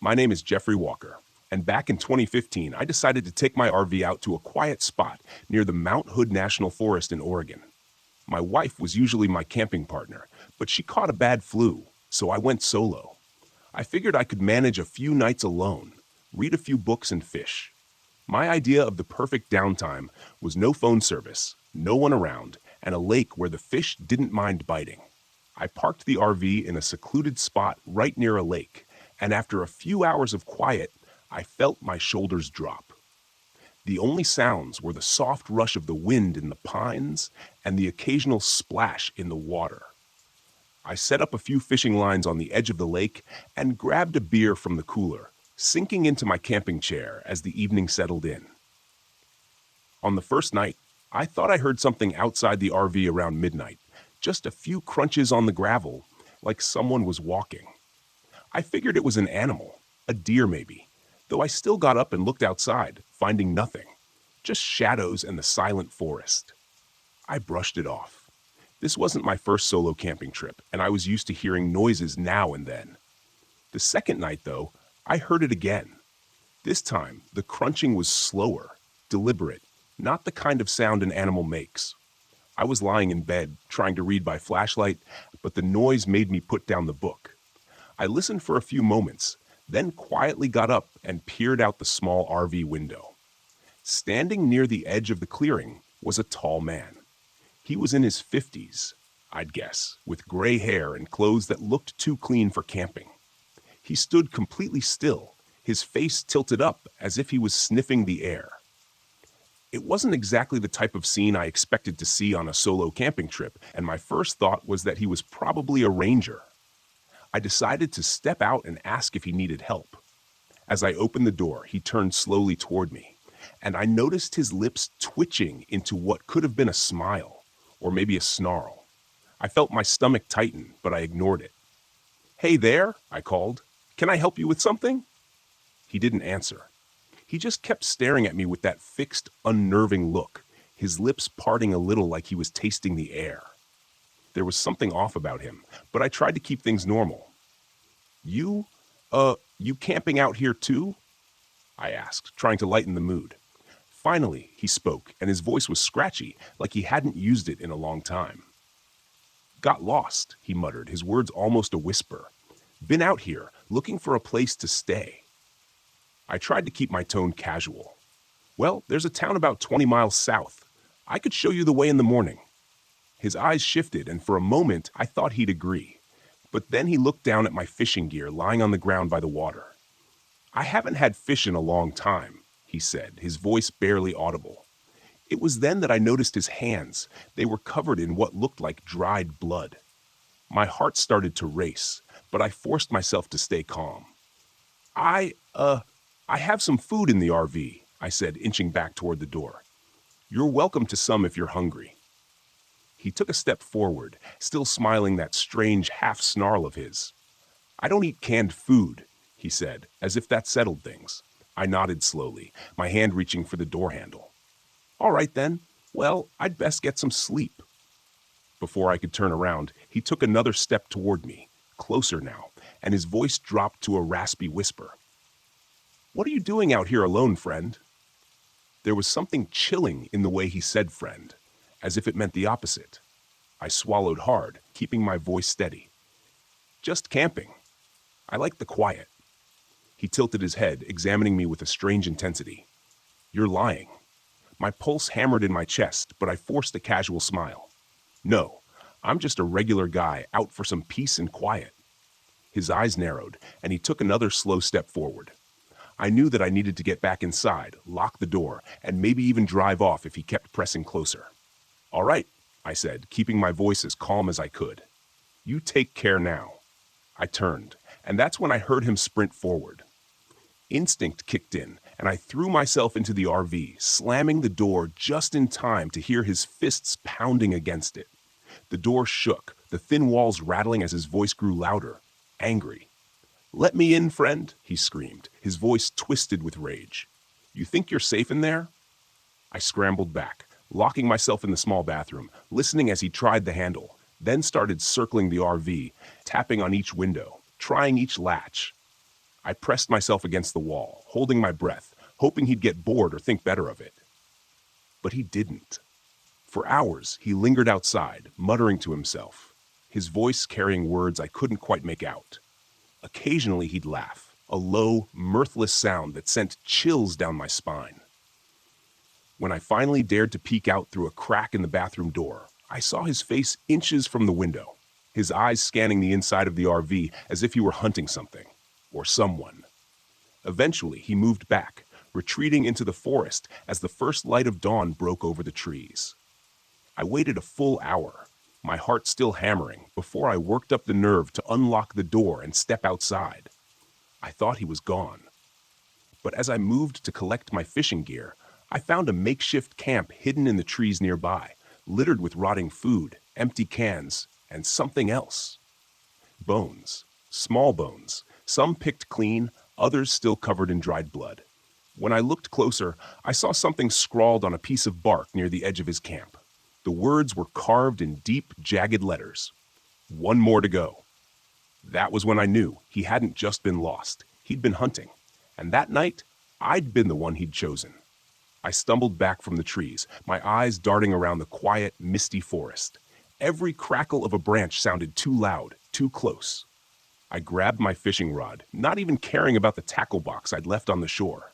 My name is Jeffrey Walker, and back in 2015, I decided to take my RV out to a quiet spot near the Mount Hood National Forest in Oregon. My wife was usually my camping partner, but she caught a bad flu, so I went solo. I figured I could manage a few nights alone, read a few books, and fish. My idea of the perfect downtime was no phone service, no one around, and a lake where the fish didn't mind biting. I parked the RV in a secluded spot right near a lake, and after a few hours of quiet, I felt my shoulders drop. The only sounds were the soft rush of the wind in the pines and the occasional splash in the water. I set up a few fishing lines on the edge of the lake and grabbed a beer from the cooler, sinking into my camping chair as the evening settled in. On the first night, I thought I heard something outside the RV around midnight, just a few crunches on the gravel, like someone was walking. I figured it was an animal, a deer maybe, though I still got up and looked outside, finding nothing, just shadows and the silent forest. I brushed it off. This wasn't my first solo camping trip, and I was used to hearing noises now and then. The second night, though, I heard it again. This time, the crunching was slower, deliberate, not the kind of sound an animal makes. I was lying in bed, trying to read by flashlight, but the noise made me put down the book. I listened for a few moments, then quietly got up and peered out the small RV window. Standing near the edge of the clearing was a tall man. He was in his 50s, I'd guess, with gray hair and clothes that looked too clean for camping. He stood completely still, his face tilted up as if he was sniffing the air. It wasn't exactly the type of scene I expected to see on a solo camping trip, and my first thought was that he was probably a ranger. I decided to step out and ask if he needed help. As I opened the door, he turned slowly toward me, and I noticed his lips twitching into what could have been a smile, or maybe a snarl. I felt my stomach tighten, but I ignored it. "Hey there," I called. "Can I help you with something?" He didn't answer. He just kept staring at me with that fixed, unnerving look, his lips parting a little like he was tasting the air. There was something off about him, but I tried to keep things normal. You camping out here too?" I asked, trying to lighten the mood. Finally, he spoke, and his voice was scratchy, like he hadn't used it in a long time. "Got lost," he muttered, his words almost a whisper. "Been out here, looking for a place to stay." I tried to keep my tone casual. "Well, there's a town about 20 miles south. I could show you the way in the morning." His eyes shifted, and for a moment I thought he'd agree. But then he looked down at my fishing gear lying on the ground by the water. "I haven't had fish in a long time," he said, his voice barely audible. It was then that I noticed his hands. They were covered in what looked like dried blood. My heart started to race, but I forced myself to stay calm. I have some food in the RV," I said, inching back toward the door. "You're welcome to some if you're hungry." He took a step forward, still smiling that strange half-snarl of his. "I don't eat canned food," he said, as if that settled things. I nodded slowly, my hand reaching for the door handle. "All right then. Well, I'd best get some sleep." Before I could turn around, he took another step toward me, closer now, and his voice dropped to a raspy whisper. "What are you doing out here alone, friend?" There was something chilling in the way he said friend, as if it meant the opposite. I swallowed hard, keeping my voice steady. "Just camping. I like the quiet." He tilted his head, examining me with a strange intensity. "You're lying." My pulse hammered in my chest, but I forced a casual smile. "No, I'm just a regular guy out for some peace and quiet." His eyes narrowed, and he took another slow step forward. I knew that I needed to get back inside, lock the door, and maybe even drive off if he kept pressing closer. "All right," I said, keeping my voice as calm as I could. "You take care now." I turned, and that's when I heard him sprint forward. Instinct kicked in, and I threw myself into the RV, slamming the door just in time to hear his fists pounding against it. The door shook, the thin walls rattling as his voice grew louder, angry. "Let me in, friend," he screamed, his voice twisted with rage. "You think you're safe in there?" I scrambled back, locking myself in the small bathroom, listening as he tried the handle, then started circling the RV, tapping on each window, trying each latch. I pressed myself against the wall, holding my breath, hoping he'd get bored or think better of it. But he didn't. For hours, he lingered outside, muttering to himself, his voice carrying words I couldn't quite make out. Occasionally he'd laugh, a low, mirthless sound that sent chills down my spine. When I finally dared to peek out through a crack in the bathroom door, I saw his face inches from the window, his eyes scanning the inside of the RV as if he were hunting something, or someone. Eventually, he moved back, retreating into the forest as the first light of dawn broke over the trees. I waited a full hour, my heart still hammering, before I worked up the nerve to unlock the door and step outside. I thought he was gone. But as I moved to collect my fishing gear, I found a makeshift camp hidden in the trees nearby, littered with rotting food, empty cans, and something else. Bones, small bones, some picked clean, others still covered in dried blood. When I looked closer, I saw something scrawled on a piece of bark near the edge of his camp. The words were carved in deep, jagged letters. 1 more to go. That was when I knew he hadn't just been lost. He'd been hunting. And that night, I'd been the one he'd chosen. I stumbled back from the trees, my eyes darting around the quiet, misty forest. Every crackle of a branch sounded too loud, too close. I grabbed my fishing rod, not even caring about the tackle box I'd left on the shore.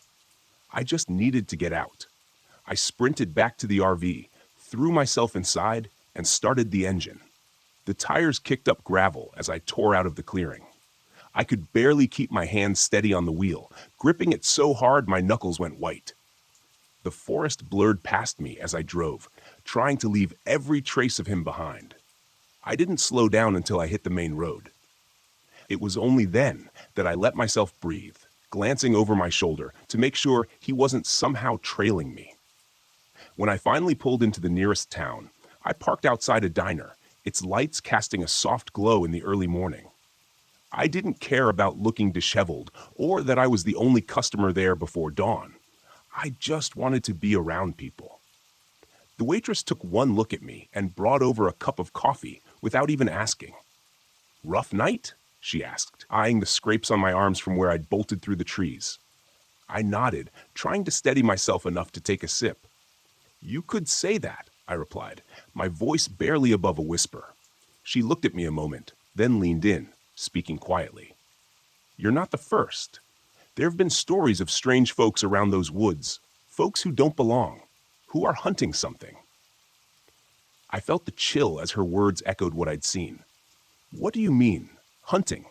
I just needed to get out. I sprinted back to the RV, threw myself inside, and started the engine. The tires kicked up gravel as I tore out of the clearing. I could barely keep my hands steady on the wheel, gripping it so hard my knuckles went white. The forest blurred past me as I drove, trying to leave every trace of him behind. I didn't slow down until I hit the main road. It was only then that I let myself breathe, glancing over my shoulder to make sure he wasn't somehow trailing me. When I finally pulled into the nearest town, I parked outside a diner, its lights casting a soft glow in the early morning. I didn't care about looking disheveled or that I was the only customer there before dawn. I just wanted to be around people. The waitress took one look at me and brought over a cup of coffee without even asking. "Rough night?" she asked, eyeing the scrapes on my arms from where I'd bolted through the trees. I nodded, trying to steady myself enough to take a sip. "You could say that," I replied, my voice barely above a whisper. She looked at me a moment, then leaned in, speaking quietly. "You're not the first. There have been stories of strange folks around those woods, folks who don't belong, who are hunting something." I felt the chill as her words echoed what I'd seen. "What do you mean, hunting?"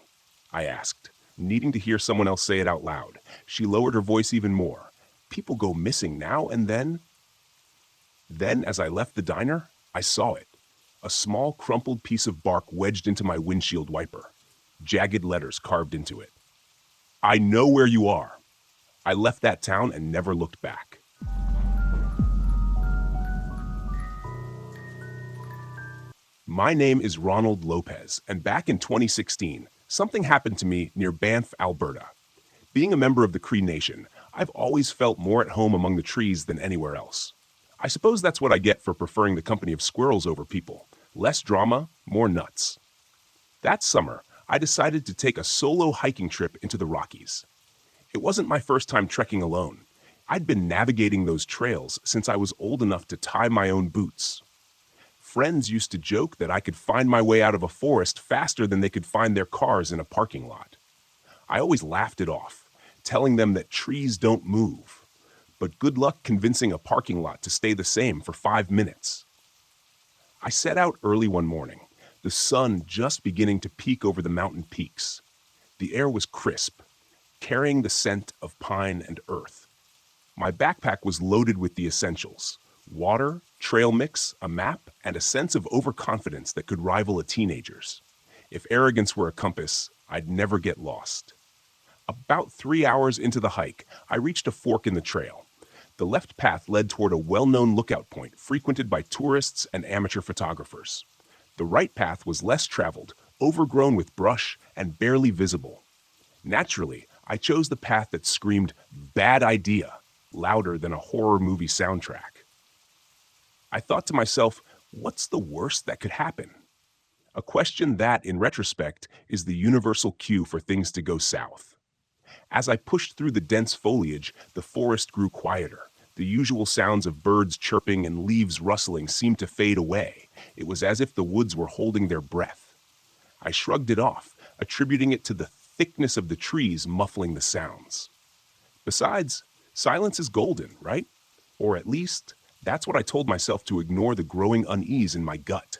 I asked, needing to hear someone else say it out loud. She lowered her voice even more. "People go missing now and then." Then, as I left the diner, I saw it. A small, crumpled piece of bark wedged into my windshield wiper. Jagged letters carved into it. "I know where you are." I left that town and never looked back. My name is Ronald Lopez, and back in 2016, something happened to me near Banff, Alberta. Being a member of the Cree Nation, I've always felt more at home among the trees than anywhere else. I suppose that's what I get for preferring the company of squirrels over people. Less drama, more nuts. That summer, I decided to take a solo hiking trip into the Rockies. It wasn't my first time trekking alone. I'd been navigating those trails since I was old enough to tie my own boots. Friends used to joke that I could find my way out of a forest faster than they could find their cars in a parking lot. I always laughed it off, telling them that trees don't move. But good luck convincing a parking lot to stay the same for 5 minutes. I set out early one morning, the sun just beginning to peek over the mountain peaks. The air was crisp, carrying the scent of pine and earth. My backpack was loaded with the essentials: water, trail mix, a map, and a sense of overconfidence that could rival a teenager's. If arrogance were a compass, I'd never get lost. About 3 hours into the hike, I reached a fork in the trail. The left path led toward a well-known lookout point frequented by tourists and amateur photographers. The right path was less traveled, overgrown with brush, and barely visible. Naturally, I chose the path that screamed, "Bad idea," louder than a horror movie soundtrack. I thought to myself, what's the worst that could happen? A question that, in retrospect, is the universal cue for things to go south. As I pushed through the dense foliage, the forest grew quieter. The usual sounds of birds chirping and leaves rustling seemed to fade away. It was as if the woods were holding their breath. I shrugged it off, attributing it to the thickness of the trees muffling the sounds. Besides, silence is golden, right? Or at least, that's what I told myself to ignore the growing unease in my gut.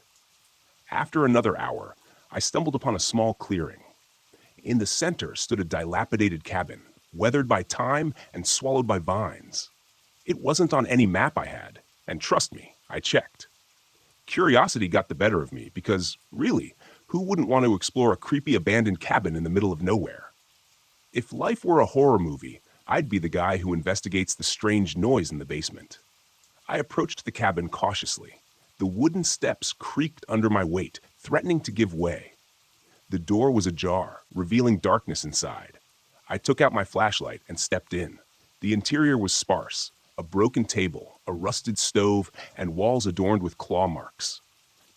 After another hour, I stumbled upon a small clearing. In the center stood a dilapidated cabin, weathered by time and swallowed by vines. It wasn't on any map I had, and trust me, I checked. Curiosity got the better of me because, really, who wouldn't want to explore a creepy abandoned cabin in the middle of nowhere? If life were a horror movie, I'd be the guy who investigates the strange noise in the basement. I approached the cabin cautiously. The wooden steps creaked under my weight, threatening to give way. The door was ajar, revealing darkness inside. I took out my flashlight and stepped in. The interior was sparse. A broken table, a rusted stove, and walls adorned with claw marks.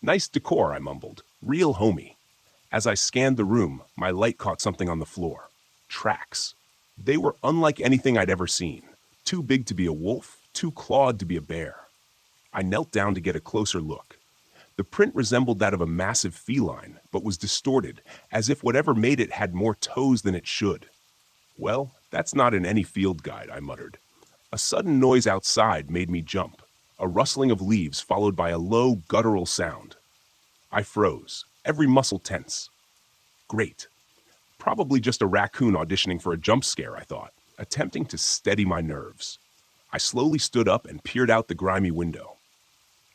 Nice decor, I mumbled. Real homey. As I scanned the room, my light caught something on the floor. Tracks. They were unlike anything I'd ever seen. Too big to be a wolf, too clawed to be a bear. I knelt down to get a closer look. The print resembled that of a massive feline, but was distorted, as if whatever made it had more toes than it should. Well, that's not in any field guide, I muttered. A sudden noise outside made me jump, a rustling of leaves followed by a low, guttural sound. I froze, every muscle tense. Great. Probably just a raccoon auditioning for a jump scare, I thought, attempting to steady my nerves. I slowly stood up and peered out the grimy window.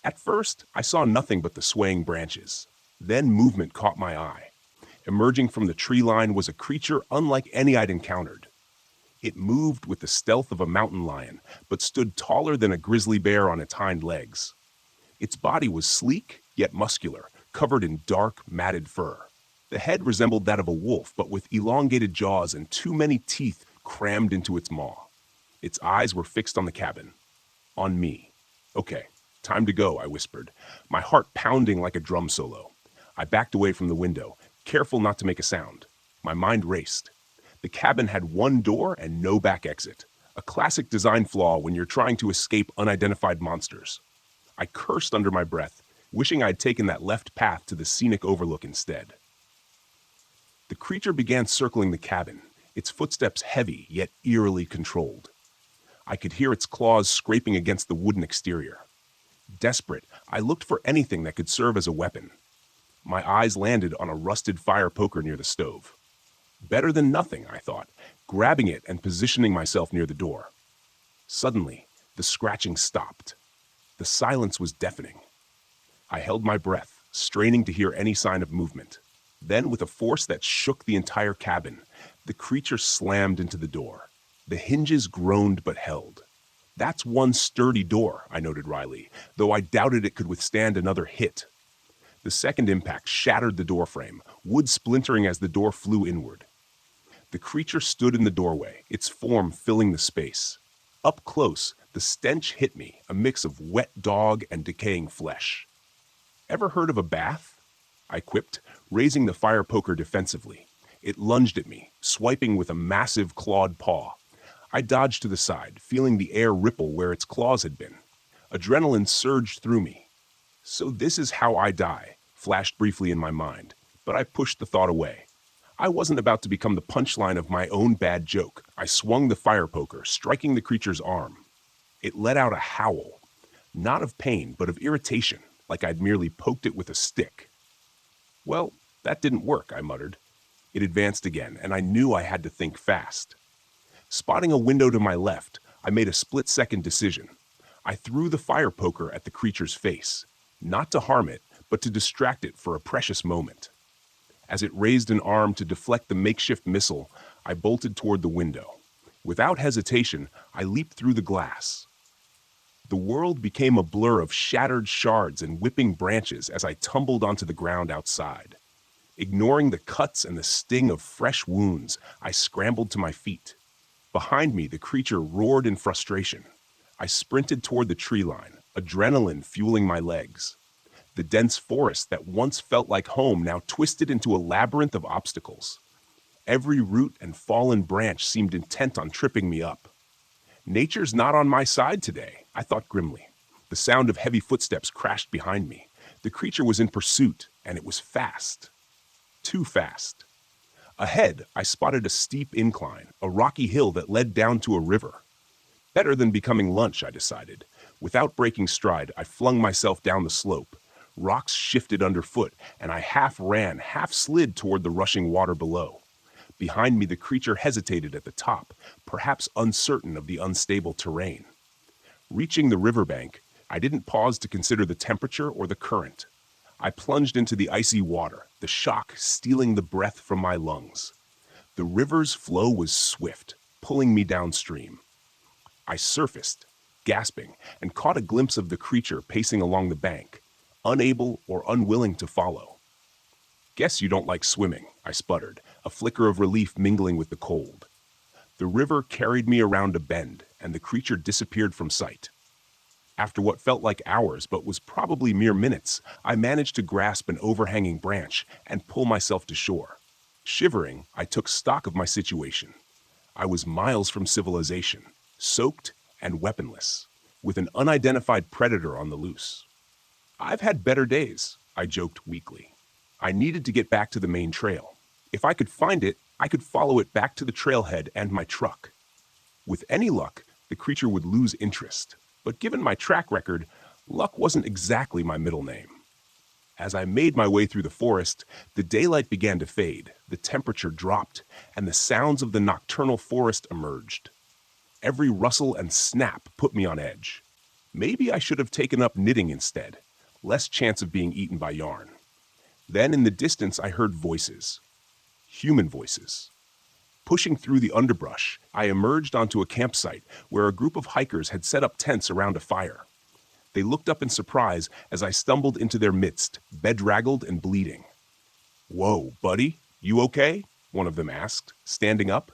At first, I saw nothing but the swaying branches. Then movement caught my eye. Emerging from the tree line was a creature unlike any I'd encountered. It moved with the stealth of a mountain lion, but stood taller than a grizzly bear on its hind legs. Its body was sleek, yet muscular, covered in dark, matted fur. The head resembled that of a wolf, but with elongated jaws and too many teeth crammed into its maw. Its eyes were fixed on the cabin. On me. Okay, time to go, I whispered, my heart pounding like a drum solo. I backed away from the window, careful not to make a sound. My mind raced. The cabin had one door and no back exit, a classic design flaw when you're trying to escape unidentified monsters. I cursed under my breath, wishing I'd taken that left path to the scenic overlook instead. The creature began circling the cabin, its footsteps heavy yet eerily controlled. I could hear its claws scraping against the wooden exterior. Desperate, I looked for anything that could serve as a weapon. My eyes landed on a rusted fire poker near the stove. Better than nothing, I thought, grabbing it and positioning myself near the door. Suddenly, the scratching stopped. The silence was deafening. I held my breath, straining to hear any sign of movement. Then, with a force that shook the entire cabin, the creature slammed into the door. The hinges groaned but held. That's one sturdy door, I noted wryly, though I doubted it could withstand another hit. The second impact shattered the doorframe, wood splintering as the door flew inward. The creature stood in the doorway, its form filling the space. Up close, the stench hit me, a mix of wet dog and decaying flesh. Ever heard of a bath? I quipped, raising the fire poker defensively. It lunged at me, swiping with a massive clawed paw. I dodged to the side, feeling the air ripple where its claws had been. Adrenaline surged through me. So this is how I die, flashed briefly in my mind, but I pushed the thought away. I wasn't about to become the punchline of my own bad joke. I swung the fire poker, striking the creature's arm. It let out a howl, not of pain, but of irritation, like I'd merely poked it with a stick. Well, that didn't work, I muttered. It advanced again, and I knew I had to think fast. Spotting a window to my left, I made a split-second decision. I threw the fire poker at the creature's face, not to harm it, but to distract it for a precious moment. As it raised an arm to deflect the makeshift missile, I bolted toward the window. Without hesitation, I leaped through the glass. The world became a blur of shattered shards and whipping branches as I tumbled onto the ground outside. Ignoring the cuts and the sting of fresh wounds, I scrambled to my feet. Behind me, the creature roared in frustration. I sprinted toward the tree line, adrenaline fueling my legs. The dense forest that once felt like home now twisted into a labyrinth of obstacles. Every root and fallen branch seemed intent on tripping me up. Nature's not on my side today, I thought grimly. The sound of heavy footsteps crashed behind me. The creature was in pursuit, and it was fast. Too fast. Ahead, I spotted a steep incline, a rocky hill that led down to a river. Better than becoming lunch, I decided. Without breaking stride, I flung myself down the slope. Rocks shifted underfoot, and I half ran, half slid toward the rushing water below. Behind me, the creature hesitated at the top, perhaps uncertain of the unstable terrain. Reaching the riverbank, I didn't pause to consider the temperature or the current. I plunged into the icy water, the shock stealing the breath from my lungs. The river's flow was swift, pulling me downstream. I surfaced, gasping, and caught a glimpse of the creature pacing along the bank, unable or unwilling to follow. "Guess you don't like swimming," I sputtered, a flicker of relief mingling with the cold. The river carried me around a bend, and the creature disappeared from sight. After what felt like hours but was probably mere minutes, I managed to grasp an overhanging branch and pull myself to shore. Shivering, I took stock of my situation. I was miles from civilization, soaked and weaponless, with an unidentified predator on the loose. "I've had better days," I joked weakly. I needed to get back to the main trail. If I could find it, I could follow it back to the trailhead and my truck. With any luck, the creature would lose interest. But given my track record, luck wasn't exactly my middle name. As I made my way through the forest, the daylight began to fade, the temperature dropped, and the sounds of the nocturnal forest emerged. Every rustle and snap put me on edge. Maybe I should have taken up knitting instead, less chance of being eaten by yarn. Then in the distance I heard voices. Human voices. Pushing through the underbrush, I emerged onto a campsite where a group of hikers had set up tents around a fire. They looked up in surprise as I stumbled into their midst, bedraggled and bleeding. "Whoa, buddy, you okay?" one of them asked, standing up.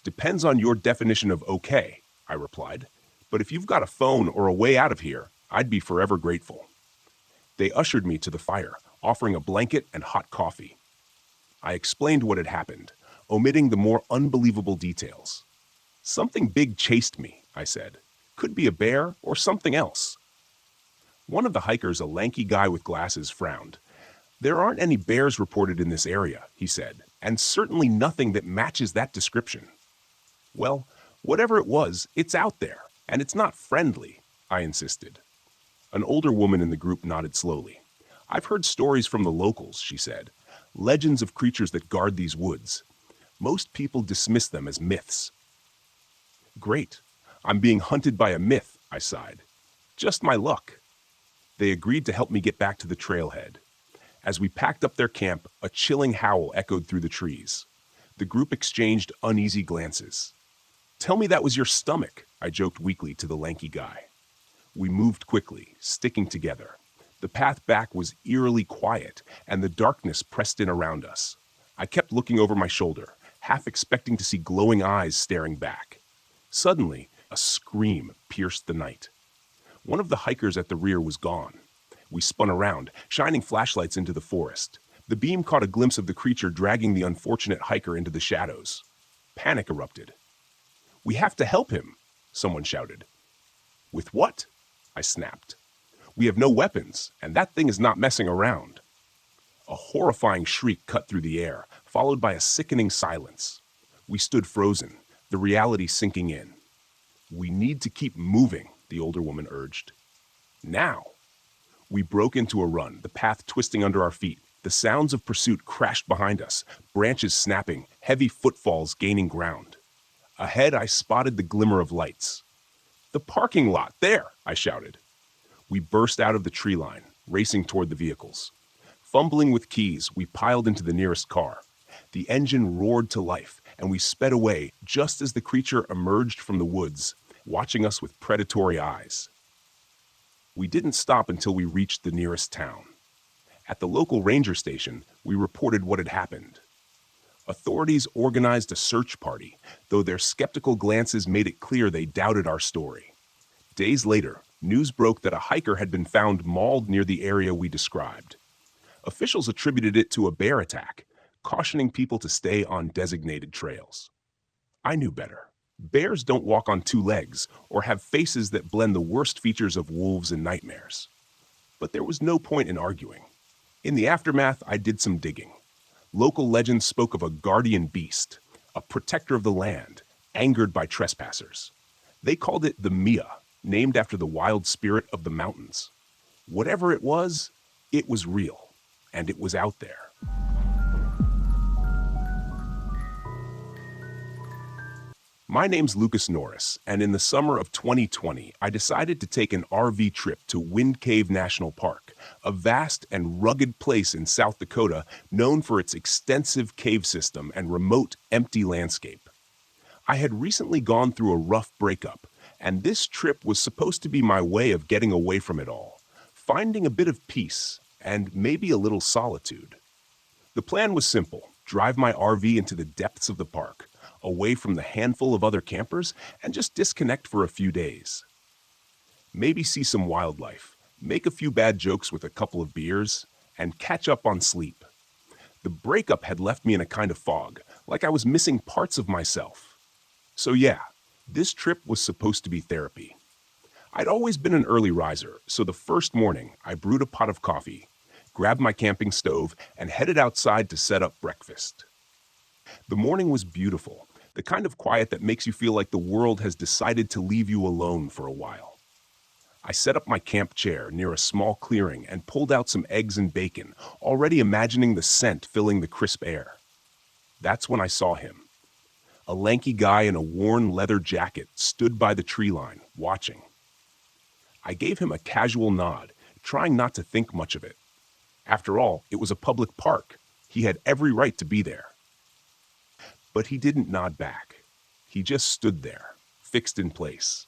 "Depends on your definition of okay," I replied. "But if you've got a phone or a way out of here, I'd be forever grateful." They ushered me to the fire, offering a blanket and hot coffee. I explained what had happened, omitting the more unbelievable details. "Something big chased me," I said. "Could be a bear or something else." One of the hikers, a lanky guy with glasses, frowned. "There aren't any bears reported in this area," he said, "and certainly nothing that matches that description." "Well, whatever it was, it's out there, and it's not friendly," I insisted. An older woman in the group nodded slowly. "I've heard stories from the locals," she said. "Legends of creatures that guard these woods. Most people dismiss them as myths." "Great. I'm being hunted by a myth," I sighed. "Just my luck." They agreed to help me get back to the trailhead. As we packed up their camp, a chilling howl echoed through the trees. The group exchanged uneasy glances. "Tell me that was your stomach," I joked weakly to the lanky guy. We moved quickly, sticking together. The path back was eerily quiet, and the darkness pressed in around us. I kept looking over my shoulder, half expecting to see glowing eyes staring back. Suddenly, a scream pierced the night. One of the hikers at the rear was gone. We spun around, shining flashlights into the forest. The beam caught a glimpse of the creature dragging the unfortunate hiker into the shadows. Panic erupted. "We have to help him," someone shouted. "With what?" I snapped. "We have no weapons, and that thing is not messing around." A horrifying shriek cut through the air, followed by a sickening silence. We stood frozen, the reality sinking in. "We need to keep moving," the older woman urged. "Now." We broke into a run, the path twisting under our feet. The sounds of pursuit crashed behind us, branches snapping, heavy footfalls gaining ground. Ahead, I spotted the glimmer of lights. "The parking lot, there!" I shouted. We burst out of the tree line, racing toward the vehicles. Fumbling with keys, we piled into the nearest car. The engine roared to life, and we sped away just as the creature emerged from the woods, watching us with predatory eyes. We didn't stop until we reached the nearest town. At the local ranger station, we reported what had happened. Authorities organized a search party, though their skeptical glances made it clear they doubted our story. Days later, news broke that a hiker had been found mauled near the area we described. Officials attributed it to a bear attack, cautioning people to stay on designated trails. I knew better. Bears don't walk on two legs or have faces that blend the worst features of wolves and nightmares. But there was no point in arguing. In the aftermath, I did some digging. Local legends spoke of a guardian beast, a protector of the land, angered by trespassers. They called it the Mia, named after the wild spirit of the mountains. Whatever it was real, and it was out there. My name's Lucas Norris, and in the summer of 2020, I decided to take an RV trip to Wind Cave National Park, a vast and rugged place in South Dakota known for its extensive cave system and remote, empty landscape. I had recently gone through a rough breakup, and this trip was supposed to be my way of getting away from it all, finding a bit of peace, and maybe a little solitude. The plan was simple: drive my RV into the depths of the park, away from the handful of other campers, and just disconnect for a few days. Maybe see some wildlife, make a few bad jokes with a couple of beers, and catch up on sleep. The breakup had left me in a kind of fog, like I was missing parts of myself. So yeah, this trip was supposed to be therapy. I'd always been an early riser, so the first morning I brewed a pot of coffee, grabbed my camping stove, and headed outside to set up breakfast. The morning was beautiful, the kind of quiet that makes you feel like the world has decided to leave you alone for a while. I set up my camp chair near a small clearing and pulled out some eggs and bacon, already imagining the scent filling the crisp air. That's when I saw him. A lanky guy in a worn leather jacket stood by the tree line, watching. I gave him a casual nod, trying not to think much of it. After all, it was a public park. He had every right to be there. But he didn't nod back. He just stood there, fixed in place.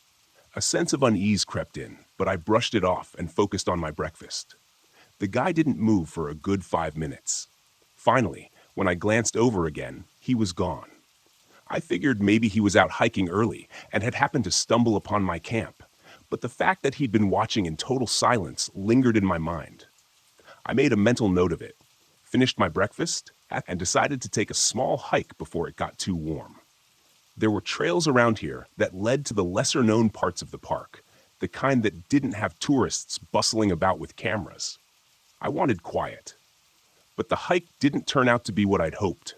A sense of unease crept in, but I brushed it off and focused on my breakfast. The guy didn't move for a good 5 minutes. Finally, when I glanced over again, he was gone. I figured maybe he was out hiking early and had happened to stumble upon my camp, but the fact that he'd been watching in total silence lingered in my mind. I made a mental note of it, finished my breakfast, and decided to take a small hike before it got too warm. There were trails around here that led to the lesser-known parts of the park, the kind that didn't have tourists bustling about with cameras. I wanted quiet. But the hike didn't turn out to be what I'd hoped.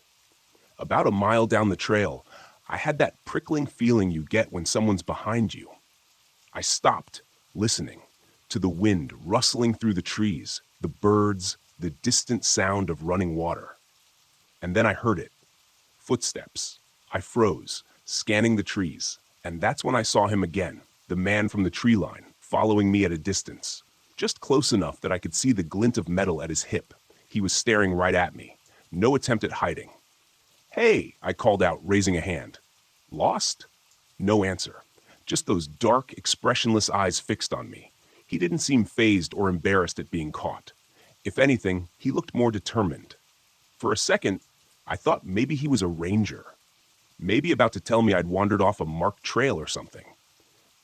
About a mile down the trail, I had that prickling feeling you get when someone's behind you. I stopped, listening, to the wind rustling through the trees, the birds, the distant sound of running water. And then I heard it. Footsteps. I froze, scanning the trees, and that's when I saw him again, the man from the tree line, following me at a distance, just close enough that I could see the glint of metal at his hip. He was staring right at me. No attempt at hiding. "Hey," I called out, raising a hand. "Lost?" No answer. Just those dark, expressionless eyes fixed on me. He didn't seem fazed or embarrassed at being caught. If anything, he looked more determined. For a second, I thought maybe he was a ranger. Maybe about to tell me I'd wandered off a marked trail or something.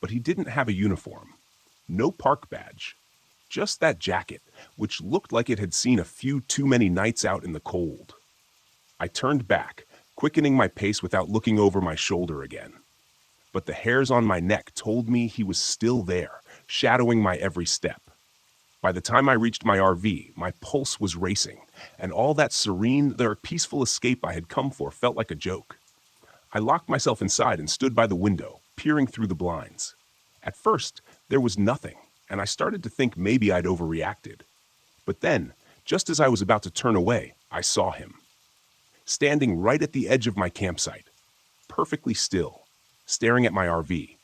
But he didn't have a uniform. No park badge. Just that jacket, which looked like it had seen a few too many nights out in the cold. I turned back, quickening my pace without looking over my shoulder again. But the hairs on my neck told me he was still there, shadowing my every step. By the time I reached my RV, my pulse was racing, and all that serene, peaceful escape I had come for felt like a joke. I locked myself inside and stood by the window, peering through the blinds. At first, there was nothing, and I started to think maybe I'd overreacted. But then, just as I was about to turn away, I saw him. Standing right at the edge of my campsite, perfectly still, staring at my RV.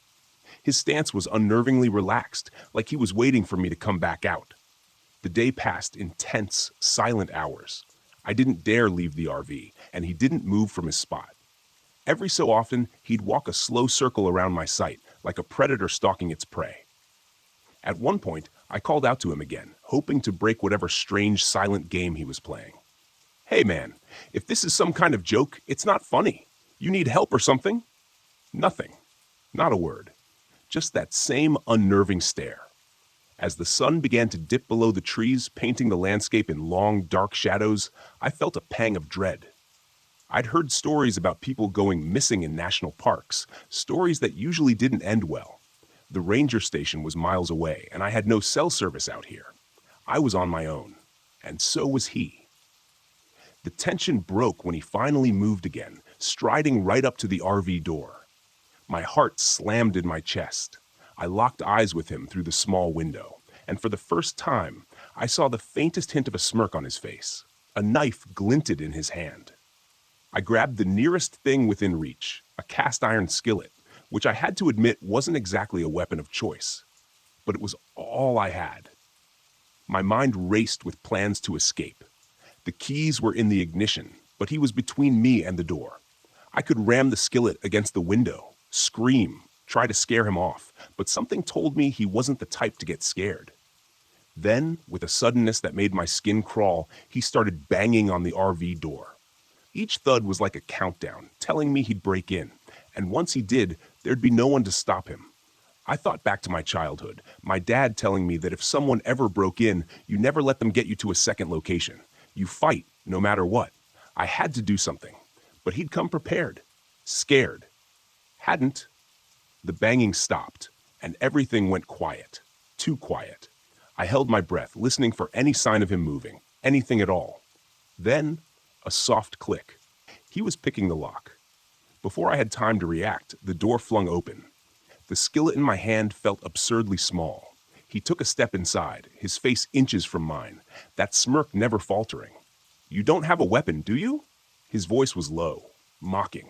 His stance was unnervingly relaxed, like he was waiting for me to come back out. The day passed in tense, silent hours. I didn't dare leave the RV, and he didn't move from his spot. Every so often, he'd walk a slow circle around my site, like a predator stalking its prey. At one point, I called out to him again, hoping to break whatever strange, silent game he was playing. "Hey man, if this is some kind of joke, it's not funny. You need help or something?" Nothing. Not a word. Just that same unnerving stare. As the sun began to dip below the trees, painting the landscape in long, dark shadows, I felt a pang of dread. I'd heard stories about people going missing in national parks, stories that usually didn't end well. The ranger station was miles away, and I had no cell service out here. I was on my own, and so was he. The tension broke when he finally moved again, striding right up to the RV door. My heart slammed in my chest. I locked eyes with him through the small window, and for the first time, I saw the faintest hint of a smirk on his face. A knife glinted in his hand. I grabbed the nearest thing within reach, a cast iron skillet, which I had to admit wasn't exactly a weapon of choice. But it was all I had. My mind raced with plans to escape. The keys were in the ignition, but he was between me and the door. I could ram the skillet against the window, scream, try to scare him off, but something told me he wasn't the type to get scared. Then, with a suddenness that made my skin crawl, he started banging on the RV door. Each thud was like a countdown, telling me he'd break in, and once he did, there'd be no one to stop him. I thought back to my childhood, my dad telling me that if someone ever broke in, you never let them get you to a second location. You fight, no matter what. I had to do something, but he'd come prepared, scared. Hadn't. The banging stopped, and everything went quiet, too quiet. I held my breath, listening for any sign of him moving, anything at all. Then, a soft click. He was picking the lock. Before I had time to react, the door flung open. The skillet in my hand felt absurdly small. He took a step inside, his face inches from mine, that smirk never faltering. "You don't have a weapon, do you?" His voice was low, mocking.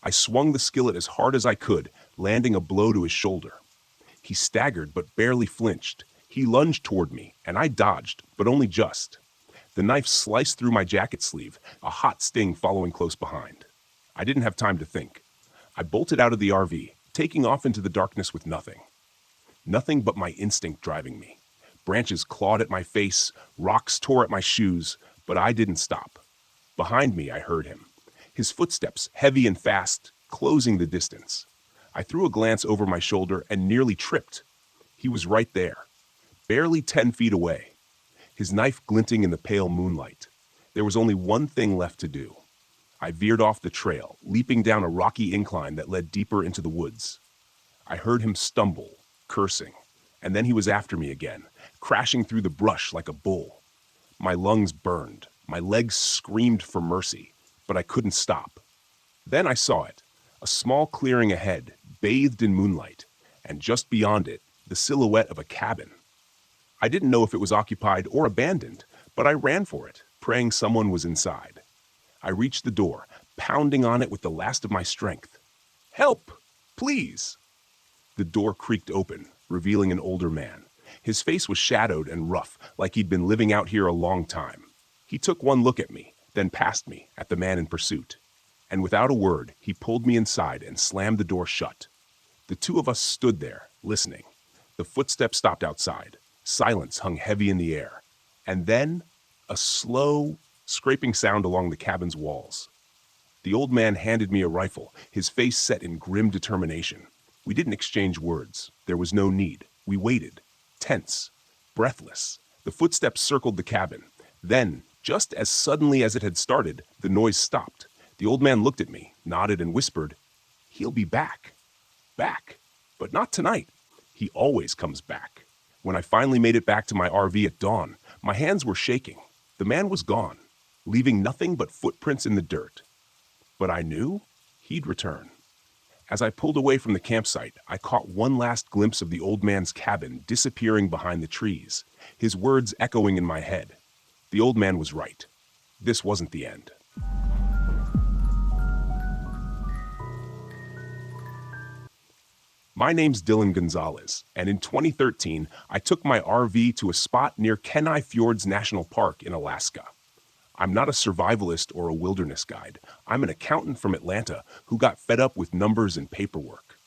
I swung the skillet as hard as I could, landing a blow to his shoulder. He staggered but barely flinched. He lunged toward me, and I dodged, but only just. The knife sliced through my jacket sleeve, a hot sting following close behind. I didn't have time to think. I bolted out of the RV, taking off into the darkness with nothing. Nothing but my instinct driving me. Branches clawed at my face, rocks tore at my shoes, but I didn't stop. Behind me, I heard him. His footsteps, heavy and fast, closing the distance. I threw a glance over my shoulder and nearly tripped. He was right there, barely 10 feet away, his knife glinting in the pale moonlight. There was only one thing left to do. I veered off the trail, leaping down a rocky incline that led deeper into the woods. I heard him stumble, cursing, and then he was after me again, crashing through the brush like a bull. My lungs burned, my legs screamed for mercy, but I couldn't stop. Then I saw it, a small clearing ahead, bathed in moonlight, and just beyond it, the silhouette of a cabin. I didn't know if it was occupied or abandoned, but I ran for it, praying someone was inside. I reached the door, pounding on it with the last of my strength. "Help! Please!" The door creaked open, revealing an older man. His face was shadowed and rough, like he'd been living out here a long time. He took one look at me, then past me, at the man in pursuit. And without a word, he pulled me inside and slammed the door shut. The two of us stood there, listening. The footsteps stopped outside. Silence hung heavy in the air. And then, a slow, scraping sound along the cabin's walls. The old man handed me a rifle, his face set in grim determination. We didn't exchange words. There was no need. We waited, tense, breathless. The footsteps circled the cabin. Then, just as suddenly as it had started, the noise stopped. The old man looked at me, nodded, and whispered, "He'll be back. Back. But not tonight. He always comes back." When I finally made it back to my RV at dawn, my hands were shaking. The man was gone, leaving nothing but footprints in the dirt. But I knew he'd return. As I pulled away from the campsite, I caught one last glimpse of the old man's cabin disappearing behind the trees, his words echoing in my head. The old man was right. This wasn't the end. My name's Dylan Gonzalez, and in 2013, I took my RV to a spot near Kenai Fjords National Park in Alaska. I'm not a survivalist or a wilderness guide. I'm an accountant from Atlanta who got fed up with numbers and paperwork.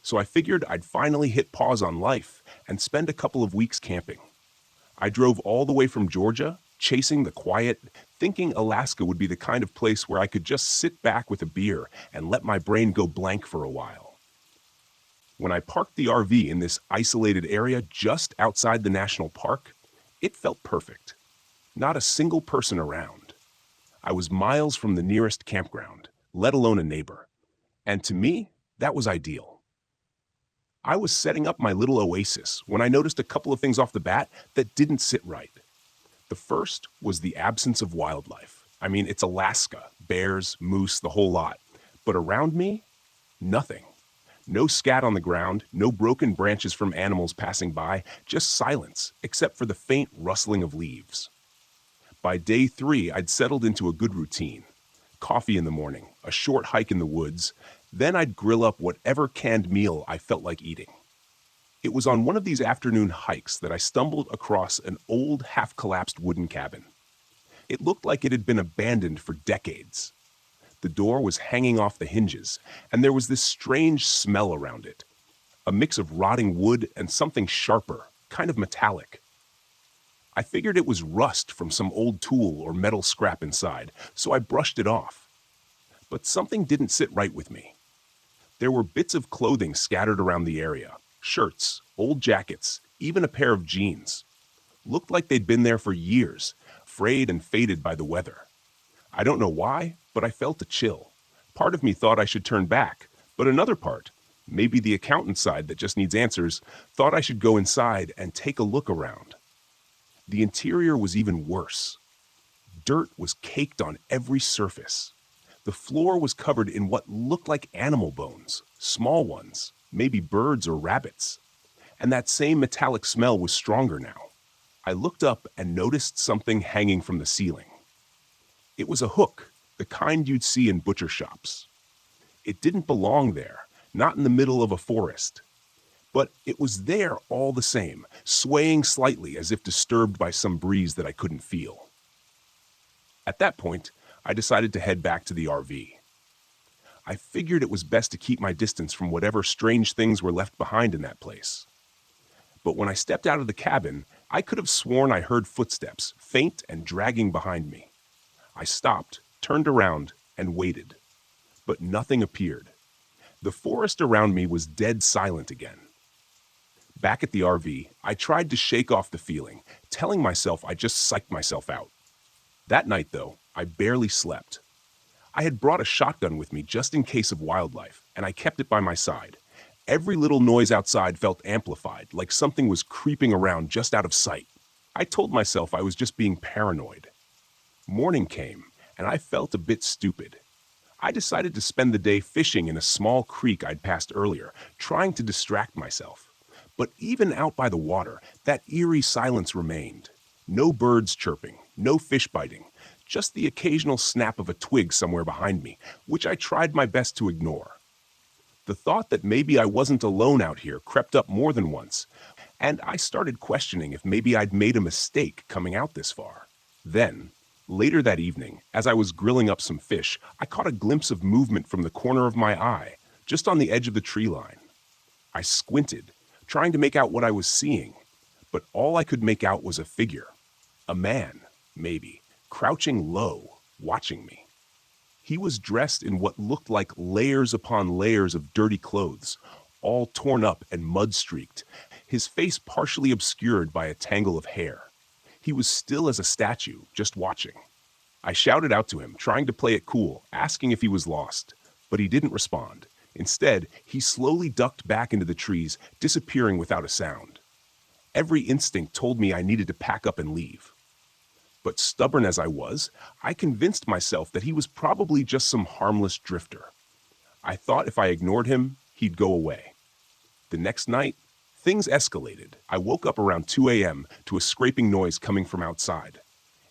So I figured I'd finally hit pause on life and spend a couple of weeks camping. I drove all the way from Georgia, chasing the quiet, thinking Alaska would be the kind of place where I could just sit back with a beer and let my brain go blank for a while. When I parked the RV in this isolated area just outside the national park, it felt perfect. Not a single person around. I was miles from the nearest campground, let alone a neighbor. And to me, that was ideal. I was setting up my little oasis when I noticed a couple of things off the bat that didn't sit right. The first was the absence of wildlife. I mean, it's Alaska, bears, moose, the whole lot. But around me, nothing. No scat on the ground, no broken branches from animals passing by, just silence, except for the faint rustling of leaves. By day 3, I'd settled into a good routine. Coffee in the morning, a short hike in the woods, then I'd grill up whatever canned meal I felt like eating. It was on one of these afternoon hikes that I stumbled across an old, half-collapsed wooden cabin. It looked like it had been abandoned for decades. The door was hanging off the hinges, and there was this strange smell around it. A mix of rotting wood and something sharper, kind of metallic. I figured it was rust from some old tool or metal scrap inside, so I brushed it off. But something didn't sit right with me. There were bits of clothing scattered around the area. Shirts, old jackets, even a pair of jeans. Looked like they'd been there for years, frayed and faded by the weather. I don't know why, but I felt a chill. Part of me thought I should turn back, but another part, maybe the accountant side that just needs answers, thought I should go inside and take a look around. The interior was even worse. Dirt was caked on every surface. The floor was covered in what looked like animal bones, small ones, maybe birds or rabbits. And that same metallic smell was stronger now. I looked up and noticed something hanging from the ceiling. It was a hook, the kind you'd see in butcher shops. It didn't belong there, not in the middle of a forest. But it was there all the same, swaying slightly as if disturbed by some breeze that I couldn't feel. At that point, I decided to head back to the RV. I figured it was best to keep my distance from whatever strange things were left behind in that place. But when I stepped out of the cabin, I could have sworn I heard footsteps, faint and dragging behind me. I stopped, turned around, and waited. But nothing appeared. The forest around me was dead silent again. Back at the RV, I tried to shake off the feeling, telling myself I just psyched myself out. That night, though, I barely slept. I had brought a shotgun with me just in case of wildlife, and I kept it by my side. Every little noise outside felt amplified, like something was creeping around just out of sight. I told myself I was just being paranoid. Morning came, and I felt a bit stupid. I decided to spend the day fishing in a small creek I'd passed earlier, trying to distract myself. But even out by the water, that eerie silence remained. No birds chirping, no fish biting, just the occasional snap of a twig somewhere behind me, which I tried my best to ignore. The thought that maybe I wasn't alone out here crept up more than once, and I started questioning if maybe I'd made a mistake coming out this far. Then, later that evening, as I was grilling up some fish, I caught a glimpse of movement from the corner of my eye, just on the edge of the tree line. I squinted, trying to make out what I was seeing, but all I could make out was a figure. A man, maybe, crouching low, watching me. He was dressed in what looked like layers upon layers of dirty clothes, all torn up and mud-streaked, his face partially obscured by a tangle of hair. He was still as a statue, just watching. I shouted out to him, trying to play it cool, asking if he was lost, but he didn't respond. Instead, he slowly ducked back into the trees, disappearing without a sound. Every instinct told me I needed to pack up and leave. But stubborn as I was, I convinced myself that he was probably just some harmless drifter. I thought if I ignored him, he'd go away. The next night, things escalated. I woke up around 2 a.m. to a scraping noise coming from outside.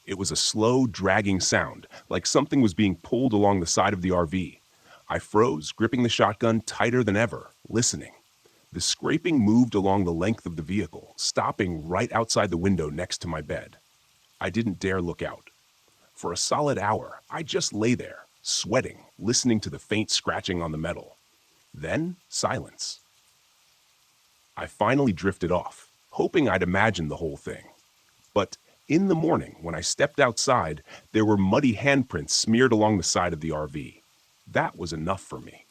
It was a slow, dragging sound, like something was being pulled along the side of the RV. I froze, gripping the shotgun tighter than ever, listening. The scraping moved along the length of the vehicle, stopping right outside the window next to my bed. I didn't dare look out. For a solid hour, I just lay there, sweating, listening to the faint scratching on the metal. Then, silence. I finally drifted off, hoping I'd imagined the whole thing. But in the morning, when I stepped outside, there were muddy handprints smeared along the side of the RV. That was enough for me.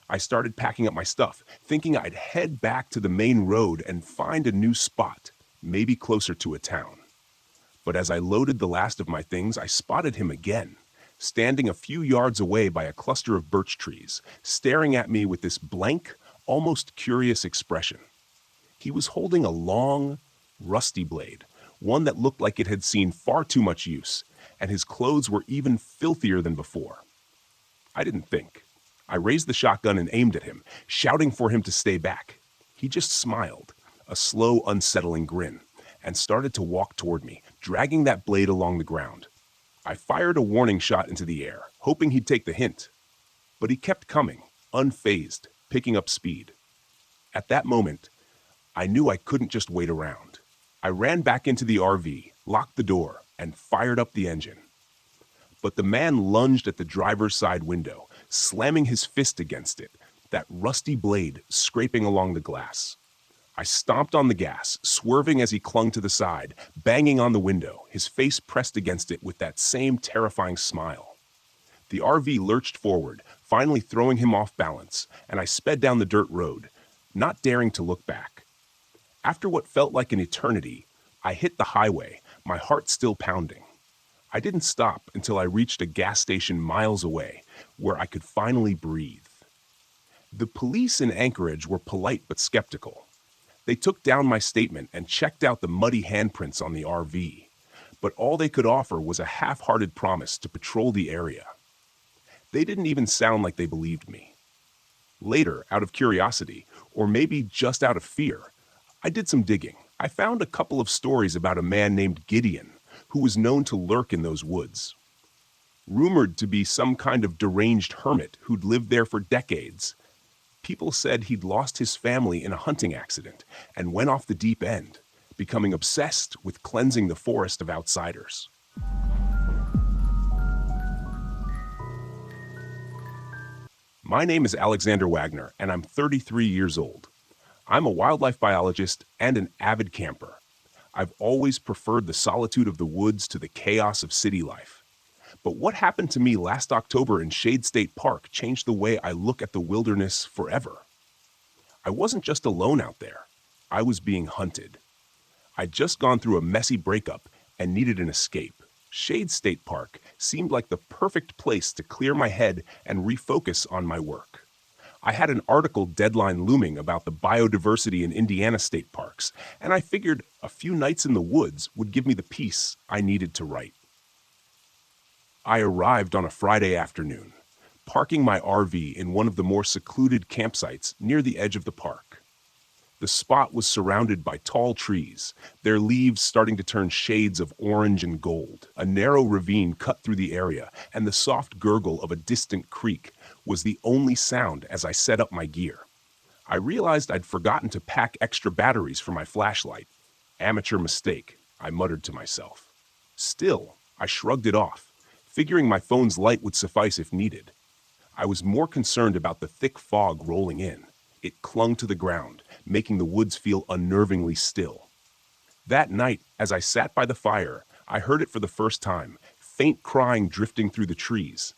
I started packing up my stuff, thinking I'd head back to the main road and find a new spot, maybe closer to a town. But as I loaded the last of my things, I spotted him again, standing a few yards away by a cluster of birch trees, staring at me with this blank, almost curious expression. He was holding a long, rusty blade, one that looked like it had seen far too much use, and his clothes were even filthier than before. I didn't think. I raised the shotgun and aimed at him, shouting for him to stay back. He just smiled, a slow, unsettling grin, and started to walk toward me, dragging that blade along the ground. I fired a warning shot into the air, hoping he'd take the hint. But he kept coming, unfazed, picking up speed. At that moment, I knew I couldn't just wait around. I ran back into the RV, locked the door, and fired up the engine. But the man lunged at the driver's side window, slamming his fist against it, that rusty blade scraping along the glass. I stomped on the gas, swerving as he clung to the side, banging on the window, his face pressed against it with that same terrifying smile. The RV lurched forward, finally throwing him off balance, and I sped down the dirt road, not daring to look back. After what felt like an eternity, I hit the highway, my heart still pounding. I didn't stop until I reached a gas station miles away, where I could finally breathe. The police in Anchorage were polite but skeptical. They took down my statement and checked out the muddy handprints on the RV, but all they could offer was a half-hearted promise to patrol the area. They didn't even sound like they believed me. Later, out of curiosity, or maybe just out of fear, I did some digging. I found a couple of stories about a man named Gideon, who was known to lurk in those woods. Rumored to be some kind of deranged hermit who'd lived there for decades, people said he'd lost his family in a hunting accident and went off the deep end, becoming obsessed with cleansing the forest of outsiders. My name is Alexander Wagner, and I'm 33 years old. I'm a wildlife biologist and an avid camper. I've always preferred the solitude of the woods to the chaos of city life. But what happened to me last October in Shade State Park changed the way I look at the wilderness forever. I wasn't just alone out there. I was being hunted. I'd just gone through a messy breakup and needed an escape. Shade State Park seemed like the perfect place to clear my head and refocus on my work. I had an article deadline looming about the biodiversity in Indiana state parks, and I figured a few nights in the woods would give me the peace I needed to write. I arrived on a Friday afternoon, parking my RV in one of the more secluded campsites near the edge of the park. The spot was surrounded by tall trees, their leaves starting to turn shades of orange and gold. A narrow ravine cut through the area, and the soft gurgle of a distant creek was the only sound as I set up my gear. I realized I'd forgotten to pack extra batteries for my flashlight. Amateur mistake, I muttered to myself. Still, I shrugged it off, figuring my phone's light would suffice if needed. I was more concerned about the thick fog rolling in. It clung to the ground, making the woods feel unnervingly still. That night, as I sat by the fire, I heard it for the first time, faint crying drifting through the trees.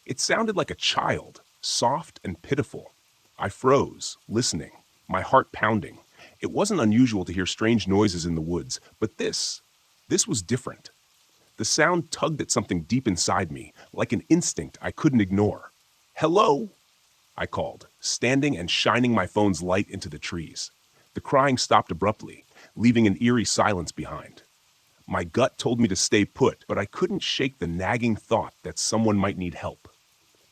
It sounded like a child, soft and pitiful. I froze, listening, my heart pounding. It wasn't unusual to hear strange noises in the woods, but this was different. The sound tugged at something deep inside me, like an instinct I couldn't ignore. "Hello?" I called, standing and shining my phone's light into the trees. The crying stopped abruptly, leaving an eerie silence behind. My gut told me to stay put, but I couldn't shake the nagging thought that someone might need help.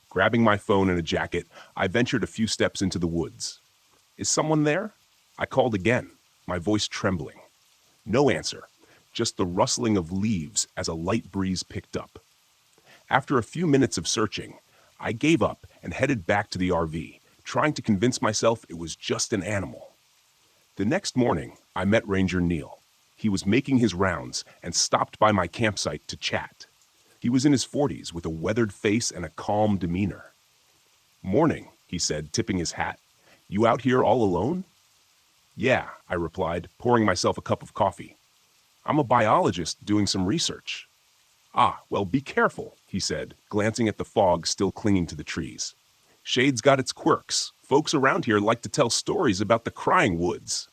Grabbing my phone and a jacket, I ventured a few steps into the woods. "Is someone there?" I called again, my voice trembling. No answer, just the rustling of leaves as a light breeze picked up. After a few minutes of searching, I gave up and headed back to the RV, trying to convince myself it was just an animal. The next morning, I met Ranger Neil. He was making his rounds and stopped by my campsite to chat. He was in his 40s with a weathered face and a calm demeanor. "Morning," he said, tipping his hat. "You out here all alone?" "Yeah," I replied, pouring myself a cup of coffee. "I'm a biologist doing some research." "Ah, well, be careful," he said, glancing at the fog still clinging to the trees. Shade's got its quirks. Folks around here like to tell stories about the Crying Woods.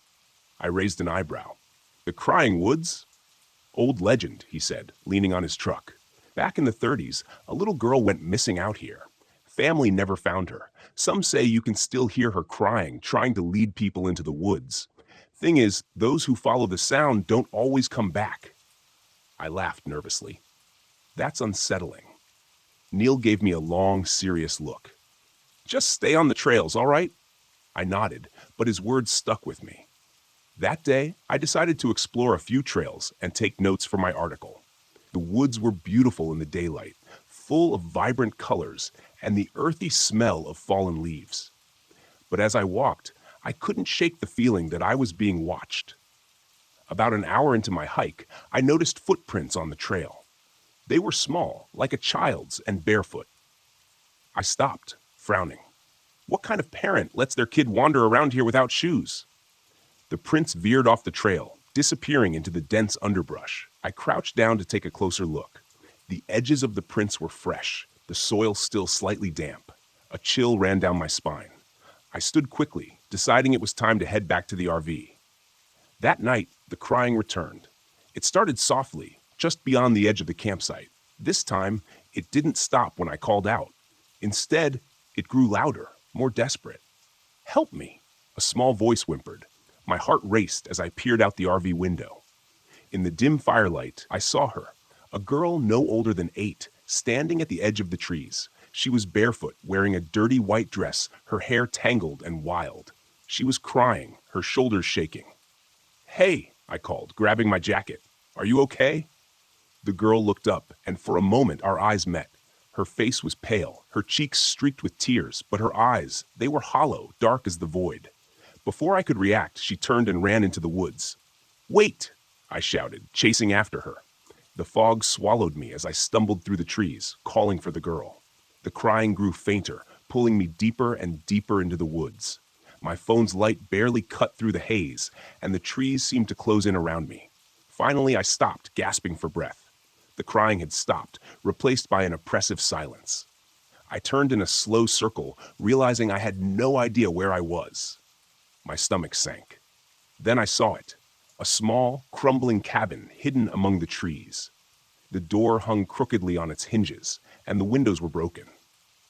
I raised an eyebrow. The Crying Woods? Old legend, he said, leaning on his truck. Back in the 30s, a little girl went missing out here. Family never found her. Some say you can still hear her crying, trying to lead people into the woods. Thing is, those who follow the sound don't always come back. I laughed nervously. That's unsettling. Neil gave me a long, serious look. Just stay on the trails, all right? I nodded, but his words stuck with me. That day, I decided to explore a few trails and take notes for my article. The woods were beautiful in the daylight, full of vibrant colors and the earthy smell of fallen leaves. But as I walked, I couldn't shake the feeling that I was being watched. About an hour into my hike, I noticed footprints on the trail. They were small, like a child's, and barefoot. I stopped, frowning. What kind of parent lets their kid wander around here without shoes? The prints veered off the trail, disappearing into the dense underbrush. I crouched down to take a closer look. The edges of the prints were fresh, the soil still slightly damp. A chill ran down my spine. I stood quickly, deciding it was time to head back to the RV. That night, the crying returned. It started softly, just beyond the edge of the campsite. This time, it didn't stop when I called out. Instead, it grew louder, more desperate. "Help me," a small voice whimpered. My heart raced as I peered out the RV window. In the dim firelight, I saw her, a girl no older than 8, standing at the edge of the trees. She was barefoot, wearing a dirty white dress, her hair tangled and wild. She was crying, her shoulders shaking. "Hey," I called, grabbing my jacket. "Are you okay?" The girl looked up, and for a moment our eyes met. Her face was pale, her cheeks streaked with tears, but her eyes, they were hollow, dark as the void. Before I could react, she turned and ran into the woods. "Wait!" I shouted, chasing after her. The fog swallowed me as I stumbled through the trees, calling for the girl. The crying grew fainter, pulling me deeper and deeper into the woods. My phone's light barely cut through the haze, and the trees seemed to close in around me. Finally, I stopped, gasping for breath. The crying had stopped, replaced by an oppressive silence. I turned in a slow circle, realizing I had no idea where I was. My stomach sank. Then I saw it, a small, crumbling cabin hidden among the trees. The door hung crookedly on its hinges, and the windows were broken.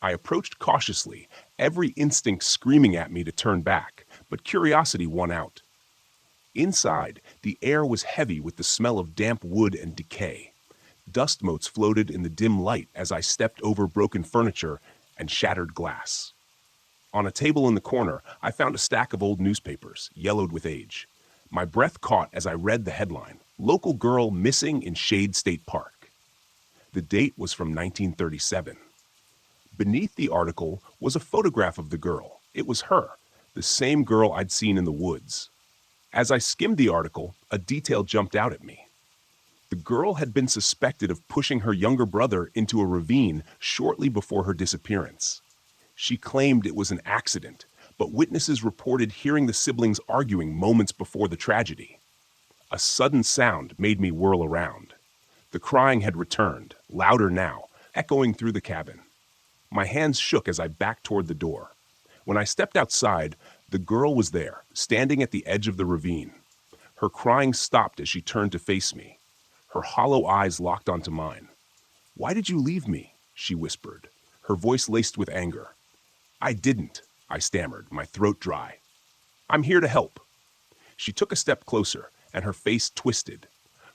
I approached cautiously, every instinct screaming at me to turn back, but curiosity won out. Inside, the air was heavy with the smell of damp wood and decay. Dust motes floated in the dim light as I stepped over broken furniture and shattered glass. On a table in the corner, I found a stack of old newspapers, yellowed with age. My breath caught as I read the headline, "Local Girl Missing in Shade State Park." The date was from 1937. Beneath the article was a photograph of the girl. It was her, the same girl I'd seen in the woods. As I skimmed the article, a detail jumped out at me. The girl had been suspected of pushing her younger brother into a ravine shortly before her disappearance. She claimed it was an accident, but witnesses reported hearing the siblings arguing moments before the tragedy. A sudden sound made me whirl around. The crying had returned, louder now, echoing through the cabin. My hands shook as I backed toward the door. When I stepped outside, the girl was there, standing at the edge of the ravine. Her crying stopped as she turned to face me. Her hollow eyes locked onto mine. "Why did you leave me?" she whispered, her voice laced with anger. "I didn't," I stammered, my throat dry. "I'm here to help." She took a step closer, and her face twisted.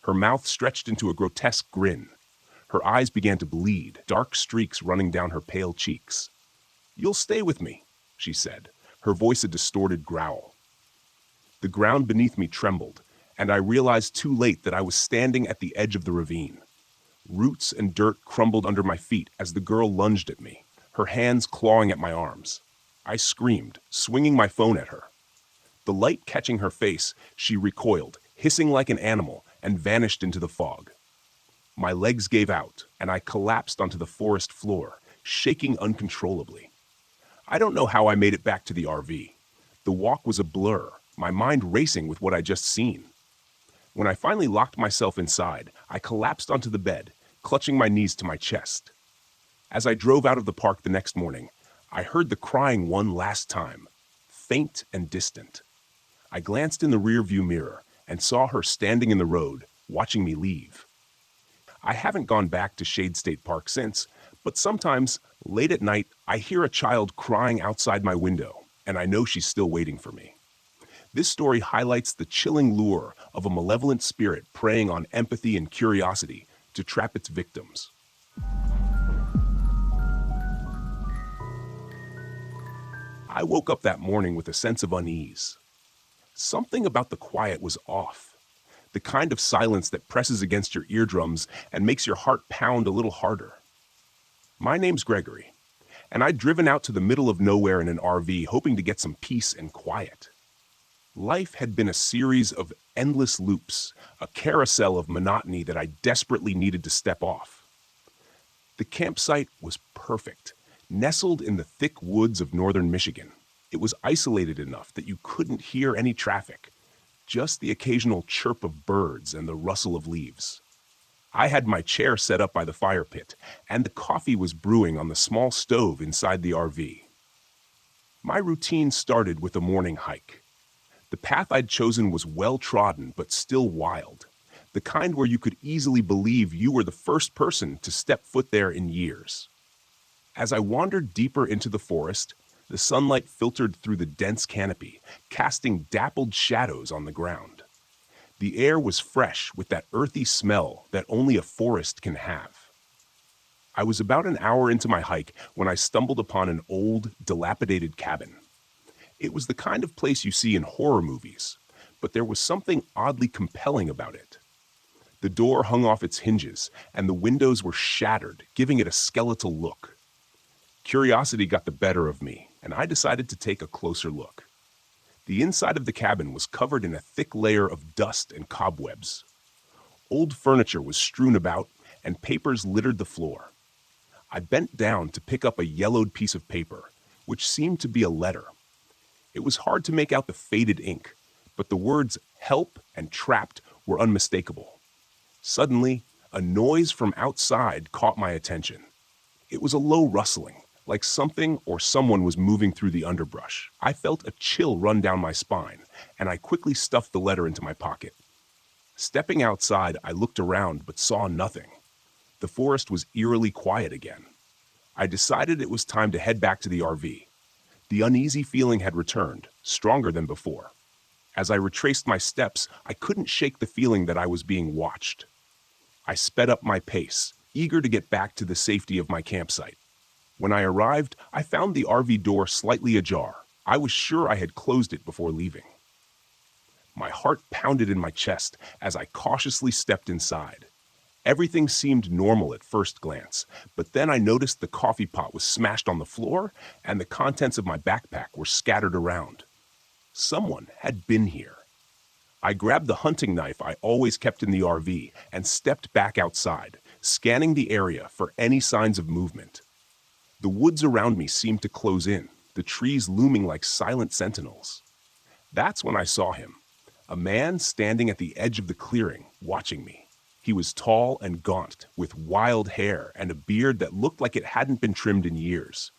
Her mouth stretched into a grotesque grin. Her eyes began to bleed, dark streaks running down her pale cheeks. "You'll stay with me," she said, her voice a distorted growl. The ground beneath me trembled, and I realized too late that I was standing at the edge of the ravine. Roots and dirt crumbled under my feet as the girl lunged at me, her hands clawing at my arms. I screamed, swinging my phone at her. The light catching her face, she recoiled, hissing like an animal, and vanished into the fog. My legs gave out, and I collapsed onto the forest floor, shaking uncontrollably. I don't know how I made it back to the RV. The walk was a blur, my mind racing with what I'd just seen. When I finally locked myself inside, I collapsed onto the bed, clutching my knees to my chest. As I drove out of the park the next morning, I heard the crying one last time, faint and distant. I glanced in the rearview mirror and saw her standing in the road, watching me leave. I haven't gone back to Shade State Park since, but sometimes, late at night, I hear a child crying outside my window, and I know she's still waiting for me. This story highlights the chilling lure of a malevolent spirit preying on empathy and curiosity to trap its victims. I woke up that morning with a sense of unease. Something about the quiet was off. The kind of silence that presses against your eardrums and makes your heart pound a little harder. My name's Gregory, and I'd driven out to the middle of nowhere in an RV hoping to get some peace and quiet. Life had been a series of endless loops, a carousel of monotony that I desperately needed to step off. The campsite was perfect, nestled in the thick woods of northern Michigan. It was isolated enough that you couldn't hear any traffic, just the occasional chirp of birds and the rustle of leaves. I had my chair set up by the fire pit, and the coffee was brewing on the small stove inside the RV. My routine started with a morning hike. The path I'd chosen was well-trodden but still wild, the kind where you could easily believe you were the first person to step foot there in years. As I wandered deeper into the forest, the sunlight filtered through the dense canopy, casting dappled shadows on the ground. The air was fresh with that earthy smell that only a forest can have. I was about an hour into my hike when I stumbled upon an old, dilapidated cabin. It was the kind of place you see in horror movies, but there was something oddly compelling about it. The door hung off its hinges, and the windows were shattered, giving it a skeletal look. Curiosity got the better of me, and I decided to take a closer look. The inside of the cabin was covered in a thick layer of dust and cobwebs. Old furniture was strewn about, and papers littered the floor. I bent down to pick up a yellowed piece of paper, which seemed to be a letter. It was hard to make out the faded ink, but the words "help" and "trapped" were unmistakable. Suddenly, a noise from outside caught my attention. It was a low rustling, like something or someone was moving through the underbrush. I felt a chill run down my spine, and I quickly stuffed the letter into my pocket. Stepping outside, I looked around but saw nothing. The forest was eerily quiet again. I decided it was time to head back to the RV. The uneasy feeling had returned, stronger than before. As I retraced my steps, I couldn't shake the feeling that I was being watched. I sped up my pace, eager to get back to the safety of my campsite. When I arrived, I found the RV door slightly ajar. I was sure I had closed it before leaving. My heart pounded in my chest as I cautiously stepped inside. Everything seemed normal at first glance, but then I noticed the coffee pot was smashed on the floor and the contents of my backpack were scattered around. Someone had been here. I grabbed the hunting knife I always kept in the RV and stepped back outside, scanning the area for any signs of movement. The woods around me seemed to close in, the trees looming like silent sentinels. That's when I saw him, a man standing at the edge of the clearing, watching me. He was tall and gaunt, with wild hair and a beard that looked like it hadn't been trimmed in years.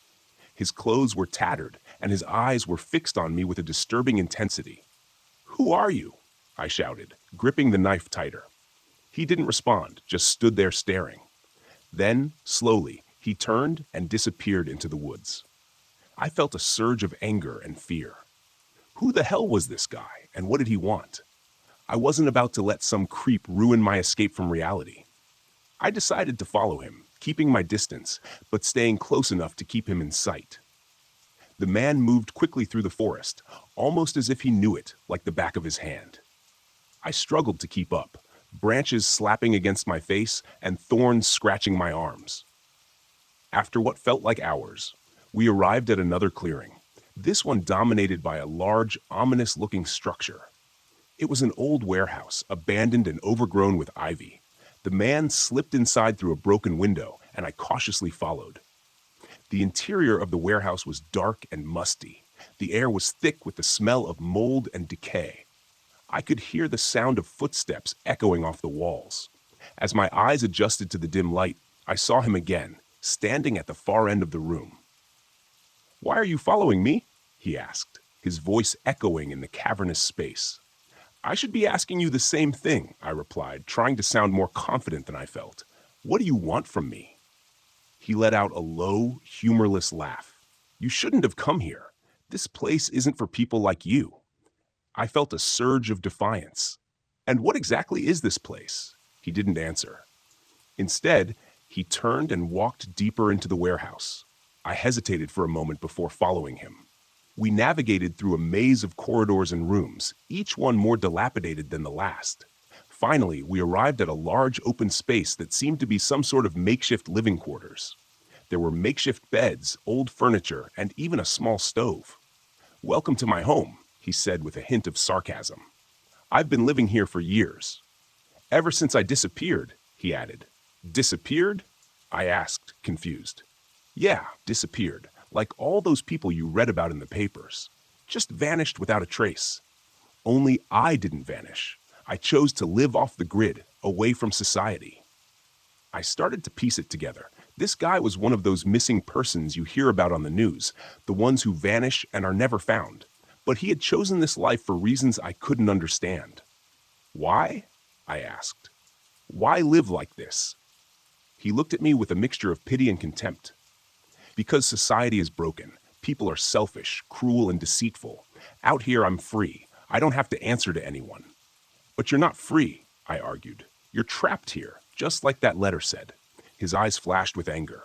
His clothes were tattered, and his eyes were fixed on me with a disturbing intensity. "Who are you?" I shouted, gripping the knife tighter. He didn't respond, just stood there staring. Then, slowly, he turned and disappeared into the woods. I felt a surge of anger and fear. Who the hell was this guy, and what did he want? I wasn't about to let some creep ruin my escape from reality. I decided to follow him, keeping my distance, but staying close enough to keep him in sight. The man moved quickly through the forest, almost as if he knew it, like the back of his hand. I struggled to keep up, branches slapping against my face and thorns scratching my arms. After what felt like hours, we arrived at another clearing, this one dominated by a large, ominous-looking structure. It was an old warehouse, abandoned and overgrown with ivy. The man slipped inside through a broken window, and I cautiously followed. The interior of the warehouse was dark and musty. The air was thick with the smell of mold and decay. I could hear the sound of footsteps echoing off the walls. As my eyes adjusted to the dim light, I saw him again, standing at the far end of the room. Why are you following me? He asked, his voice echoing in the cavernous space. I should be asking you the same thing, I replied, trying to sound more confident than I felt. What do you want from me? He let out a low, humorless laugh. You shouldn't have come here. This place isn't for people like you. I felt a surge of defiance. And what exactly is this place? He didn't answer. Instead, he turned and walked deeper into the warehouse. I hesitated for a moment before following him. We navigated through a maze of corridors and rooms, each one more dilapidated than the last. Finally, we arrived at a large open space that seemed to be some sort of makeshift living quarters. There were makeshift beds, old furniture, and even a small stove. Welcome to my home, he said with a hint of sarcasm. I've been living here for years. Ever since I disappeared, he added. Disappeared? I asked, confused. Yeah, disappeared, like all those people you read about in the papers. Just vanished without a trace. Only I didn't vanish. I chose to live off the grid, away from society. I started to piece it together. This guy was one of those missing persons you hear about on the news, the ones who vanish and are never found. But he had chosen this life for reasons I couldn't understand. Why? I asked. Why live like this? He looked at me with a mixture of pity and contempt. Because society is broken. People are selfish, cruel, and deceitful. Out here, I'm free. I don't have to answer to anyone. But you're not free, I argued. You're trapped here, just like that letter said. His eyes flashed with anger.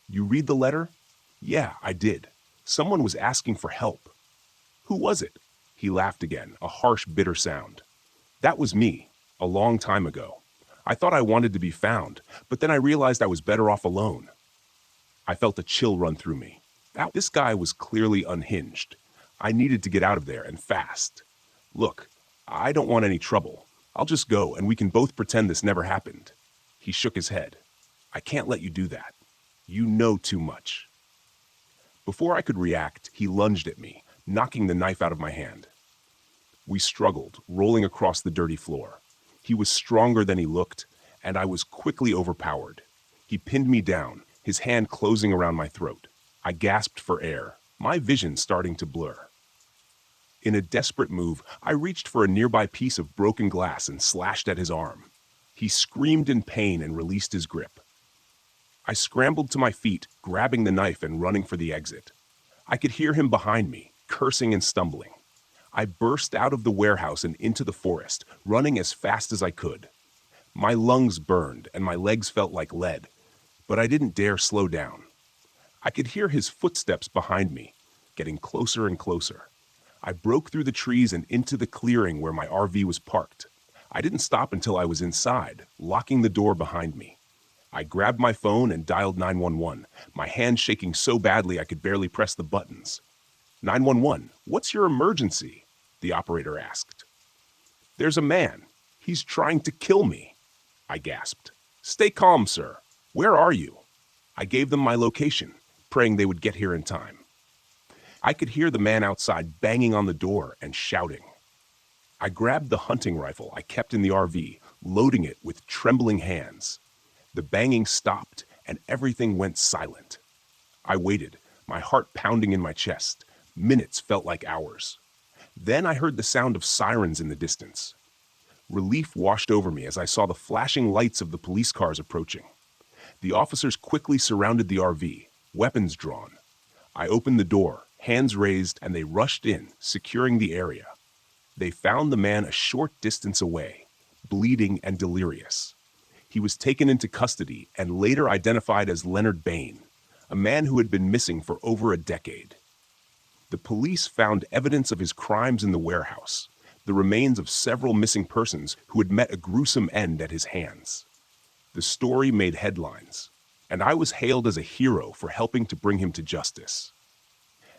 You read the letter? Yeah, I did. Someone was asking for help. Who was it? He laughed again, a harsh, bitter sound. That was me, a long time ago. I thought I wanted to be found, but then I realized I was better off alone. I felt a chill run through me. This guy was clearly unhinged. I needed to get out of there, and fast. Look, I don't want any trouble. I'll just go, and we can both pretend this never happened. He shook his head. I can't let you do that. You know too much. Before I could react, he lunged at me, knocking the knife out of my hand. We struggled, rolling across the dirty floor. He was stronger than he looked, and I was quickly overpowered. He pinned me down, his hand closing around my throat. I gasped for air, my vision starting to blur. In a desperate move, I reached for a nearby piece of broken glass and slashed at his arm. He screamed in pain and released his grip. I scrambled to my feet, grabbing the knife and running for the exit. I could hear him behind me, cursing and stumbling. I burst out of the warehouse and into the forest, running as fast as I could. My lungs burned and my legs felt like lead, but I didn't dare slow down. I could hear his footsteps behind me, getting closer and closer. I broke through the trees and into the clearing where my RV was parked. I didn't stop until I was inside, locking the door behind me. I grabbed my phone and dialed 911, my hand shaking so badly I could barely press the buttons. 911, what's your emergency? The operator asked. There's a man. He's trying to kill me, I gasped. Stay calm, sir. Where are you? I gave them my location, praying they would get here in time. I could hear the man outside banging on the door and shouting. I grabbed the hunting rifle I kept in the RV, loading it with trembling hands. The banging stopped and everything went silent. I waited, my heart pounding in my chest. Minutes felt like hours. Then I heard the sound of sirens in the distance. Relief washed over me as I saw the flashing lights of the police cars approaching. The officers quickly surrounded the RV, weapons drawn. I opened the door, hands raised, and they rushed in, securing the area. They found the man a short distance away, bleeding and delirious. He was taken into custody and later identified as Leonard Bain, a man who had been missing for over a decade. The police found evidence of his crimes in the warehouse, the remains of several missing persons who had met a gruesome end at his hands. The story made headlines, and I was hailed as a hero for helping to bring him to justice.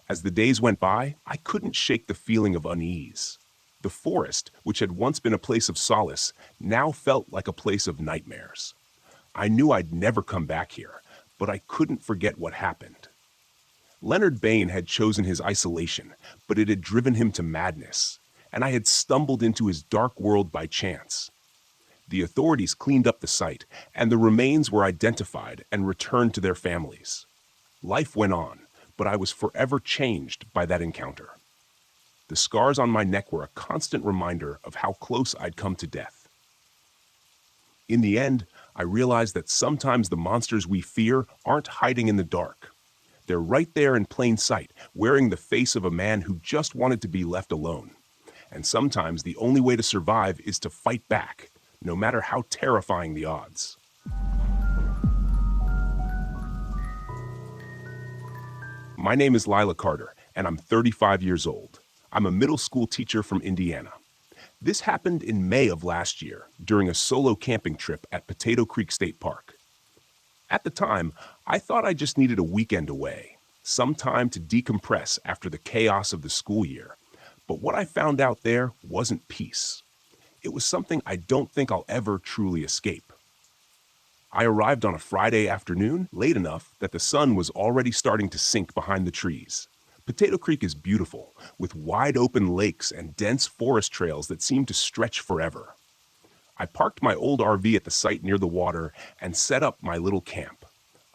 As the days went by, I couldn't shake the feeling of unease. The forest, which had once been a place of solace, now felt like a place of nightmares. I knew I'd never come back here, but I couldn't forget what happened. Leonard Bain had chosen his isolation, but it had driven him to madness, and I had stumbled into his dark world by chance. The authorities cleaned up the site, and the remains were identified and returned to their families. Life went on, but I was forever changed by that encounter. The scars on my neck were a constant reminder of how close I'd come to death. In the end, I realized that sometimes the monsters we fear aren't hiding in the dark. They're right there in plain sight, wearing the face of a man who just wanted to be left alone. And sometimes the only way to survive is to fight back, no matter how terrifying the odds. My name is Lila Carter, and I'm 35 years old. I'm a middle school teacher from Indiana. This happened in May of last year during a solo camping trip at Potato Creek State Park. At the time, I thought I just needed a weekend away, some time to decompress after the chaos of the school year. But what I found out there wasn't peace. It was something I don't think I'll ever truly escape. I arrived on a Friday afternoon, late enough that the sun was already starting to sink behind the trees. Potato Creek is beautiful, with wide open lakes and dense forest trails that seem to stretch forever. I parked my old RV at the site near the water and set up my little camp.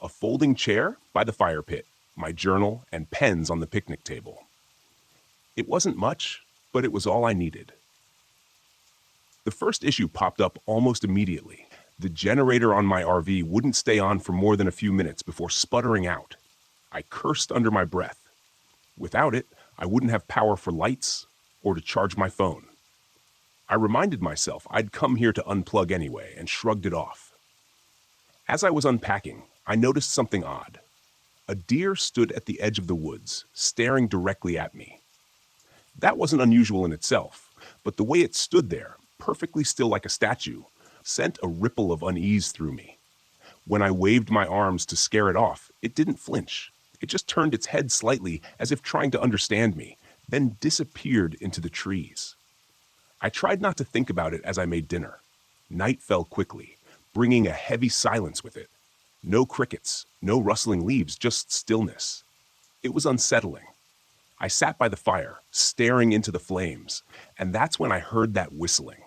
A folding chair by the fire pit, my journal and pens on the picnic table. It wasn't much, but it was all I needed. The first issue popped up almost immediately. The generator on my RV wouldn't stay on for more than a few minutes before sputtering out. I cursed under my breath. Without it, I wouldn't have power for lights or to charge my phone. I reminded myself I'd come here to unplug anyway and shrugged it off. As I was unpacking, I noticed something odd. A deer stood at the edge of the woods, staring directly at me. That wasn't unusual in itself, but the way it stood there, perfectly still like a statue, sent a ripple of unease through me. When I waved my arms to scare it off, it didn't flinch. It just turned its head slightly as if trying to understand me, then disappeared into the trees. I tried not to think about it as I made dinner. Night fell quickly, bringing a heavy silence with it. No crickets, no rustling leaves, just stillness. It was unsettling. I sat by the fire, staring into the flames, and that's when I heard that whistling.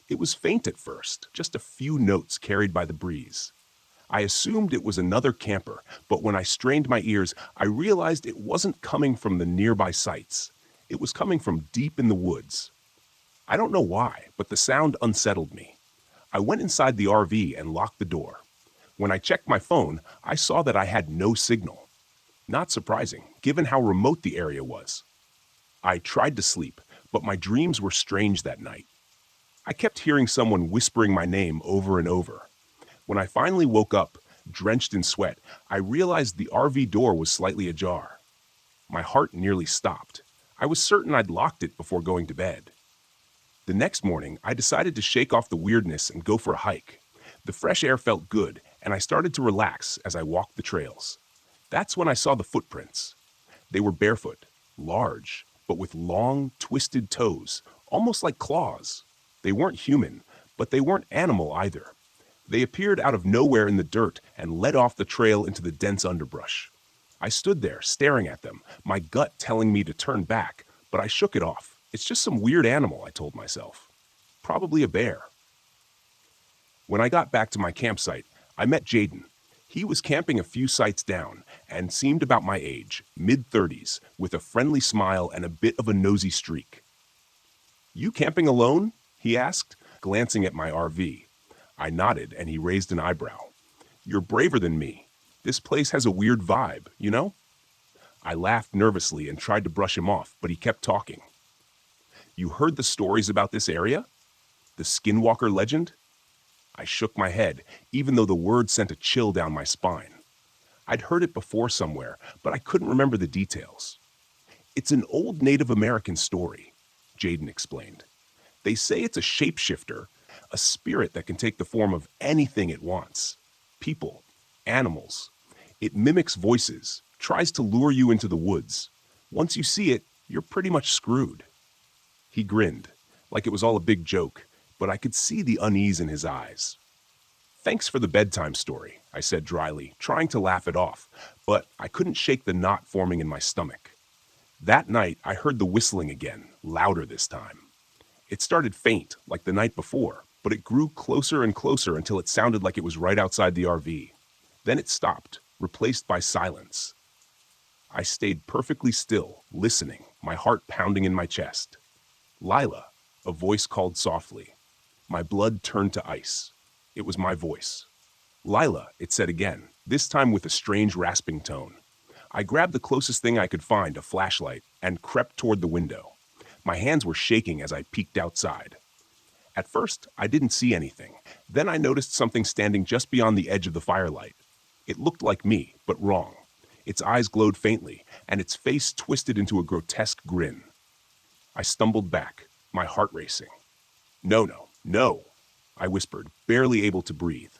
It was faint at first, just a few notes carried by the breeze. I assumed it was another camper, but when I strained my ears, I realized it wasn't coming from the nearby sites. It was coming from deep in the woods. I don't know why, but the sound unsettled me. I went inside the RV and locked the door. When I checked my phone, I saw that I had no signal. Not surprising, given how remote the area was. I tried to sleep, but my dreams were strange that night. I kept hearing someone whispering my name over and over. When I finally woke up, drenched in sweat, I realized the RV door was slightly ajar. My heart nearly stopped. I was certain I'd locked it before going to bed. The next morning, I decided to shake off the weirdness and go for a hike. The fresh air felt good, and I started to relax as I walked the trails. That's when I saw the footprints. They were barefoot, large, but with long, twisted toes, almost like claws. They weren't human, but they weren't animal either. They appeared out of nowhere in the dirt and led off the trail into the dense underbrush. I stood there, staring at them, my gut telling me to turn back, but I shook it off. It's just some weird animal, I told myself. Probably a bear. When I got back to my campsite, I met Jaden. He was camping a few sites down and seemed about my age, mid-30s, with a friendly smile and a bit of a nosy streak. "You camping alone?" he asked, glancing at my RV. I nodded, and he raised an eyebrow. "You're braver than me. This place has a weird vibe, you know?" I laughed nervously and tried to brush him off, but he kept talking. "You heard the stories about this area? The Skinwalker legend?" I shook my head, even though the word sent a chill down my spine. I'd heard it before somewhere, but I couldn't remember the details. "It's an old Native American story," Jaden explained. "They say it's a shapeshifter, a spirit that can take the form of anything it wants. People, animals. It mimics voices, tries to lure you into the woods. Once you see it, you're pretty much screwed." He grinned, like it was all a big joke, but I could see the unease in his eyes. "Thanks for the bedtime story," I said dryly, trying to laugh it off, but I couldn't shake the knot forming in my stomach. That night, I heard the whistling again, louder this time. It started faint, like the night before, but it grew closer and closer until it sounded like it was right outside the RV. Then it stopped, replaced by silence. I stayed perfectly still, listening, my heart pounding in my chest. "Lila," a voice called softly. My blood turned to ice. It was my voice. "Lila," it said again, this time with a strange rasping tone. I grabbed the closest thing I could find, a flashlight, and crept toward the window. My hands were shaking as I peeked outside. At first, I didn't see anything. Then I noticed something standing just beyond the edge of the firelight. It looked like me, but wrong. Its eyes glowed faintly, and its face twisted into a grotesque grin. I stumbled back, my heart racing. "No, no, no," I whispered, barely able to breathe.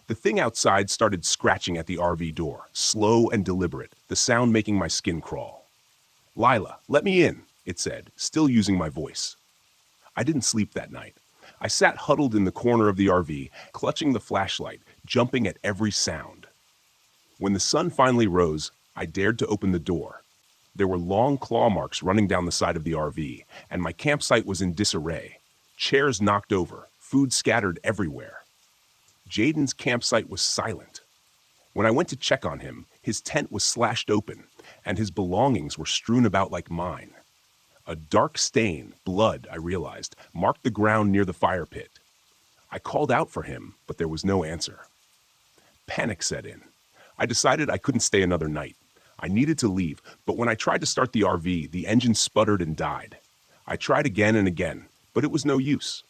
The thing outside started scratching at the RV door, slow and deliberate, the sound making my skin crawl. "Lila, let me in," it said, still using my voice. I didn't sleep that night. I sat huddled in the corner of the RV, clutching the flashlight, jumping at every sound. When the sun finally rose, I dared to open the door. There were long claw marks running down the side of the RV, and my campsite was in disarray. Chairs knocked over, food scattered everywhere. Jaden's campsite was silent. When I went to check on him, his tent was slashed open, and his belongings were strewn about like mine. A dark stain, blood, I realized, marked the ground near the fire pit. I called out for him, but there was no answer. Panic set in. I decided I couldn't stay another night. I needed to leave, but when I tried to start the RV, the engine sputtered and died. I tried again and again, but it was no use.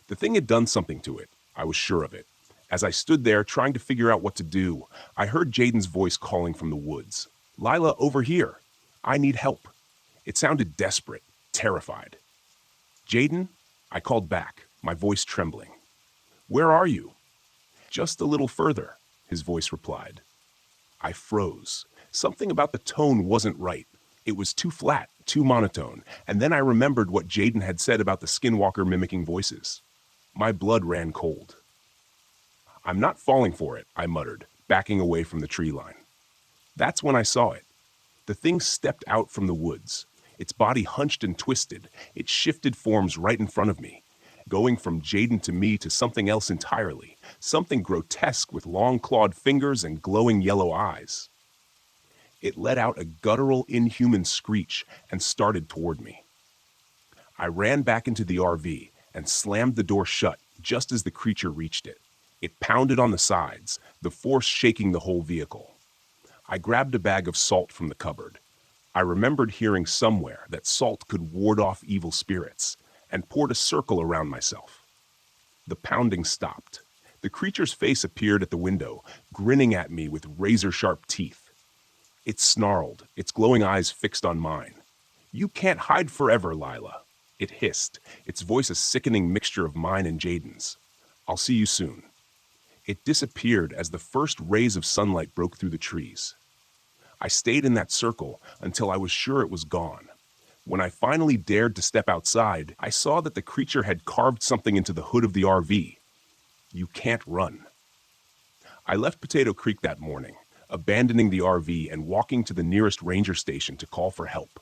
The thing had done something to it. I was sure of it. As I stood there trying to figure out what to do, I heard Jaden's voice calling from the woods. "Lila, over here. I need help." It sounded desperate, terrified. "Jaden?" I called back, my voice trembling. "Where are you?" "Just a little further," his voice replied. I froze. Something about the tone wasn't right. It was too flat, too monotone, and then I remembered what Jaden had said about the skinwalker mimicking voices. My blood ran cold. "I'm not falling for it," I muttered, backing away from the tree line. That's when I saw it. The thing stepped out from the woods. Its body hunched and twisted. It shifted forms right in front of me, going from Jaden to me to something else entirely, something grotesque with long-clawed fingers and glowing yellow eyes. It let out a guttural, inhuman screech and started toward me. I ran back into the RV and slammed the door shut just as the creature reached it. It pounded on the sides, the force shaking the whole vehicle. I grabbed a bag of salt from the cupboard. I remembered hearing somewhere that salt could ward off evil spirits, and poured a circle around myself. The pounding stopped. The creature's face appeared at the window, grinning at me with razor-sharp teeth. It snarled, its glowing eyes fixed on mine. "You can't hide forever, Lila," it hissed, its voice a sickening mixture of mine and Jaden's. "I'll see you soon." It disappeared as the first rays of sunlight broke through the trees. I stayed in that circle until I was sure it was gone. When I finally dared to step outside, I saw that the creature had carved something into the hood of the RV. "You can't run." I left Potato Creek that morning, abandoning the RV and walking to the nearest ranger station to call for help.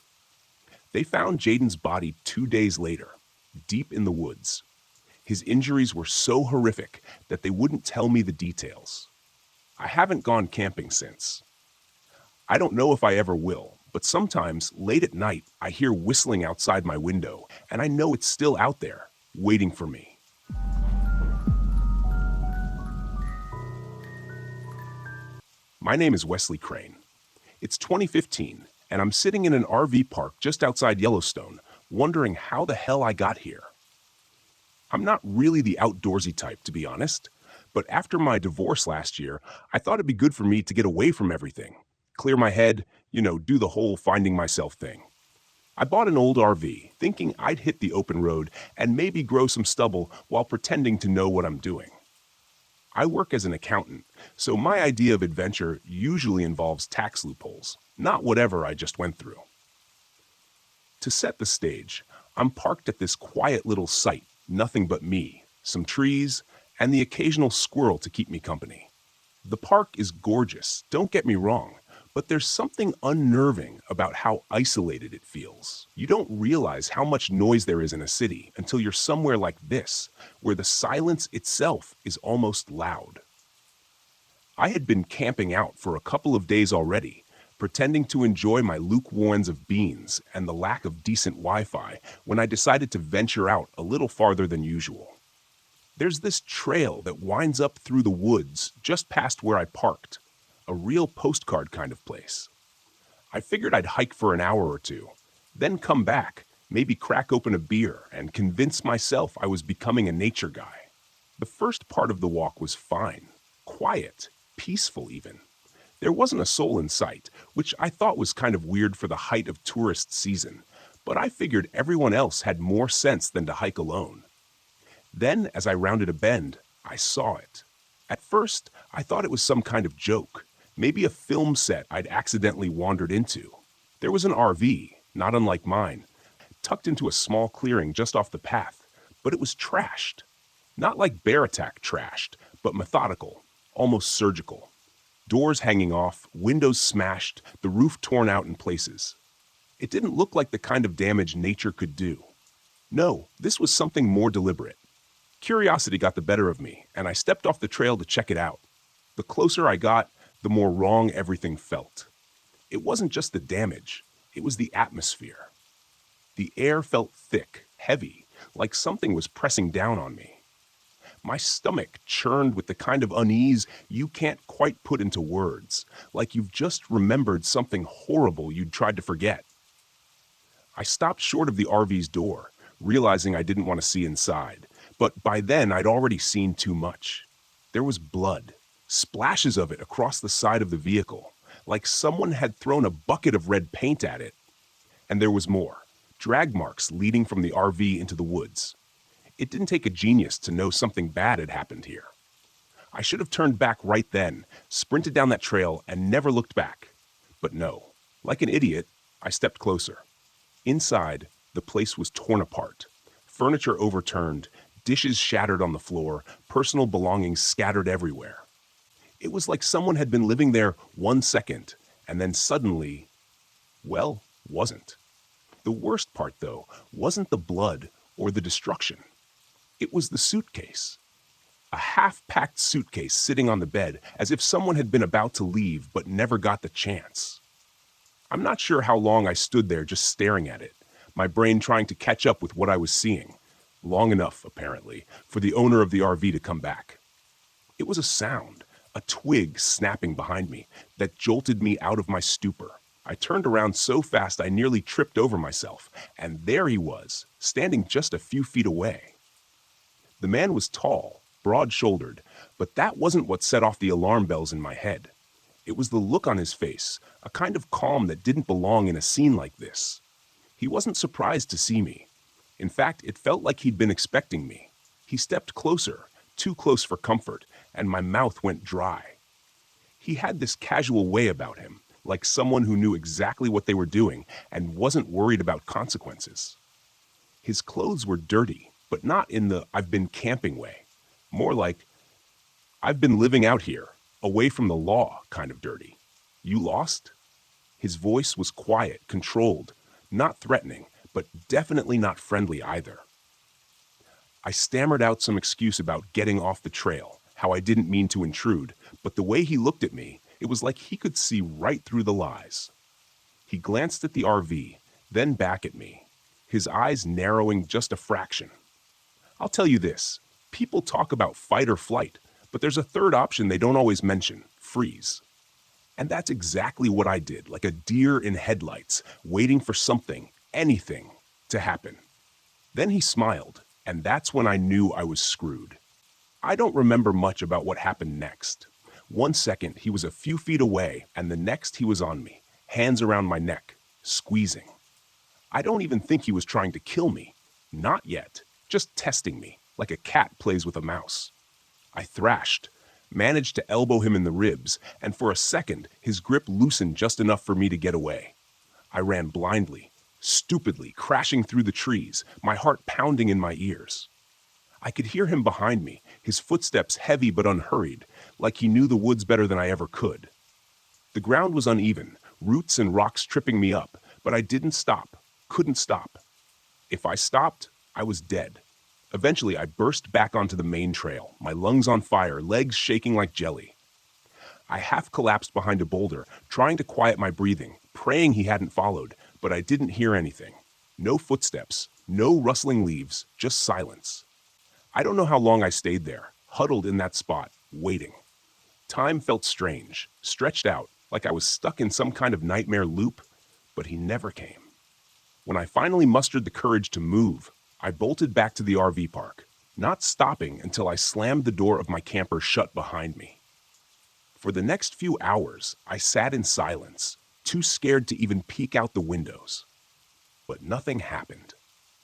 They found Jaden's body 2 days later, deep in the woods. His injuries were so horrific that they wouldn't tell me the details. I haven't gone camping since. I don't know if I ever will, but sometimes, late at night, I hear whistling outside my window, and I know it's still out there, waiting for me. My name is Wesley Crane. It's 2015, and I'm sitting in an RV park just outside Yellowstone, wondering how the hell I got here. I'm not really the outdoorsy type, to be honest, but after my divorce last year, I thought it'd be good for me to get away from everything. Clear my head, do the whole finding myself thing. I bought an old RV, thinking I'd hit the open road and maybe grow some stubble while pretending to know what I'm doing. I work as an accountant, so my idea of adventure usually involves tax loopholes, not whatever I just went through. To set the stage, I'm parked at this quiet little site, nothing but me, some trees, and the occasional squirrel to keep me company. The park is gorgeous, don't get me wrong, but there's something unnerving about how isolated it feels. You don't realize how much noise there is in a city until you're somewhere like this, where the silence itself is almost loud. I had been camping out for a couple of days already, pretending to enjoy my lukewarms of beans and the lack of decent Wi-Fi when I decided to venture out a little farther than usual. There's this trail that winds up through the woods just past where I parked, a real postcard kind of place. I figured I'd hike for an hour or two, then come back, maybe crack open a beer and convince myself I was becoming a nature guy. The first part of the walk was fine, quiet, peaceful even. There wasn't a soul in sight, which I thought was kind of weird for the height of tourist season, but I figured everyone else had more sense than to hike alone. Then, as I rounded a bend, I saw it. At first, I thought it was some kind of joke, maybe a film set I'd accidentally wandered into. There was an RV, not unlike mine, tucked into a small clearing just off the path, but it was trashed. Not like bear attack trashed, but methodical, almost surgical. Doors hanging off, windows smashed, the roof torn out in places. It didn't look like the kind of damage nature could do. No, this was something more deliberate. Curiosity got the better of me, and I stepped off the trail to check it out. The closer I got, the more wrong everything felt. It wasn't just the damage, it was the atmosphere. The air felt thick, heavy, like something was pressing down on me. My stomach churned with the kind of unease you can't quite put into words, like you've just remembered something horrible you'd tried to forget. I stopped short of the RV's door, realizing I didn't want to see inside, but by then I'd already seen too much. There was blood, splashes of it across the side of the vehicle, like someone had thrown a bucket of red paint at it. And there was more, drag marks leading from the RV into the woods. It didn't take a genius to know something bad had happened here. I should have turned back right then, sprinted down that trail, and never looked back. But no, like an idiot, I stepped closer. Inside, the place was torn apart. Furniture overturned, dishes shattered on the floor, personal belongings scattered everywhere. It was like someone had been living there 1 second, and then suddenly, well, wasn't. The worst part, though, wasn't the blood or the destruction. It was the suitcase. A half-packed suitcase sitting on the bed as if someone had been about to leave but never got the chance. I'm not sure how long I stood there just staring at it, my brain trying to catch up with what I was seeing. Long enough, apparently, for the owner of the RV to come back. It was a sound, a twig snapping behind me, that jolted me out of my stupor. I turned around so fast I nearly tripped over myself, and there he was, standing just a few feet away. The man was tall, broad-shouldered, but that wasn't what set off the alarm bells in my head. It was the look on his face, a kind of calm that didn't belong in a scene like this. He wasn't surprised to see me. In fact, it felt like he'd been expecting me. He stepped closer, too close for comfort, and my mouth went dry. He had this casual way about him, like someone who knew exactly what they were doing and wasn't worried about consequences. His clothes were dirty, but not in the "I've been camping" way. More like, "I've been living out here, away from the law" kind of dirty. You lost? His voice was quiet, controlled, not threatening, but definitely not friendly either. I stammered out some excuse about getting off the trail, how I didn't mean to intrude, but the way he looked at me, it was like he could see right through the lies. He glanced at the RV, then back at me, his eyes narrowing just a fraction. I'll tell you this, people talk about fight or flight, but there's a third option they don't always mention, freeze. And that's exactly what I did, like a deer in headlights, waiting for something, anything, to happen. Then he smiled, and that's when I knew I was screwed. I don't remember much about what happened next. 1 second, he was a few feet away, and the next he was on me, hands around my neck, squeezing. I don't even think he was trying to kill me. Not yet, just testing me, like a cat plays with a mouse. I thrashed, managed to elbow him in the ribs, and for a second, his grip loosened just enough for me to get away. I ran blindly, stupidly, crashing through the trees, my heart pounding in my ears. I could hear him behind me, his footsteps heavy but unhurried, like he knew the woods better than I ever could. The ground was uneven, roots and rocks tripping me up, but I didn't stop, couldn't stop. If I stopped, I was dead. Eventually, I burst back onto the main trail, my lungs on fire, legs shaking like jelly. I half collapsed behind a boulder, trying to quiet my breathing, praying he hadn't followed, but I didn't hear anything. No footsteps, no rustling leaves, just silence. I don't know how long I stayed there, huddled in that spot, waiting. Time felt strange, stretched out, like I was stuck in some kind of nightmare loop, but he never came. When I finally mustered the courage to move, I bolted back to the RV park, not stopping until I slammed the door of my camper shut behind me. For the next few hours, I sat in silence, too scared to even peek out the windows. But nothing happened.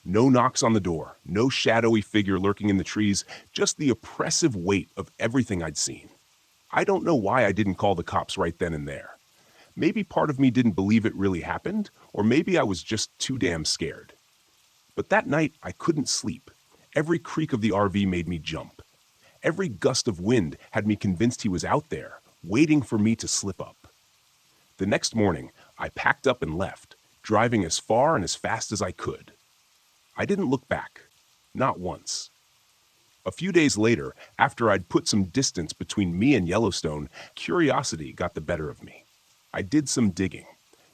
No knocks on the door, no shadowy figure lurking in the trees, just the oppressive weight of everything I'd seen. I don't know why I didn't call the cops right then and there. Maybe part of me didn't believe it really happened, or maybe I was just too damn scared. But that night, I couldn't sleep. Every creak of the RV made me jump. Every gust of wind had me convinced he was out there, waiting for me to slip up. The next morning, I packed up and left, driving as far and as fast as I could. I didn't look back, not once. A few days later, after I'd put some distance between me and Yellowstone, curiosity got the better of me. I did some digging.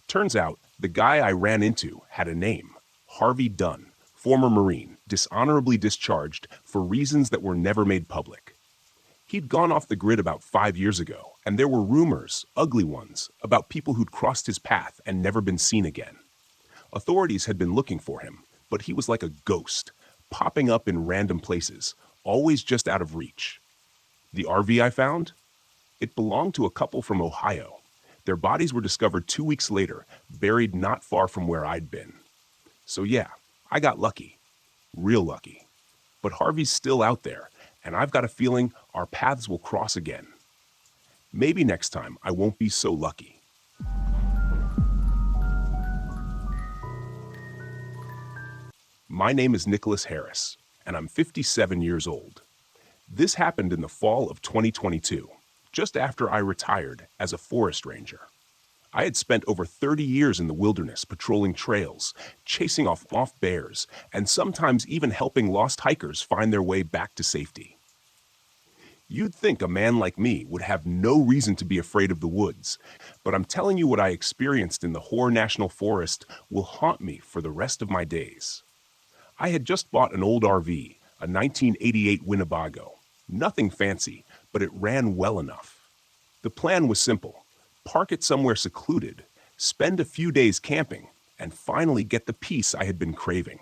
Turns out, the guy I ran into had a name, Harvey Dunn, former Marine, dishonorably discharged for reasons that were never made public. He'd gone off the grid about 5 years ago, and there were rumors, ugly ones, about people who'd crossed his path and never been seen again. Authorities had been looking for him, but he was like a ghost, popping up in random places, always just out of reach. The RV I found? It belonged to a couple from Ohio. Their bodies were discovered 2 weeks later, buried not far from where I'd been. So yeah, I got lucky. Real lucky. But Harvey's still out there, and I've got a feeling our paths will cross again. Maybe next time I won't be so lucky. My name is Nicholas Harris, and I'm 57 years old. This happened in the fall of 2022, just after I retired as a forest ranger. I had spent over 30 years in the wilderness patrolling trails, chasing off bears, and sometimes even helping lost hikers find their way back to safety. You'd think a man like me would have no reason to be afraid of the woods, but I'm telling you what I experienced in the Hoare National Forest will haunt me for the rest of my days. I had just bought an old RV, a 1988 Winnebago. Nothing fancy, but it ran well enough. The plan was simple: park it somewhere secluded, spend a few days camping, and finally get the peace I had been craving.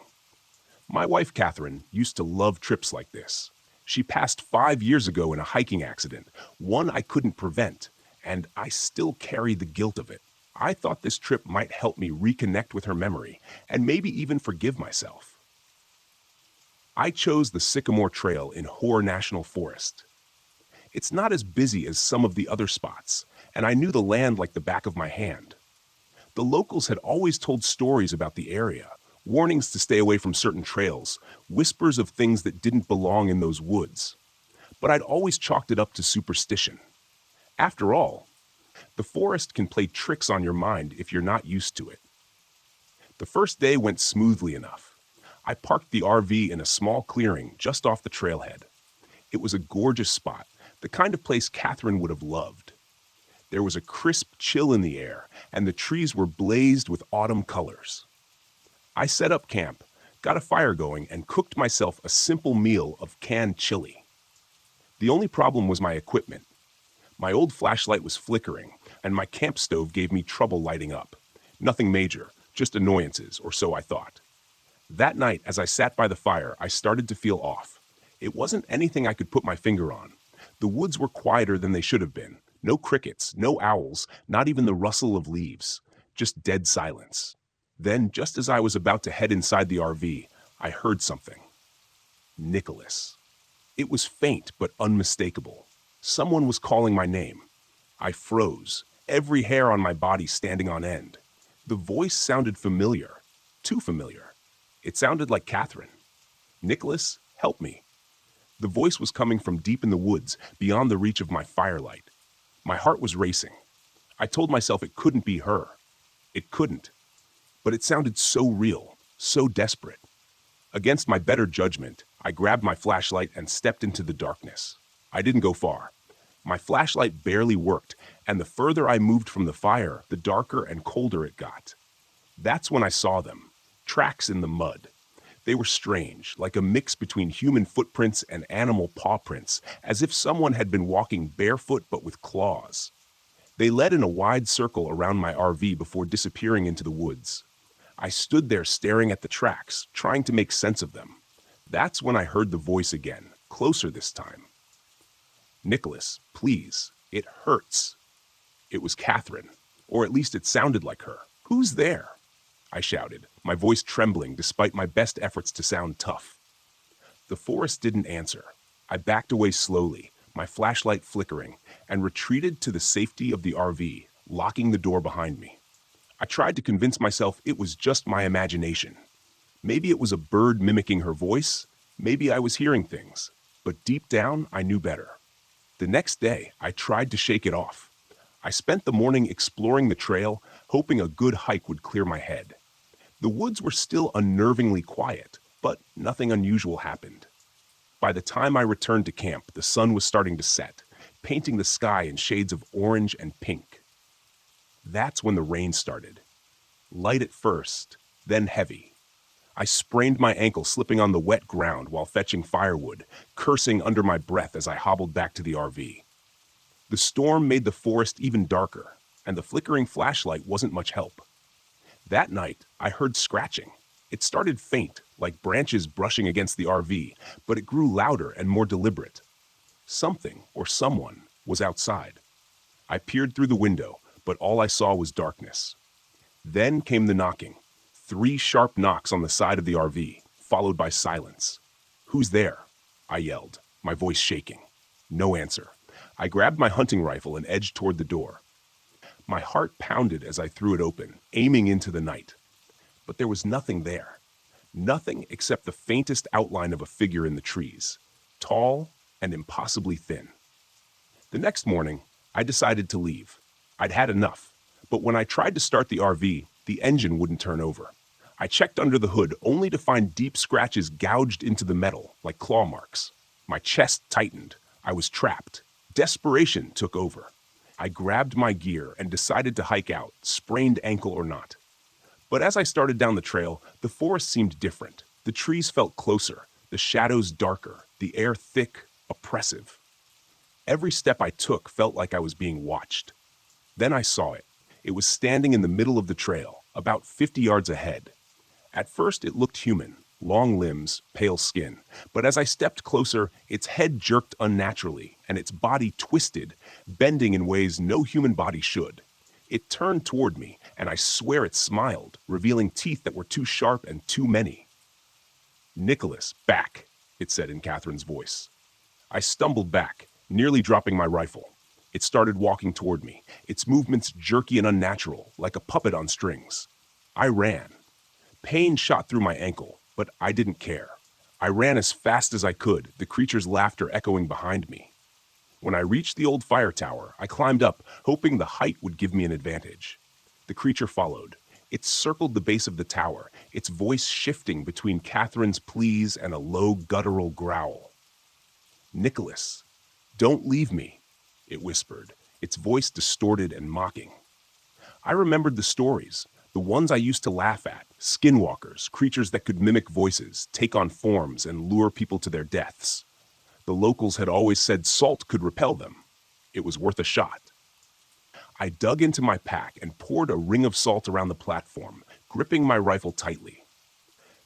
My wife, Catherine, used to love trips like this. She passed 5 years ago in a hiking accident, one I couldn't prevent, and I still carry the guilt of it. I thought this trip might help me reconnect with her memory, and maybe even forgive myself. I chose the Sycamore Trail in Hoare National Forest. It's not as busy as some of the other spots, and I knew the land like the back of my hand. The locals had always told stories about the area, warnings to stay away from certain trails, whispers of things that didn't belong in those woods. But I'd always chalked it up to superstition. After all, the forest can play tricks on your mind if you're not used to it. The first day went smoothly enough. I parked the RV in a small clearing just off the trailhead. It was a gorgeous spot, the kind of place Catherine would have loved. There was a crisp chill in the air, and the trees were blazed with autumn colors. I set up camp, got a fire going, and cooked myself a simple meal of canned chili. The only problem was my equipment. My old flashlight was flickering, and my camp stove gave me trouble lighting up. Nothing major, just annoyances, or so I thought. That night, as I sat by the fire, I started to feel off. It wasn't anything I could put my finger on. The woods were quieter than they should have been. No crickets, no owls, not even the rustle of leaves. Just dead silence. Then, just as I was about to head inside the RV, I heard something. Nicholas. It was faint but unmistakable. Someone was calling my name. I froze, every hair on my body standing on end. The voice sounded familiar. Too familiar. It sounded like Catherine. Nicholas, help me. The voice was coming from deep in the woods, beyond the reach of my firelight. My heart was racing. I told myself it couldn't be her. It couldn't. But it sounded so real, so desperate. Against my better judgment, I grabbed my flashlight and stepped into the darkness. I didn't go far. My flashlight barely worked, and the further I moved from the fire, the darker and colder it got. That's when I saw them. Tracks in the mud. They were strange, like a mix between human footprints and animal paw prints, as if someone had been walking barefoot but with claws. They led in a wide circle around my RV before disappearing into the woods. I stood there staring at the tracks, trying to make sense of them. That's when I heard the voice again, closer this time. "Nicholas, please, it hurts." It was Catherine, or at least it sounded like her. "Who's there?" I shouted, my voice trembling despite my best efforts to sound tough. The forest didn't answer. I backed away slowly, my flashlight flickering, and retreated to the safety of the RV, locking the door behind me. I tried to convince myself it was just my imagination. Maybe it was a bird mimicking her voice, maybe I was hearing things, but deep down I knew better. The next day, I tried to shake it off. I spent the morning exploring the trail, hoping a good hike would clear my head. The woods were still unnervingly quiet, but nothing unusual happened. By the time I returned to camp, the sun was starting to set, painting the sky in shades of orange and pink. That's when the rain started. Light at first, then heavy. I sprained my ankle slipping on the wet ground while fetching firewood, cursing under my breath as I hobbled back to the RV. The storm made the forest even darker, and the flickering flashlight wasn't much help. That night, I heard scratching. It started faint, like branches brushing against the RV, but it grew louder and more deliberate. Something, or someone, was outside. I peered through the window, but all I saw was darkness. Then came the knocking. 3 sharp knocks on the side of the RV, followed by silence. "Who's there?" I yelled, my voice shaking. No answer. I grabbed my hunting rifle and edged toward the door. My heart pounded as I threw it open, aiming into the night. But there was nothing there. Nothing except the faintest outline of a figure in the trees, tall and impossibly thin. The next morning, I decided to leave. I'd had enough, but when I tried to start the RV, the engine wouldn't turn over. I checked under the hood only to find deep scratches gouged into the metal, like claw marks. My chest tightened. I was trapped. Desperation took over. I grabbed my gear and decided to hike out, sprained ankle or not. But as I started down the trail, the forest seemed different. The trees felt closer, the shadows darker, the air thick, oppressive. Every step I took felt like I was being watched. Then I saw it. It was standing in the middle of the trail, about 50 yards ahead. At first it looked human, long limbs, pale skin, but as I stepped closer, its head jerked unnaturally, and its body twisted, bending in ways no human body should. It turned toward me, and I swear it smiled, revealing teeth that were too sharp and too many. "Nicholas, back," it said in Catherine's voice. I stumbled back, nearly dropping my rifle. It started walking toward me, its movements jerky and unnatural, like a puppet on strings. I ran. Pain shot through my ankle, but I didn't care. I ran as fast as I could, the creature's laughter echoing behind me. When I reached the old fire tower, I climbed up, hoping the height would give me an advantage. The creature followed. It circled the base of the tower, its voice shifting between Catherine's pleas and a low guttural growl. "Nicholas, don't leave me," it whispered, its voice distorted and mocking. I remembered the stories, the ones I used to laugh at, skinwalkers, creatures that could mimic voices, take on forms, and lure people to their deaths. The locals had always said salt could repel them. It was worth a shot. I dug into my pack and poured a ring of salt around the platform, gripping my rifle tightly.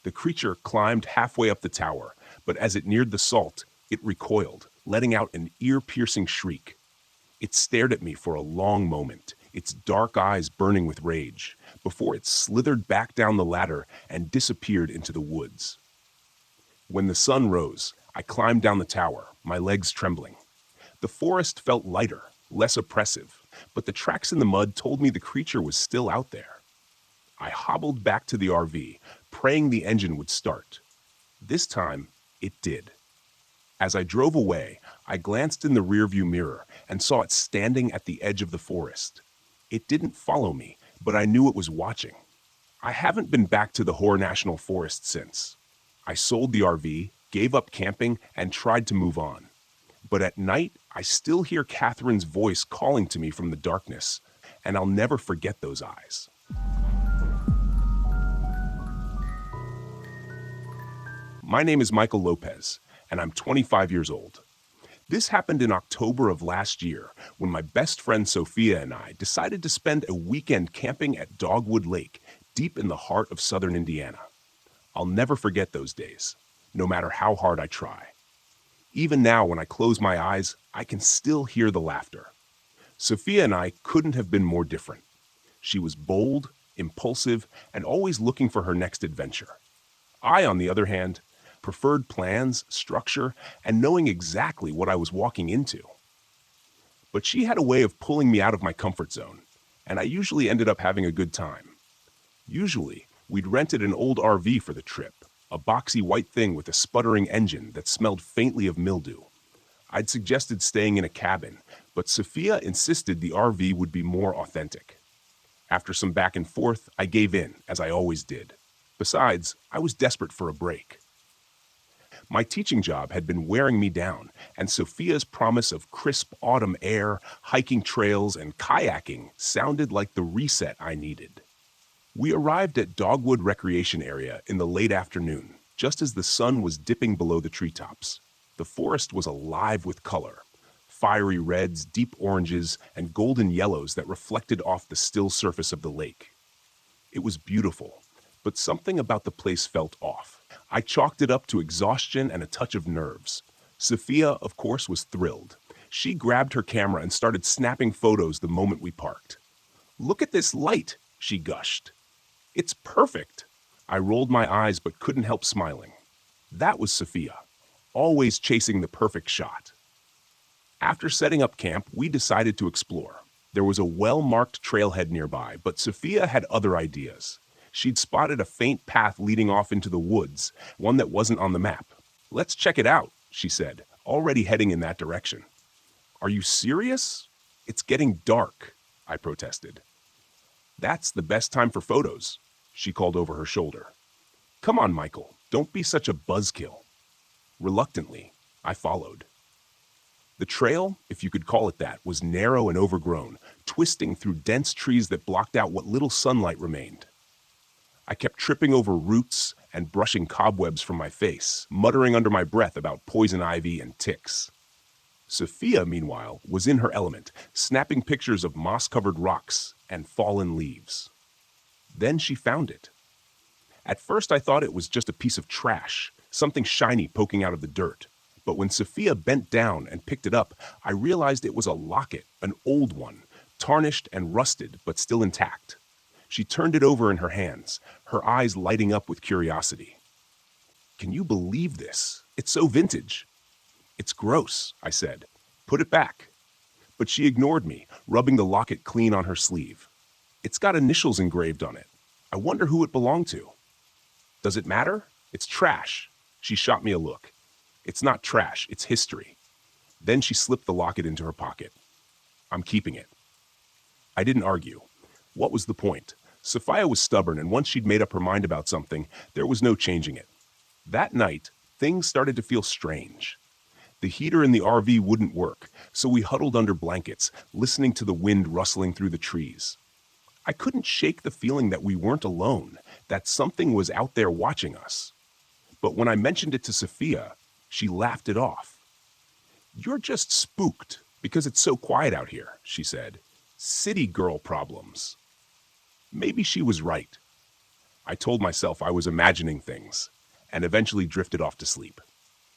The creature climbed halfway up the tower, but as it neared the salt, it recoiled, letting out an ear-piercing shriek. It stared at me for a long moment, its dark eyes burning with rage, before it slithered back down the ladder and disappeared into the woods. When the sun rose, I climbed down the tower, my legs trembling. The forest felt lighter, less oppressive, but the tracks in the mud told me the creature was still out there. I hobbled back to the RV, praying the engine would start. This time, it did. As I drove away, I glanced in the rearview mirror and saw it standing at the edge of the forest. It didn't follow me, but I knew it was watching. I haven't been back to the Hoare National Forest since. I sold the RV, gave up camping, and tried to move on. But at night, I still hear Catherine's voice calling to me from the darkness, and I'll never forget those eyes. My name is Michael Lopez, and I'm 25 years old. This happened in October of last year when my best friend Sophia and I decided to spend a weekend camping at Dogwood Lake, deep in the heart of southern Indiana. I'll never forget those days, no matter how hard I try. Even now, when I close my eyes, I can still hear the laughter. Sophia and I couldn't have been more different. She was bold, impulsive, and always looking for her next adventure. I, on the other hand, preferred plans, structure, and knowing exactly what I was walking into. But she had a way of pulling me out of my comfort zone, and I usually ended up having a good time. Usually, we'd rented an old RV for the trip, a boxy white thing with a sputtering engine that smelled faintly of mildew. I'd suggested staying in a cabin, but Sophia insisted the RV would be more authentic. After some back and forth, I gave in, as I always did. Besides, I was desperate for a break. My teaching job had been wearing me down, and Sophia's promise of crisp autumn air, hiking trails, and kayaking sounded like the reset I needed. We arrived at Dogwood Recreation Area in the late afternoon, just as the sun was dipping below the treetops. The forest was alive with color, fiery reds, deep oranges, and golden yellows that reflected off the still surface of the lake. It was beautiful, but something about the place felt off. I chalked it up to exhaustion and a touch of nerves. Sophia, of course, was thrilled. She grabbed her camera and started snapping photos the moment we parked. "Look at this light," she gushed. "It's perfect." I rolled my eyes but couldn't help smiling. That was Sophia, always chasing the perfect shot. After setting up camp, we decided to explore. There was a well-marked trailhead nearby, but Sophia had other ideas. She'd spotted a faint path leading off into the woods, one that wasn't on the map. "Let's check it out," she said, already heading in that direction. "Are you serious? It's getting dark," I protested. "That's the best time for photos," she called over her shoulder. "Come on, Michael, don't be such a buzzkill." Reluctantly, I followed. The trail, if you could call it that, was narrow and overgrown, twisting through dense trees that blocked out what little sunlight remained. I kept tripping over roots and brushing cobwebs from my face, muttering under my breath about poison ivy and ticks. Sophia, meanwhile, was in her element, snapping pictures of moss-covered rocks and fallen leaves. Then she found it. At first I thought it was just a piece of trash, something shiny poking out of the dirt. But when Sophia bent down and picked it up, I realized it was a locket, an old one, tarnished and rusted, but still intact. She turned it over in her hands, her eyes lighting up with curiosity. "Can you believe this? It's so vintage." "It's gross," I said. "Put it back." But she ignored me, rubbing the locket clean on her sleeve. "It's got initials engraved on it. I wonder who it belonged to." "Does it matter? It's trash." She shot me a look. "It's not trash, it's history." Then she slipped the locket into her pocket. "I'm keeping it." I didn't argue. What was the point? Sophia was stubborn, and once she'd made up her mind about something, there was no changing it. That night, things started to feel strange. The heater in the RV wouldn't work, so we huddled under blankets, listening to the wind rustling through the trees. I couldn't shake the feeling that we weren't alone, that something was out there watching us. But when I mentioned it to Sophia, she laughed it off. "You're just spooked because it's so quiet out here," she said. "City girl problems." Maybe she was right. I told myself I was imagining things, and eventually drifted off to sleep.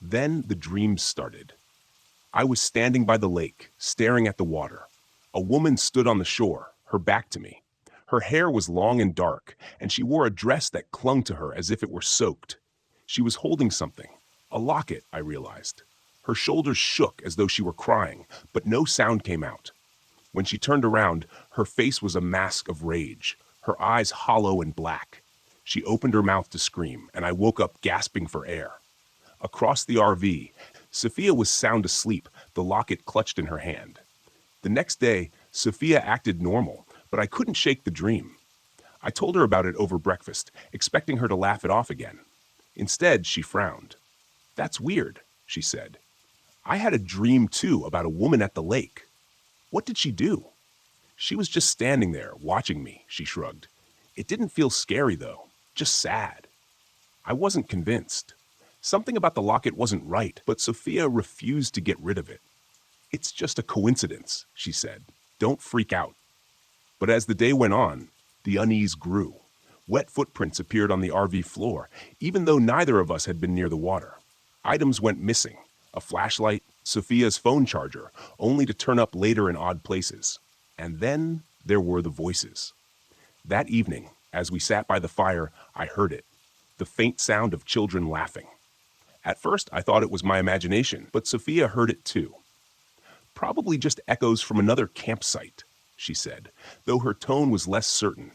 Then the dreams started. I was standing by the lake, staring at the water. A woman stood on the shore, her back to me. Her hair was long and dark, and she wore a dress that clung to her as if it were soaked. She was holding something, a locket, I realized. Her shoulders shook as though she were crying, but no sound came out. When she turned around, her face was a mask of rage, her eyes hollow and black. She opened her mouth to scream, and I woke up gasping for air. Across the RV, Sophia was sound asleep, the locket clutched in her hand. The next day, Sophia acted normal, but I couldn't shake the dream. I told her about it over breakfast, expecting her to laugh it off again. Instead, she frowned. "That's weird," she said. I had a dream too about a woman at the lake. What did she do? She was just standing there, watching me, she shrugged. It didn't feel scary, though, just sad. I wasn't convinced. Something about the locket wasn't right, but Sophia refused to get rid of it. It's just a coincidence, she said. Don't freak out. But as the day went on, the unease grew. Wet footprints appeared on the RV floor, even though neither of us had been near the water. Items went missing. A flashlight, Sophia's phone charger, only to turn up later in odd places. And then there were the voices. That evening, as we sat by the fire, I heard it. The faint sound of children laughing. At first, I thought it was my imagination, but Sophia heard it too. Probably just echoes from another campsite, she said, though her tone was less certain.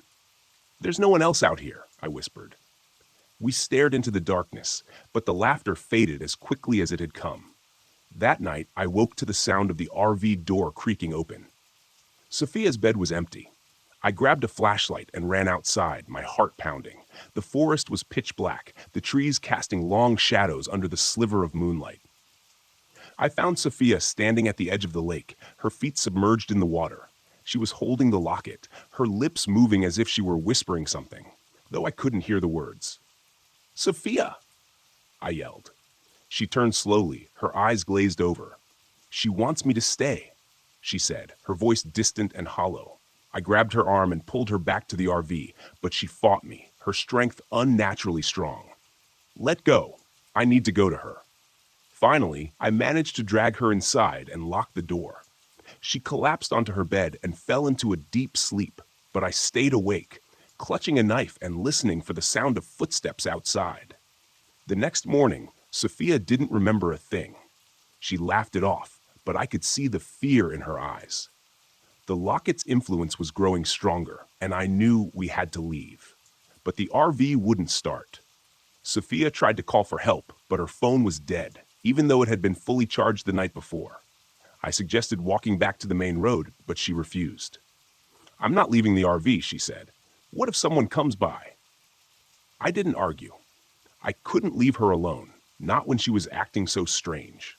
There's no one else out here, I whispered. We stared into the darkness, but the laughter faded as quickly as it had come. That night, I woke to the sound of the RV door creaking open. Sophia's bed was empty. I grabbed a flashlight and ran outside, my heart pounding. The forest was pitch black, the trees casting long shadows under the sliver of moonlight. I found Sophia standing at the edge of the lake, her feet submerged in the water. She was holding the locket, her lips moving as if she were whispering something, though I couldn't hear the words. "Sophia!" I yelled. She turned slowly, her eyes glazed over. "She wants me to stay," she said, her voice distant and hollow. I grabbed her arm and pulled her back to the RV, but she fought me, her strength unnaturally strong. "Let go. I need to go to her." Finally, I managed to drag her inside and lock the door. She collapsed onto her bed and fell into a deep sleep, but I stayed awake, clutching a knife and listening for the sound of footsteps outside. The next morning, Sophia didn't remember a thing. She laughed it off, but I could see the fear in her eyes. The locket's influence was growing stronger, and I knew we had to leave. But the RV wouldn't start. Sophia tried to call for help, but her phone was dead, even though it had been fully charged the night before. I suggested walking back to the main road, but she refused. "I'm not leaving the RV," she said. "What if someone comes by?" I didn't argue. I couldn't leave her alone, not when she was acting so strange.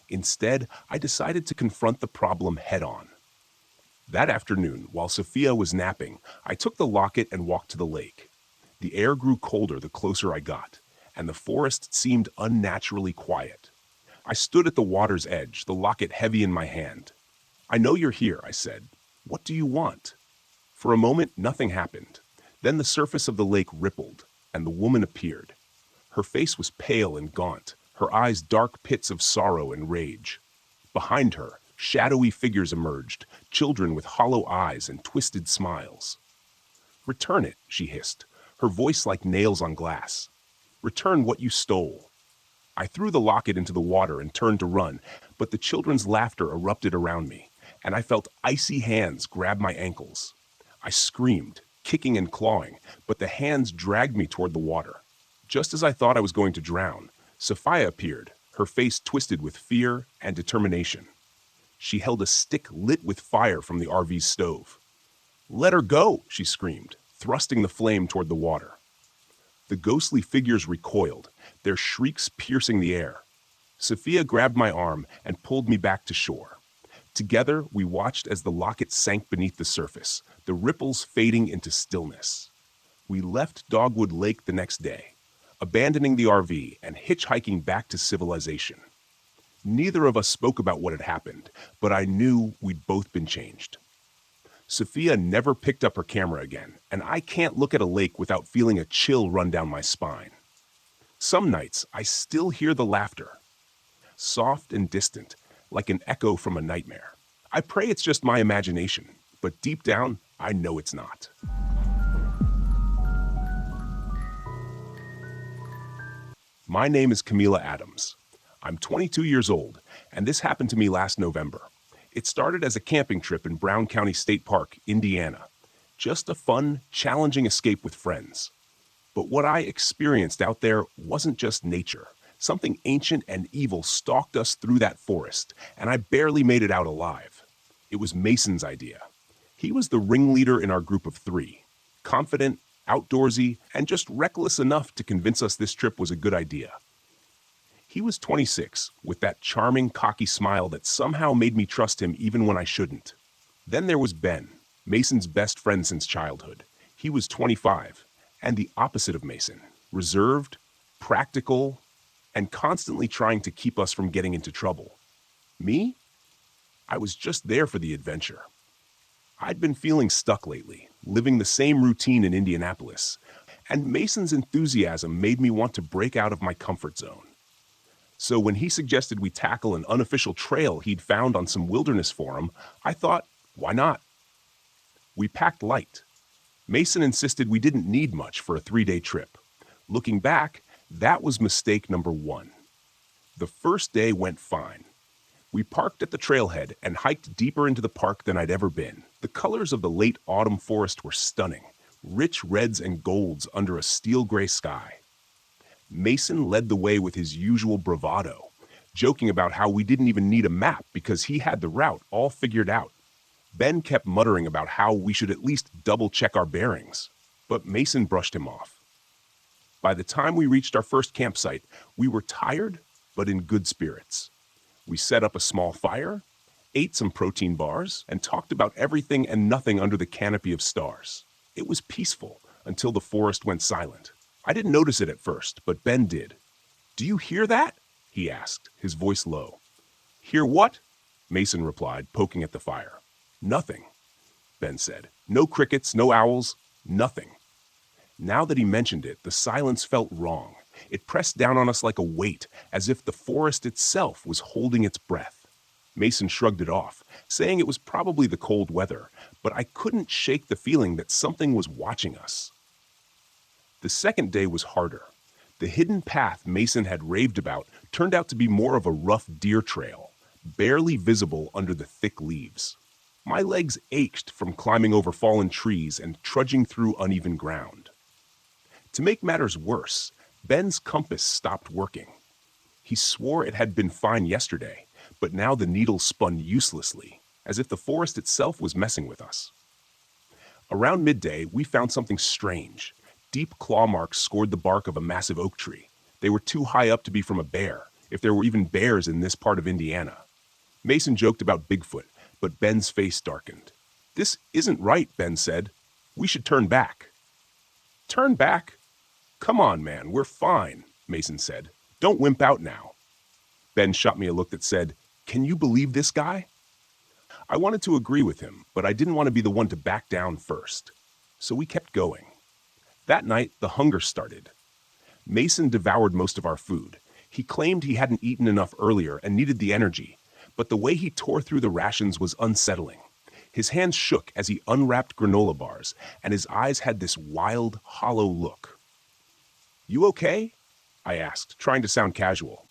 Instead, I decided to confront the problem head-on. That afternoon, while Sophia was napping, I took the locket and walked to the lake. The air grew colder the closer I got, and the forest seemed unnaturally quiet. I stood at the water's edge, the locket heavy in my hand. "I know you're here," I said. "What do you want?" For a moment, nothing happened. Then the surface of the lake rippled, and the woman appeared. Her face was pale and gaunt, her eyes dark pits of sorrow and rage. Behind her, shadowy figures emerged, children with hollow eyes and twisted smiles. "Return it," she hissed, her voice like nails on glass. "Return what you stole." I threw the locket into the water and turned to run, but the children's laughter erupted around me, and I felt icy hands grab my ankles. I screamed, kicking and clawing, but the hands dragged me toward the water. Just as I thought I was going to drown, Sophia appeared, her face twisted with fear and determination. She held a stick lit with fire from the RV's stove. "Let her go," she screamed, thrusting the flame toward the water. The ghostly figures recoiled, their shrieks piercing the air. Sophia grabbed my arm and pulled me back to shore. Together, we watched as the locket sank beneath the surface, the ripples fading into stillness. We left Dogwood Lake the next day, abandoning the RV and hitchhiking back to civilization. Neither of us spoke about what had happened, but I knew we'd both been changed. Sophia never picked up her camera again, and I can't look at a lake without feeling a chill run down my spine. Some nights, I still hear the laughter, soft and distant, like an echo from a nightmare. I pray it's just my imagination, but deep down, I know it's not. My name is Camila Adams. I'm 22 years old, and this happened to me last November. It started as a camping trip in Brown County State Park, Indiana. Just a fun, challenging escape with friends. But what I experienced out there wasn't just nature. Something ancient and evil stalked us through that forest, and I barely made it out alive. It was Mason's idea. He was the ringleader in our group of 3, confident, outdoorsy, and just reckless enough to convince us this trip was a good idea. He was 26, with that charming, cocky smile that somehow made me trust him even when I shouldn't. Then there was Ben, Mason's best friend since childhood. He was 25, and the opposite of Mason, reserved, practical, and constantly trying to keep us from getting into trouble. Me? I was just there for the adventure. I'd been feeling stuck lately, living the same routine in Indianapolis, and Mason's enthusiasm made me want to break out of my comfort zone. So when he suggested we tackle an unofficial trail he'd found on some wilderness forum, I thought, why not? We packed light. Mason insisted we didn't need much for a 3-day trip. Looking back, that was mistake number 1. The first day went fine. We parked at the trailhead and hiked deeper into the park than I'd ever been. The colors of the late autumn forest were stunning, rich reds and golds under a steel gray sky. Mason led the way with his usual bravado, joking about how we didn't even need a map because he had the route all figured out. Ben kept muttering about how we should at least double-check our bearings, but Mason brushed him off. By the time we reached our first campsite, we were tired, but in good spirits. We set up a small fire, ate some protein bars, and talked about everything and nothing under the canopy of stars. It was peaceful until the forest went silent. I didn't notice it at first, but Ben did. "Do you hear that?" he asked, his voice low. "Hear what?" Mason replied, poking at the fire. "Nothing," Ben said. "No crickets, no owls, nothing." Now that he mentioned it, the silence felt wrong. It pressed down on us like a weight, as if the forest itself was holding its breath. Mason shrugged it off, saying it was probably the cold weather, but I couldn't shake the feeling that something was watching us. The second day was harder. The hidden path Mason had raved about turned out to be more of a rough deer trail, barely visible under the thick leaves. My legs ached from climbing over fallen trees and trudging through uneven ground. To make matters worse, Ben's compass stopped working. He swore it had been fine yesterday, but now the needle spun uselessly, as if the forest itself was messing with us. Around midday, we found something strange. Deep claw marks scored the bark of a massive oak tree. They were too high up to be from a bear, if there were even bears in this part of Indiana. Mason joked about Bigfoot, but Ben's face darkened. "This isn't right," Ben said. "We should turn back." "Turn back? Come on, man, we're fine," Mason said. "Don't wimp out now." Ben shot me a look that said, "Can you believe this guy?" I wanted to agree with him, but I didn't want to be the one to back down first. So we kept going. That night, the hunger started. Mason devoured most of our food. He claimed he hadn't eaten enough earlier and needed the energy, but the way he tore through the rations was unsettling. His hands shook as he unwrapped granola bars, and his eyes had this wild, hollow look. "You okay?" I asked, trying to sound casual.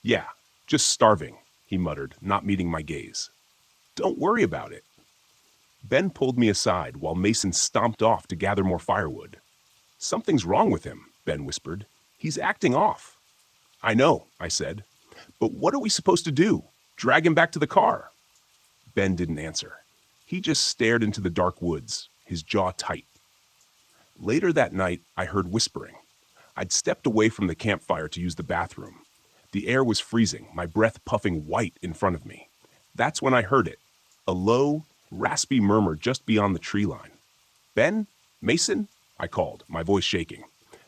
"Yeah, just starving," he muttered, not meeting my gaze. "Don't worry about it." Ben pulled me aside while Mason stomped off to gather more firewood. "Something's wrong with him," Ben whispered. "He's acting off." "I know," I said. "But what are we supposed to do? Drag him back to the car?" Ben didn't answer. He just stared into the dark woods, his jaw tight. Later that night, I heard whispering. I'd stepped away from the campfire to use the bathroom. The air was freezing, my breath puffing white in front of me. That's when I heard it, a low, raspy murmur just beyond the tree line. "Ben? Mason?" I called, my voice shaking.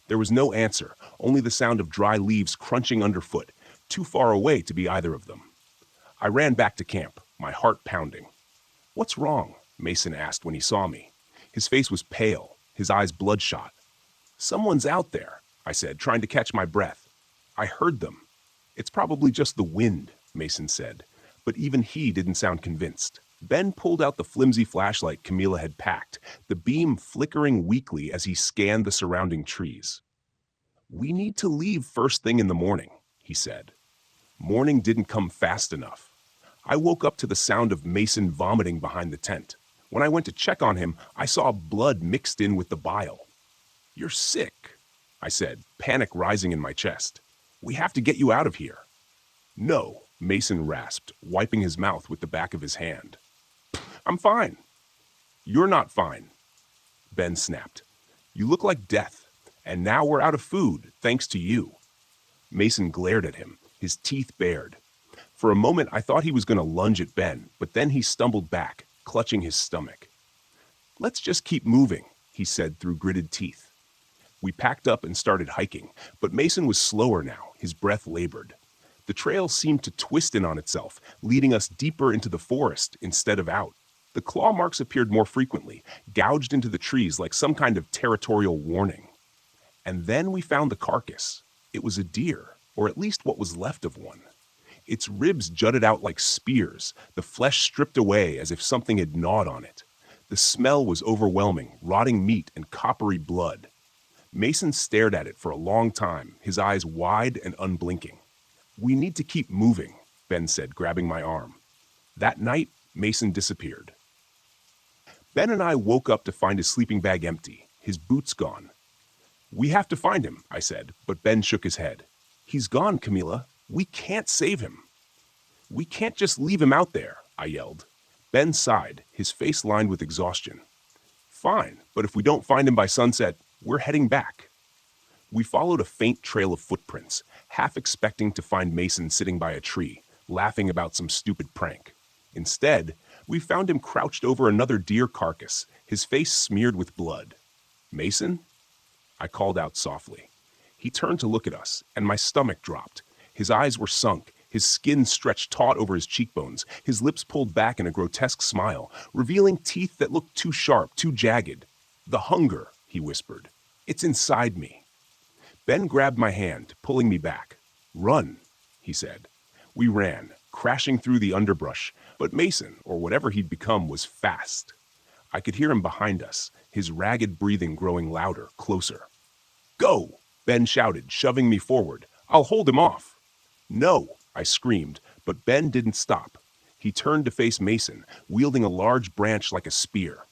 There was no answer, only the sound of dry leaves crunching underfoot, too far away to be either of them. I ran back to camp, my heart pounding. "What's wrong?" Mason asked when he saw me. His face was pale, his eyes bloodshot. "Someone's out there," I said, trying to catch my breath. "I heard them." "It's probably just the wind," Mason said, but even he didn't sound convinced. Ben pulled out the flimsy flashlight Camila had packed, the beam flickering weakly as he scanned the surrounding trees. "We need to leave first thing in the morning," he said. Morning didn't come fast enough. I woke up to the sound of Mason vomiting behind the tent. When I went to check on him, I saw blood mixed in with the bile. "You're sick," I said, panic rising in my chest. "We have to get you out of here." "No," Mason rasped, wiping his mouth with the back of his hand. "I'm fine." "You're not fine," Ben snapped. "You look like death, and now we're out of food, thanks to you." Mason glared at him, his teeth bared. For a moment, I thought he was going to lunge at Ben, but then he stumbled back, clutching his stomach. "Let's just keep moving," he said through gritted teeth. We packed up and started hiking, but Mason was slower now, his breath labored. The trail seemed to twist in on itself, leading us deeper into the forest instead of out. The claw marks appeared more frequently, gouged into the trees like some kind of territorial warning. And then we found the carcass. It was a deer, or at least what was left of one. Its ribs jutted out like spears, the flesh stripped away as if something had gnawed on it. The smell was overwhelming, rotting meat and coppery blood. Mason stared at it for a long time, his eyes wide and unblinking. "We need to keep moving," Ben said, grabbing my arm. That night, Mason disappeared. Ben and I woke up to find his sleeping bag empty, his boots gone. "We have to find him," I said, but Ben shook his head. "He's gone, Camila. We can't save him." "We can't just leave him out there," I yelled. Ben sighed, his face lined with exhaustion. "Fine, but if we don't find him by sunset, we're heading back." We followed a faint trail of footprints, half expecting to find Mason sitting by a tree, laughing about some stupid prank. Instead, we found him crouched over another deer carcass, his face smeared with blood. "Mason?" I called out softly. He turned to look at us, and my stomach dropped. His eyes were sunk, his skin stretched taut over his cheekbones, his lips pulled back in a grotesque smile, revealing teeth that looked too sharp, too jagged. "The hunger," he whispered. "It's inside me." Ben grabbed my hand, pulling me back. "Run," he said. We ran, crashing through the underbrush, but Mason, or whatever he'd become, was fast. I could hear him behind us, his ragged breathing growing louder, closer. "Go!" Ben shouted, shoving me forward. "I'll hold him off." "No!" I screamed, but Ben didn't stop. He turned to face Mason, wielding a large branch like a spear.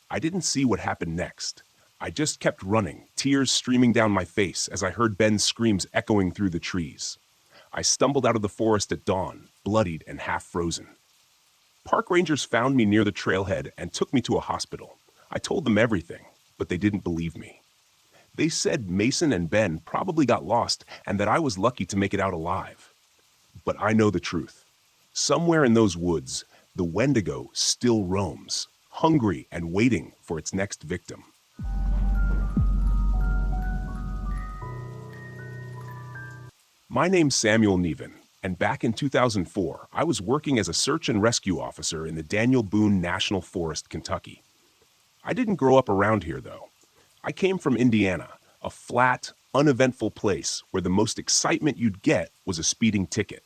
I didn't see what happened next. I just kept running, tears streaming down my face as I heard Ben's screams echoing through the trees. I stumbled out of the forest at dawn, bloodied and half frozen. Park rangers found me near the trailhead and took me to a hospital. I told them everything, but they didn't believe me. They said Mason and Ben probably got lost and that I was lucky to make it out alive. But I know the truth. Somewhere in those woods, the Wendigo still roams, hungry and waiting for its next victim. My name's Samuel Neven, and back in 2004, I was working as a search and rescue officer in the Daniel Boone National Forest, Kentucky. I didn't grow up around here, though. I came from Indiana, a flat, uneventful place where the most excitement you'd get was a speeding ticket.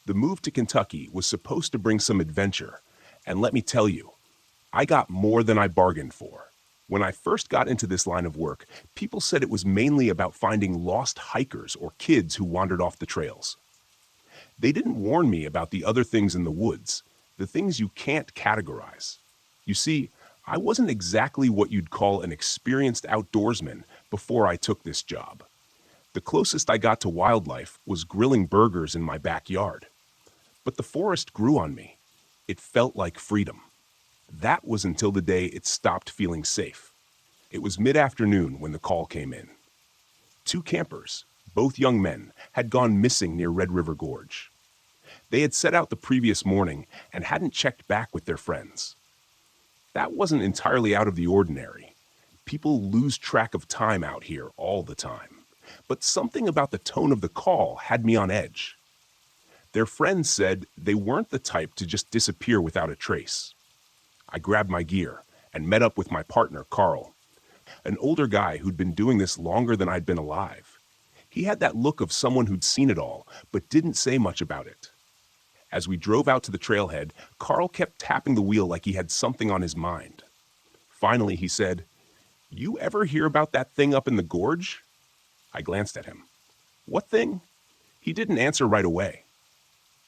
The move to Kentucky was supposed to bring some adventure, and let me tell you, I got more than I bargained for. When I first got into this line of work, people said it was mainly about finding lost hikers or kids who wandered off the trails. They didn't warn me about the other things in the woods, the things you can't categorize. You see, I wasn't exactly what you'd call an experienced outdoorsman before I took this job. The closest I got to wildlife was grilling burgers in my backyard. But the forest grew on me. It felt like freedom. That was until the day it stopped feeling safe. It was mid-afternoon when the call came in. 2 campers, both young men, had gone missing near Red River Gorge. They had set out the previous morning and hadn't checked back with their friends. That wasn't entirely out of the ordinary. People lose track of time out here all the time. But something about the tone of the call had me on edge. Their friends said they weren't the type to just disappear without a trace. I grabbed my gear and met up with my partner, Carl, an older guy who'd been doing this longer than I'd been alive. He had that look of someone who'd seen it all, but didn't say much about it. As we drove out to the trailhead, Carl kept tapping the wheel like he had something on his mind. Finally, he said, "You ever hear about that thing up in the gorge?" I glanced at him. "What thing?" He didn't answer right away.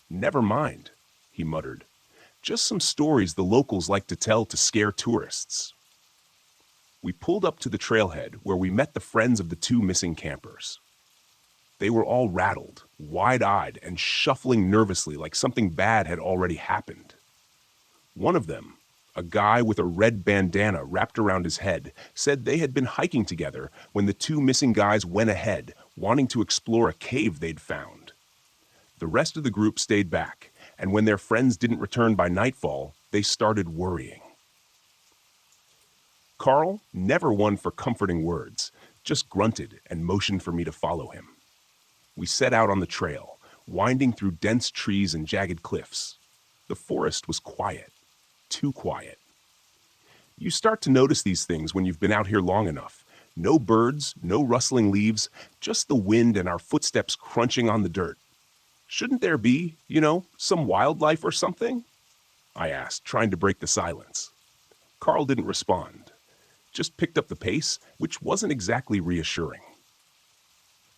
"Never mind," he muttered. "Just some stories the locals like to tell to scare tourists." We pulled up to the trailhead where we met the friends of the 2 missing campers. They were all rattled, wide-eyed, and shuffling nervously like something bad had already happened. One of them, a guy with a red bandana wrapped around his head, said they had been hiking together when the 2 missing guys went ahead, wanting to explore a cave they'd found. The rest of the group stayed back, and when their friends didn't return by nightfall, they started worrying. Carl, never one for comforting words, just grunted and motioned for me to follow him. We set out on the trail, winding through dense trees and jagged cliffs. The forest was quiet, too quiet. You start to notice these things when you've been out here long enough. No birds, no rustling leaves, just the wind and our footsteps crunching on the dirt. Shouldn't there be, some wildlife or something? I asked, trying to break the silence. Carl didn't respond, just picked up the pace, which wasn't exactly reassuring.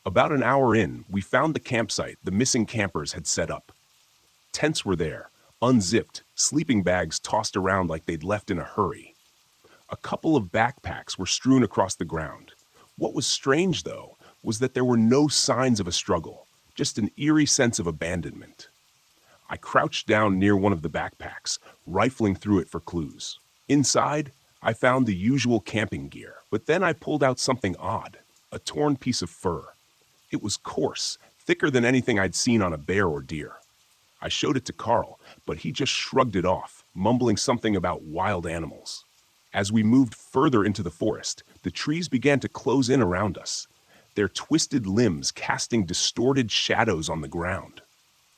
About an hour in, we found the campsite the missing campers had set up. Tents were there, unzipped, sleeping bags tossed around like they'd left in a hurry. A couple of backpacks were strewn across the ground. What was strange, though, was that there were no signs of a struggle, just an eerie sense of abandonment. I crouched down near one of the backpacks, rifling through it for clues. Inside, I found the usual camping gear, but then I pulled out something odd, a torn piece of fur. It was coarse, thicker than anything I'd seen on a bear or deer. I showed it to Carl, but he just shrugged it off, mumbling something about wild animals. As we moved further into the forest, the trees began to close in around us, their twisted limbs casting distorted shadows on the ground.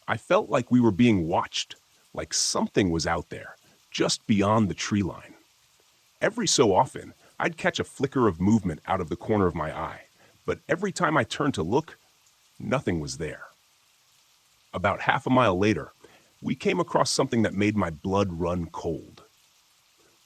I felt like we were being watched, like something was out there, just beyond the tree line. Every so often, I'd catch a flicker of movement out of the corner of my eye, but every time I turned to look, nothing was there. About half a mile later, we came across something that made my blood run cold.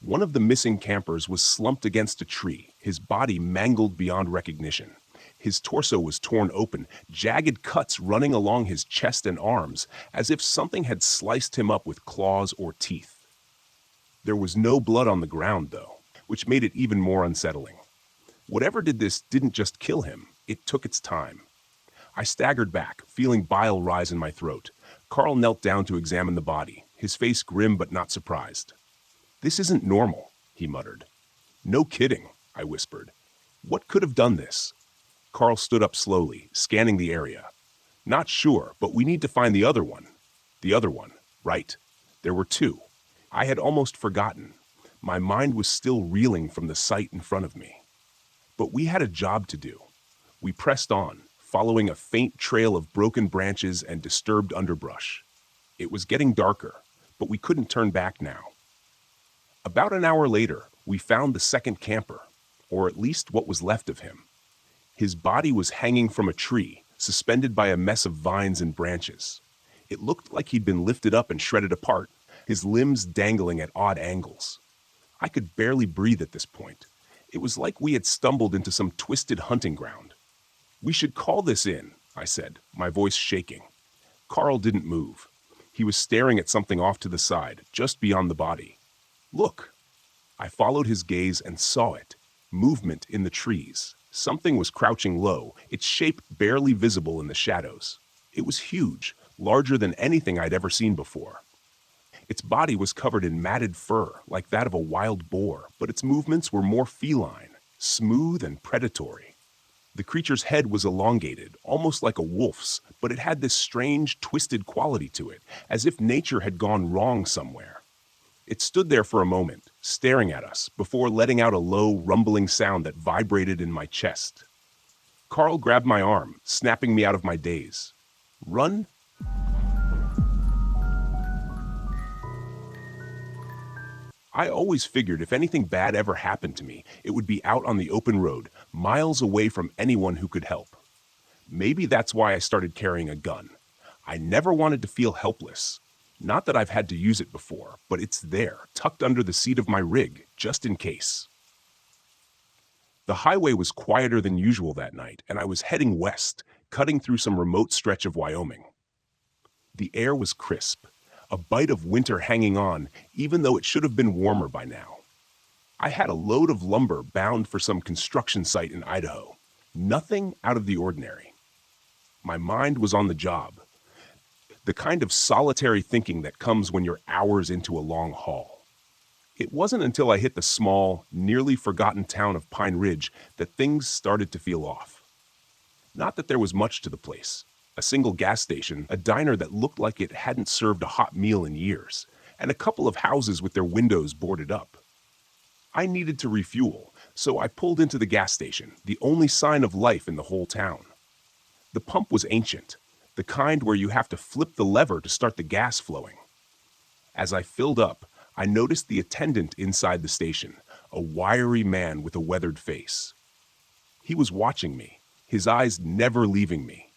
One of the missing campers was slumped against a tree, his body mangled beyond recognition. His torso was torn open, jagged cuts running along his chest and arms, as if something had sliced him up with claws or teeth. There was no blood on the ground, though, which made it even more unsettling. Whatever did this didn't just kill him, it took its time. I staggered back, feeling bile rise in my throat. Carl knelt down to examine the body, his face grim but not surprised. "This isn't normal," he muttered. "No kidding," I whispered. "What could have done this?" Carl stood up slowly, scanning the area. "Not sure, but we need to find the other one." The other one, right. There were two. I had almost forgotten. My mind was still reeling from the sight in front of me. But we had a job to do. We pressed on, following a faint trail of broken branches and disturbed underbrush. It was getting darker, but we couldn't turn back now. About an hour later, we found the second camper, or at least what was left of him. His body was hanging from a tree, suspended by a mess of vines and branches. It looked like he'd been lifted up and shredded apart, his limbs dangling at odd angles. I could barely breathe at this point. It was like we had stumbled into some twisted hunting ground. "We should call this in," I said, my voice shaking. Carl didn't move. He was staring at something off to the side, just beyond the body. "Look." I followed his gaze and saw it. Movement in the trees. Something was crouching low, its shape barely visible in the shadows. It was huge, larger than anything I'd ever seen before. Its body was covered in matted fur, like that of a wild boar, but its movements were more feline, smooth and predatory. The creature's head was elongated, almost like a wolf's, but it had this strange, twisted quality to it, as if nature had gone wrong somewhere. It stood there for a moment, staring at us, before letting out a low, rumbling sound that vibrated in my chest. Carl grabbed my arm, snapping me out of my daze. "Run?" I always figured if anything bad ever happened to me, it would be out on the open road, miles away from anyone who could help. Maybe that's why I started carrying a gun. I never wanted to feel helpless. Not that I've had to use it before, but it's there, tucked under the seat of my rig, just in case. The highway was quieter than usual that night, and I was heading west, cutting through some remote stretch of Wyoming. The air was crisp, a bite of winter hanging on, even though it should have been warmer by now. I had a load of lumber bound for some construction site in Idaho. Nothing out of the ordinary. My mind was on the job. The kind of solitary thinking that comes when you're hours into a long haul. It wasn't until I hit the small, nearly forgotten town of Pine Ridge that things started to feel off. Not that there was much to the place. A single gas station, a diner that looked like it hadn't served a hot meal in years, and a couple of houses with their windows boarded up. I needed to refuel, so I pulled into the gas station, the only sign of life in the whole town. The pump was ancient, the kind where you have to flip the lever to start the gas flowing. As I filled up, I noticed the attendant inside the station, a wiry man with a weathered face. He was watching me, his eyes never leaving me.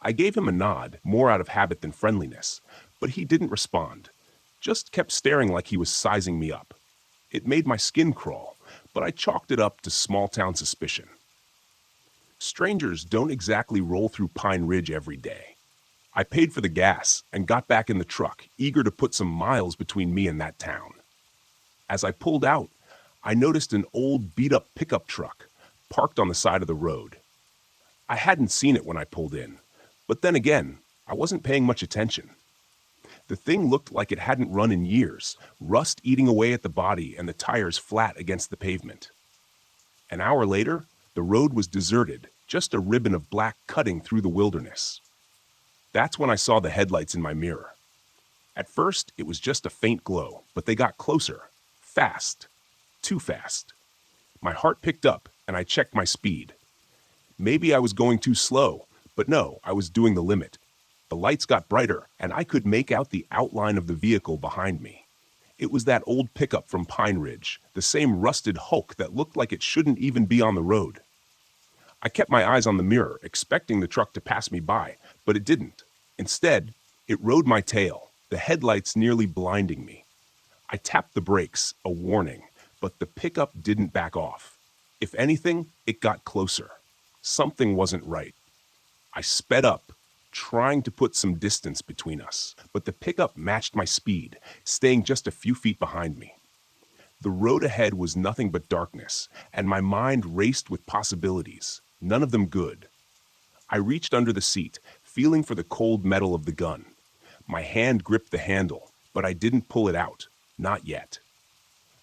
I gave him a nod, more out of habit than friendliness, but he didn't respond, just kept staring like he was sizing me up. It made my skin crawl, but I chalked it up to small-town suspicion. Strangers don't exactly roll through Pine Ridge every day. I paid for the gas and got back in the truck, eager to put some miles between me and that town. As I pulled out, I noticed an old beat-up pickup truck parked on the side of the road. I hadn't seen it when I pulled in, but then again, I wasn't paying much attention. The thing looked like it hadn't run in years, rust eating away at the body and the tires flat against the pavement. An hour later, the road was deserted, just a ribbon of black cutting through the wilderness. That's when I saw the headlights in my mirror. At first, it was just a faint glow, but they got closer. Fast. Too fast. My heart picked up, and I checked my speed. Maybe I was going too slow, but no, I was doing the limit. The lights got brighter, and I could make out the outline of the vehicle behind me. It was that old pickup from Pine Ridge, the same rusted hulk that looked like it shouldn't even be on the road. I kept my eyes on the mirror, expecting the truck to pass me by, but it didn't. Instead, it rode my tail, the headlights nearly blinding me. I tapped the brakes, a warning, but the pickup didn't back off. If anything, it got closer. Something wasn't right. I sped up, trying to put some distance between us, but the pickup matched my speed, staying just a few feet behind me. The road ahead was nothing but darkness, and my mind raced with possibilities, none of them good. I reached under the seat, feeling for the cold metal of the gun. My hand gripped the handle, but I didn't pull it out, not yet.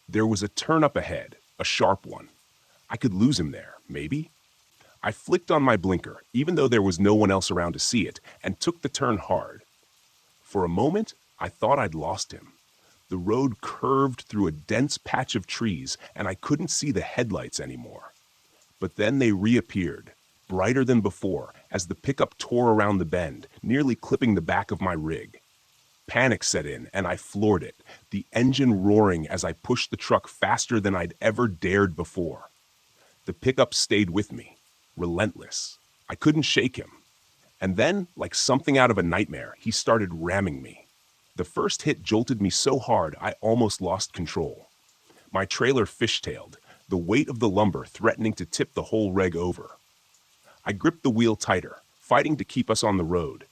There was a turn up ahead, a sharp one. I could lose him there, maybe. I flicked on my blinker, even though there was no one else around to see it, and took the turn hard. For a moment, I thought I'd lost him. The road curved through a dense patch of trees, and I couldn't see the headlights anymore. But then they reappeared, brighter than before, as the pickup tore around the bend, nearly clipping the back of my rig. Panic set in, and I floored it, the engine roaring as I pushed the truck faster than I'd ever dared before. The pickup stayed with me, relentless. I couldn't shake him. And then, like something out of a nightmare, he started ramming me. The first hit jolted me so hard I almost lost control. My trailer fishtailed, the weight of the lumber threatening to tip the whole rig over. I gripped the wheel tighter, fighting to keep us on the road.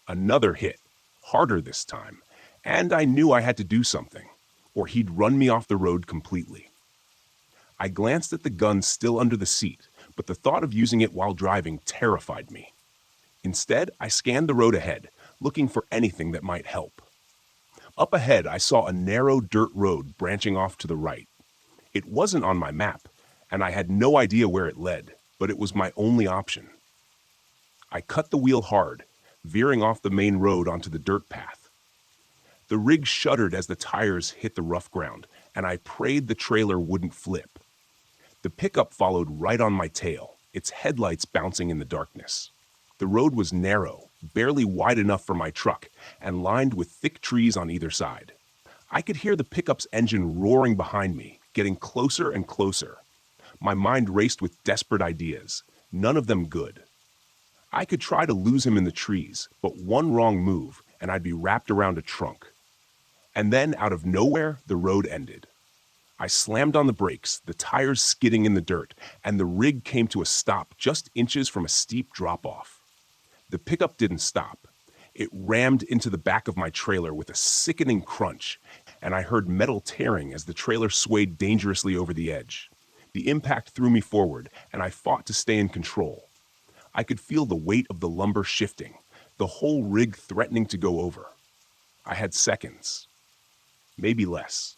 Another hit, harder this time, and I knew I had to do something, or he'd run me off the road completely. I glanced at the gun still under the seat, but the thought of using it while driving terrified me. Instead, I scanned the road ahead, looking for anything that might help. Up ahead, I saw a narrow dirt road branching off to the right. It wasn't on my map, and I had no idea where it led, but it was my only option. I cut the wheel hard, veering off the main road onto the dirt path. The rig shuddered as the tires hit the rough ground, and I prayed the trailer wouldn't flip. The pickup followed right on my tail, its headlights bouncing in the darkness. The road was narrow, barely wide enough for my truck, and lined with thick trees on either side. I could hear the pickup's engine roaring behind me, getting closer and closer. My mind raced with desperate ideas, none of them good. I could try to lose him in the trees, but one wrong move, and I'd be wrapped around a trunk. And then, out of nowhere, the road ended. I slammed on the brakes, the tires skidding in the dirt, and the rig came to a stop just inches from a steep drop-off. The pickup didn't stop. It rammed into the back of my trailer with a sickening crunch, and I heard metal tearing as the trailer swayed dangerously over the edge. The impact threw me forward, and I fought to stay in control. I could feel the weight of the lumber shifting, the whole rig threatening to go over. I had seconds, maybe less.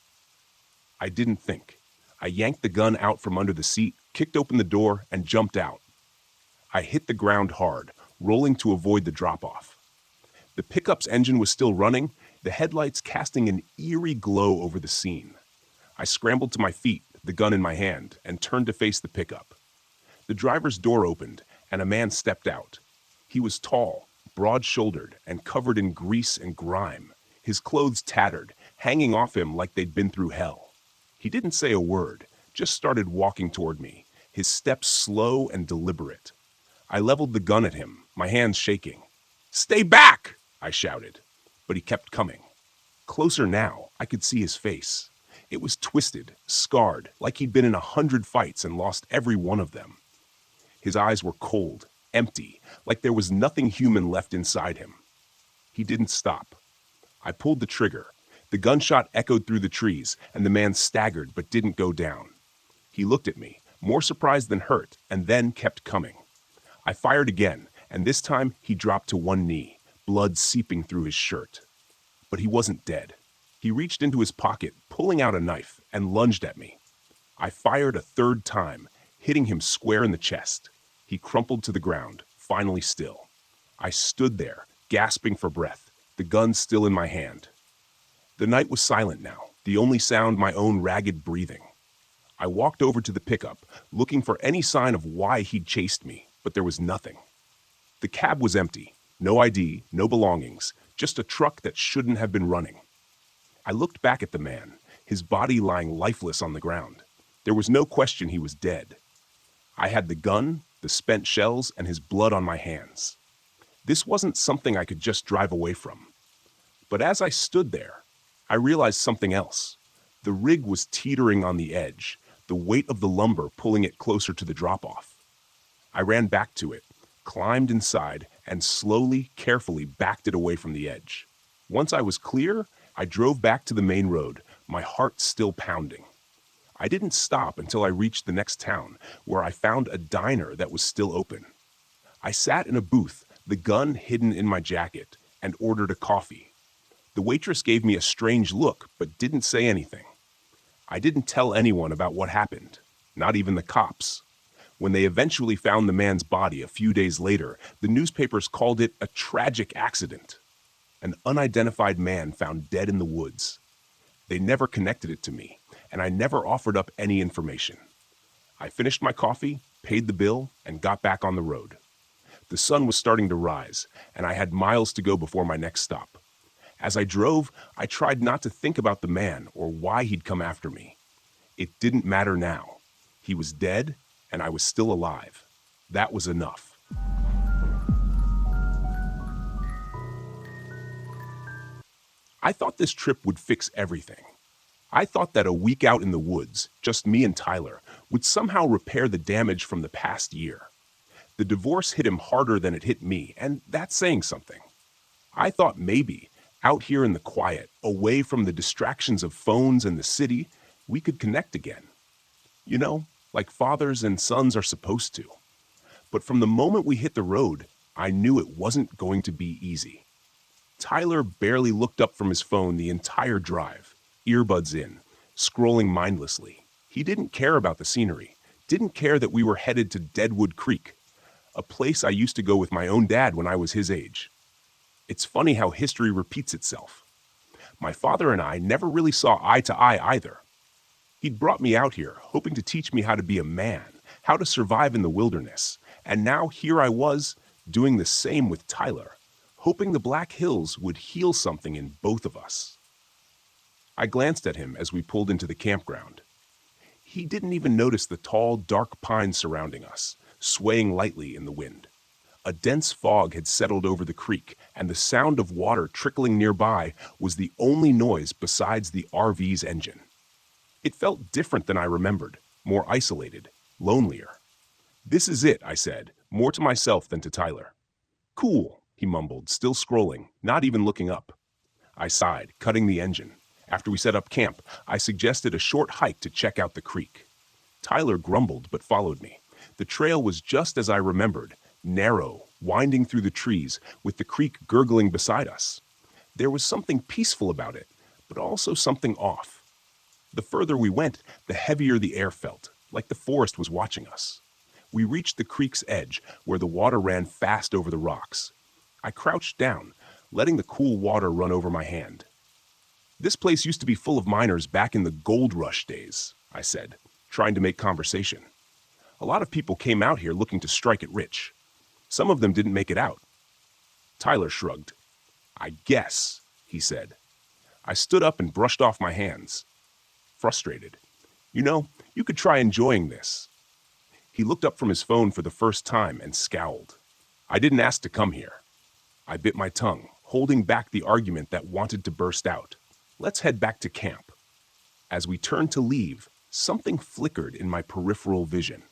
I didn't think. I yanked the gun out from under the seat, kicked open the door, and jumped out. I hit the ground hard, rolling to avoid the drop-off. The pickup's engine was still running, the headlights casting an eerie glow over the scene. I scrambled to my feet, the gun in my hand, and turned to face the pickup. The driver's door opened, and a man stepped out. He was tall, broad-shouldered, and covered in grease and grime, his clothes tattered, hanging off him like they'd been through hell. He didn't say a word, just started walking toward me, his steps slow and deliberate. I leveled the gun at him, my hands shaking. "Stay back!" I shouted, but he kept coming. Closer now, I could see his face. It was twisted, scarred, like he'd been in 100 fights and lost every one of them. His eyes were cold, empty, like there was nothing human left inside him. He didn't stop. I pulled the trigger. The gunshot echoed through the trees, and the man staggered but didn't go down. He looked at me, more surprised than hurt, and then kept coming. I fired again, and this time he dropped to one knee, blood seeping through his shirt. But he wasn't dead. He reached into his pocket, pulling out a knife, and lunged at me. I fired a third time, hitting him square in the chest. He crumpled to the ground, finally still. I stood there, gasping for breath, the gun still in my hand. The night was silent now, the only sound my own ragged breathing. I walked over to the pickup, looking for any sign of why he'd chased me, but there was nothing. The cab was empty, no ID, no belongings, just a truck that shouldn't have been running. I looked back at the man, his body lying lifeless on the ground. There was no question he was dead. I had the gun, the spent shells, and his blood on my hands. This wasn't something I could just drive away from. But as I stood there, I realized something else. The rig was teetering on the edge, the weight of the lumber pulling it closer to the drop-off. I ran back to it, climbed inside, and slowly, carefully backed it away from the edge. Once I was clear, I drove back to the main road, my heart still pounding. I didn't stop until I reached the next town, where I found a diner that was still open. I sat in a booth, the gun hidden in my jacket, and ordered a coffee. The waitress gave me a strange look, but didn't say anything. I didn't tell anyone about what happened, not even the cops. When they eventually found the man's body a few days later, the newspapers called it a tragic accident. An unidentified man found dead in the woods. They never connected it to me, and I never offered up any information. I finished my coffee, paid the bill, and got back on the road. The sun was starting to rise, and I had miles to go before my next stop. As I drove, I tried not to think about the man or why he'd come after me. It didn't matter now. He was dead, and I was still alive. That was enough. I thought this trip would fix everything. I thought that a week out in the woods, just me and Tyler, would somehow repair the damage from the past year. The divorce hit him harder than it hit me, and that's saying something. I thought maybe, out here in the quiet, away from the distractions of phones and the city, we could connect again. You know, like fathers and sons are supposed to. But from the moment we hit the road, I knew it wasn't going to be easy. Tyler barely looked up from his phone the entire drive, earbuds in, scrolling mindlessly. He didn't care about the scenery, didn't care that we were headed to Deadwood Creek, a place I used to go with my own dad when I was his age. It's funny how history repeats itself. My father and I never really saw eye to eye either. He'd brought me out here, hoping to teach me how to be a man, how to survive in the wilderness, and now here I was, doing the same with Tyler, hoping the Black Hills would heal something in both of us. I glanced at him as we pulled into the campground. He didn't even notice the tall, dark pines surrounding us, swaying lightly in the wind. A dense fog had settled over the creek, and the sound of water trickling nearby was the only noise besides the RV's engine. It felt different than I remembered, more isolated, lonelier. "This is it," I said, more to myself than to Tyler. "Cool," he mumbled, still scrolling, not even looking up. I sighed, cutting the engine. After we set up camp, I suggested a short hike to check out the creek. Tyler grumbled but followed me. The trail was just as I remembered, narrow, winding through the trees, with the creek gurgling beside us. There was something peaceful about it, but also something off. The further we went, the heavier the air felt, like the forest was watching us. We reached the creek's edge, where the water ran fast over the rocks. I crouched down, letting the cool water run over my hand. "This place used to be full of miners back in the gold rush days," I said, trying to make conversation. "A lot of people came out here looking to strike it rich. Some of them didn't make it out." Tyler shrugged. "I guess," he said. I stood up and brushed off my hands, frustrated. "You know, you could try enjoying this." He looked up from his phone for the first time and scowled. "I didn't ask to come here." I bit my tongue, holding back the argument that wanted to burst out. "Let's head back to camp." As we turned to leave, something flickered in my peripheral vision.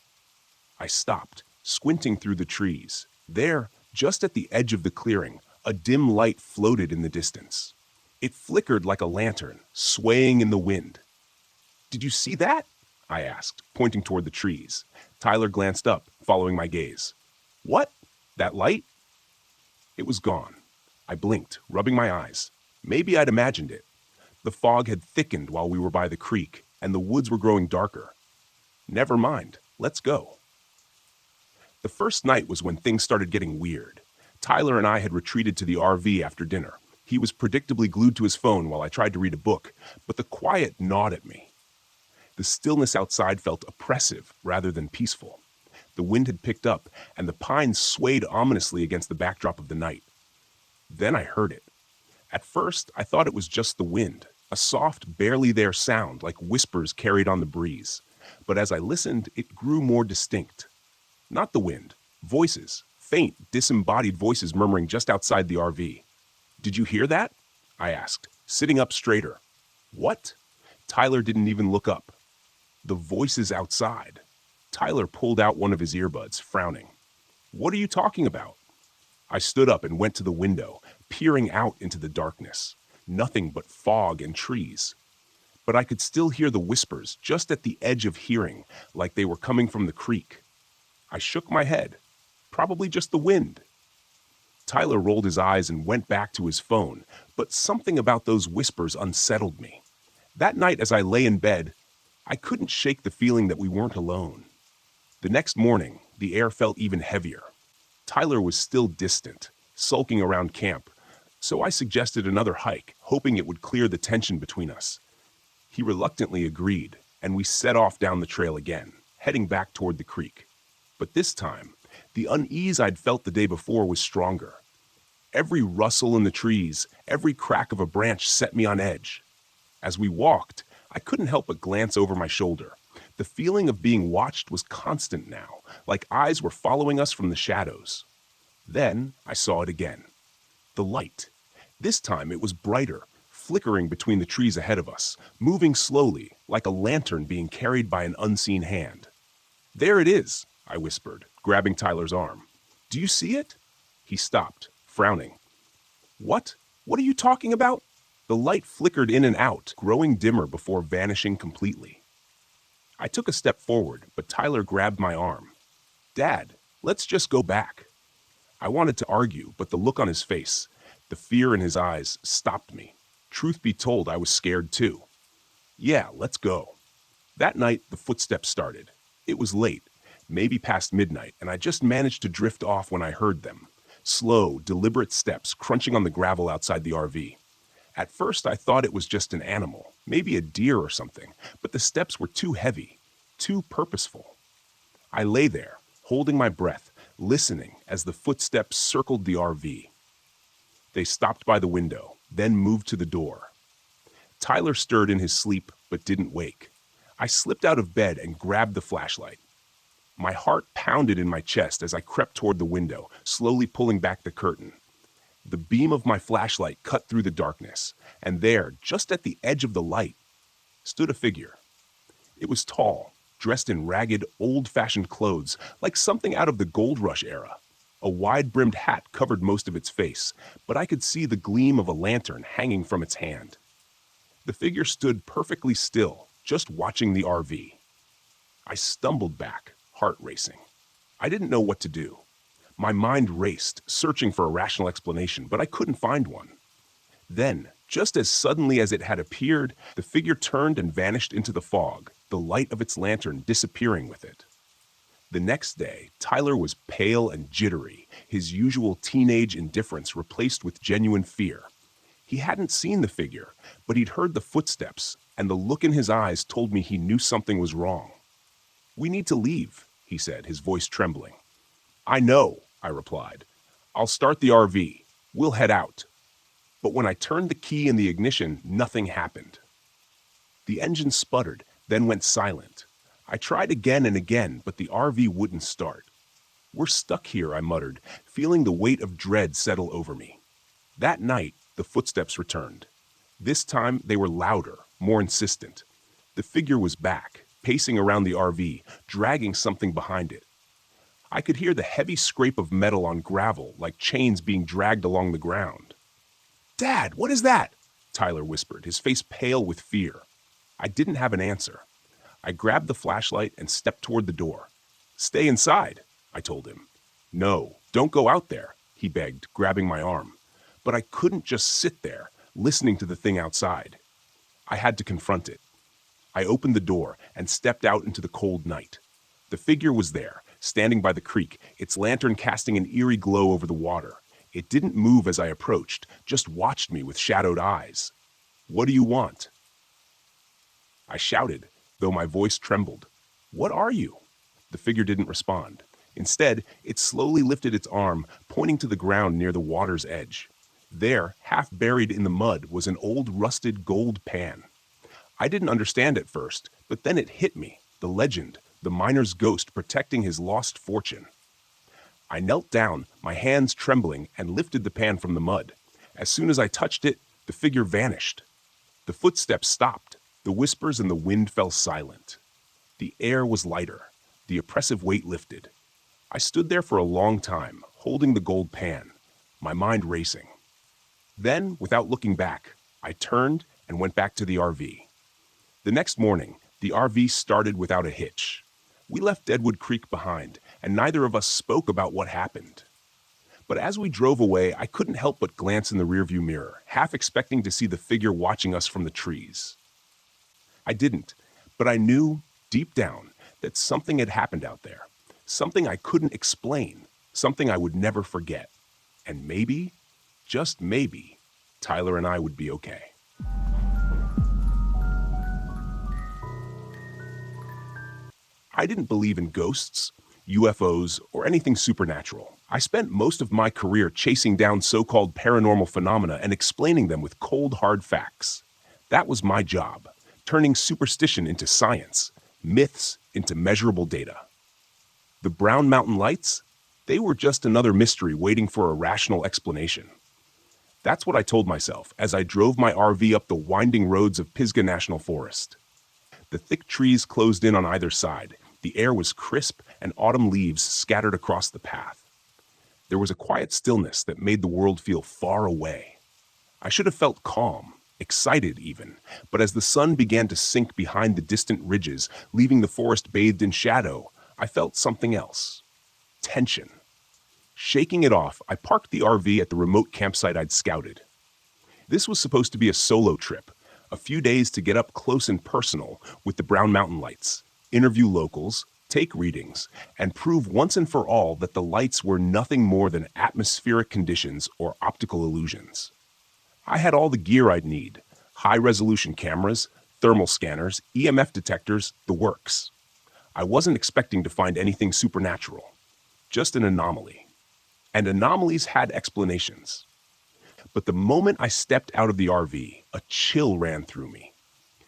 I stopped, squinting through the trees. There, just at the edge of the clearing, a dim light floated in the distance. It flickered like a lantern, swaying in the wind. "Did you see that?" I asked, pointing toward the trees. Tyler glanced up, following my gaze. "What? That light?" It was gone. I blinked, rubbing my eyes. Maybe I'd imagined it. The fog had thickened while we were by the creek, and the woods were growing darker. Never mind, let's go. The first night was when things started getting weird. Tyler and I had retreated to the RV after dinner. He was predictably glued to his phone while I tried to read a book, but the quiet gnawed at me. The stillness outside felt oppressive rather than peaceful. The wind had picked up, and the pines swayed ominously against the backdrop of the night. Then I heard it. At first, I thought it was just the wind, a soft, barely there sound like whispers carried on the breeze. But as I listened, it grew more distinct. Not the wind, voices, faint, disembodied voices murmuring just outside the RV. "Did you hear that?" I asked, sitting up straighter. "What?" Tyler didn't even look up. "The voices outside." Tyler pulled out one of his earbuds, frowning. "What are you talking about?" I stood up and went to the window, peering out into the darkness. Nothing but fog and trees. But I could still hear the whispers just at the edge of hearing, like they were coming from the creek. I shook my head. Probably just the wind. Tyler rolled his eyes and went back to his phone, but something about those whispers unsettled me. That night as I lay in bed, I couldn't shake the feeling that we weren't alone. The next morning, the air felt even heavier. Tyler was still distant, sulking around camp, so I suggested another hike, hoping it would clear the tension between us. He reluctantly agreed, and we set off down the trail again, heading back toward the creek. But this time, the unease I'd felt the day before was stronger. Every rustle in the trees, every crack of a branch set me on edge. As we walked, I couldn't help but glance over my shoulder. The feeling of being watched was constant now, like eyes were following us from the shadows. Then I saw it again. The light. This time it was brighter, flickering between the trees ahead of us, moving slowly, like a lantern being carried by an unseen hand. "There it is," I whispered, grabbing Tyler's arm. "Do you see it?" He stopped, frowning. "What? What are you talking about?" The light flickered in and out, growing dimmer before vanishing completely. I took a step forward, but Tyler grabbed my arm. "Dad, let's just go back." I wanted to argue, but the look on his face, the fear in his eyes, stopped me. Truth be told, I was scared too. "Yeah, let's go." That night, the footsteps started. It was late, maybe past midnight, and I just managed to drift off when I heard them. Slow, deliberate steps crunching on the gravel outside the RV. At first, I thought it was just an animal, maybe a deer or something, but the steps were too heavy, too purposeful. I lay there, holding my breath, listening as the footsteps circled the RV. They stopped by the window, then moved to the door. Tyler stirred in his sleep, but didn't wake. I slipped out of bed and grabbed the flashlight. My heart pounded in my chest as I crept toward the window, slowly pulling back the curtain. The beam of my flashlight cut through the darkness, and there, just at the edge of the light, stood a figure. It was tall, dressed in ragged, old-fashioned clothes, like something out of the gold rush era. A wide-brimmed hat covered most of its face, but I could see the gleam of a lantern hanging from its hand. The figure stood perfectly still, just watching the RV. I stumbled back, heart racing. I didn't know what to do. My mind raced, searching for a rational explanation, but I couldn't find one. Then, just as suddenly as it had appeared, the figure turned and vanished into the fog, the light of its lantern disappearing with it. The next day, Tyler was pale and jittery, his usual teenage indifference replaced with genuine fear. He hadn't seen the figure, but he'd heard the footsteps, and the look in his eyes told me he knew something was wrong. "We need to leave," he said, his voice trembling. "I know," I replied. "I'll start the RV. We'll head out." But when I turned the key in the ignition, nothing happened. The engine sputtered, then went silent. I tried again and again, but the RV wouldn't start. "We're stuck here," I muttered, feeling the weight of dread settle over me. That night, the footsteps returned. This time, they were louder, more insistent. The figure was back, pacing around the RV, dragging something behind it. I could hear the heavy scrape of metal on gravel, like chains being dragged along the ground. "Dad, what is that?" Tyler whispered, his face pale with fear. I didn't have an answer. I grabbed the flashlight and stepped toward the door. "Stay inside," I told him. "No, don't go out there," he begged, grabbing my arm. But I couldn't just sit there, listening to the thing outside. I had to confront it. I opened the door and stepped out into the cold night. The figure was there, standing by the creek, its lantern casting an eerie glow over the water. It didn't move as I approached, just watched me with shadowed eyes. "What do you want?" I shouted, though my voice trembled. "What are you?" The figure didn't respond. Instead, it slowly lifted its arm, pointing to the ground near the water's edge. There, half buried in the mud, was an old rusted gold pan. I didn't understand at first, but then it hit me, the legend, the miner's ghost protecting his lost fortune. I knelt down, my hands trembling, and lifted the pan from the mud. As soon as I touched it, the figure vanished. The footsteps stopped, the whispers and the wind fell silent. The air was lighter, the oppressive weight lifted. I stood there for a long time, holding the gold pan, my mind racing. Then, without looking back, I turned and went back to the RV. The next morning, the RV started without a hitch. We left Deadwood Creek behind, and neither of us spoke about what happened. But as we drove away, I couldn't help but glance in the rearview mirror, half expecting to see the figure watching us from the trees. I didn't, but I knew, deep down, that something had happened out there. Something I couldn't explain, something I would never forget. And maybe, just maybe, Tyler and I would be okay. I didn't believe in ghosts, UFOs, or anything supernatural. I spent most of my career chasing down so-called paranormal phenomena and explaining them with cold, hard facts. That was my job, turning superstition into science, myths into measurable data. The Brown Mountain Lights? They were just another mystery waiting for a rational explanation. That's what I told myself as I drove my RV up the winding roads of Pisgah National Forest. The thick trees closed in on either side. The air was crisp and autumn leaves scattered across the path. There was a quiet stillness that made the world feel far away. I should have felt calm, excited even, but as the sun began to sink behind the distant ridges, leaving the forest bathed in shadow, I felt something else. Tension. Shaking it off, I parked the RV at the remote campsite I'd scouted. This was supposed to be a solo trip, a few days to get up close and personal with the Brown Mountain Lights, interview locals, take readings, and prove once and for all that the lights were nothing more than atmospheric conditions or optical illusions. I had all the gear I'd need: high-resolution cameras, thermal scanners, EMF detectors, the works. I wasn't expecting to find anything supernatural, just an anomaly. And anomalies had explanations. But the moment I stepped out of the RV, a chill ran through me.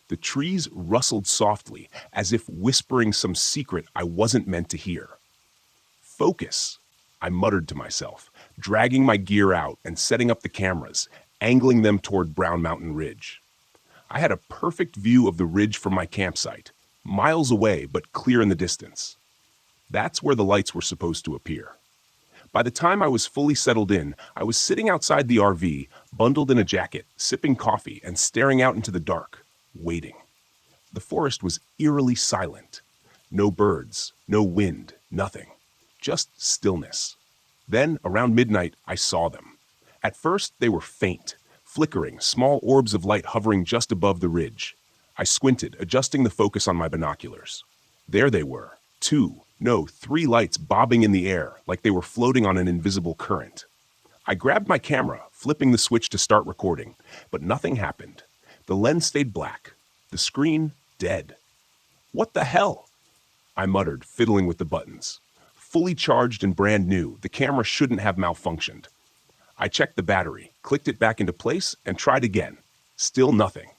The trees rustled softly, as if whispering some secret I wasn't meant to hear. "Focus," I muttered to myself, dragging my gear out and setting up the cameras, angling them toward Brown Mountain Ridge. I had a perfect view of the ridge from my campsite, miles away but clear in the distance. That's where the lights were supposed to appear. By the time I was fully settled in, I was sitting outside the RV, bundled in a jacket, sipping coffee and staring out into the dark, waiting. The forest was eerily silent. No birds, no wind, nothing. Just stillness. Then, around midnight, I saw them. At first, they were faint, flickering, small orbs of light hovering just above the ridge. I squinted, adjusting the focus on my binoculars. There they were, two, No, 3 lights bobbing in the air like they were floating on an invisible current. I grabbed my camera, flipping the switch to start recording, but nothing happened. The lens stayed black. The screen, dead. What the hell? I muttered, fiddling with the buttons. Fully charged and brand new, the camera shouldn't have malfunctioned. I checked the battery, clicked it back into place, and tried again. Still nothing.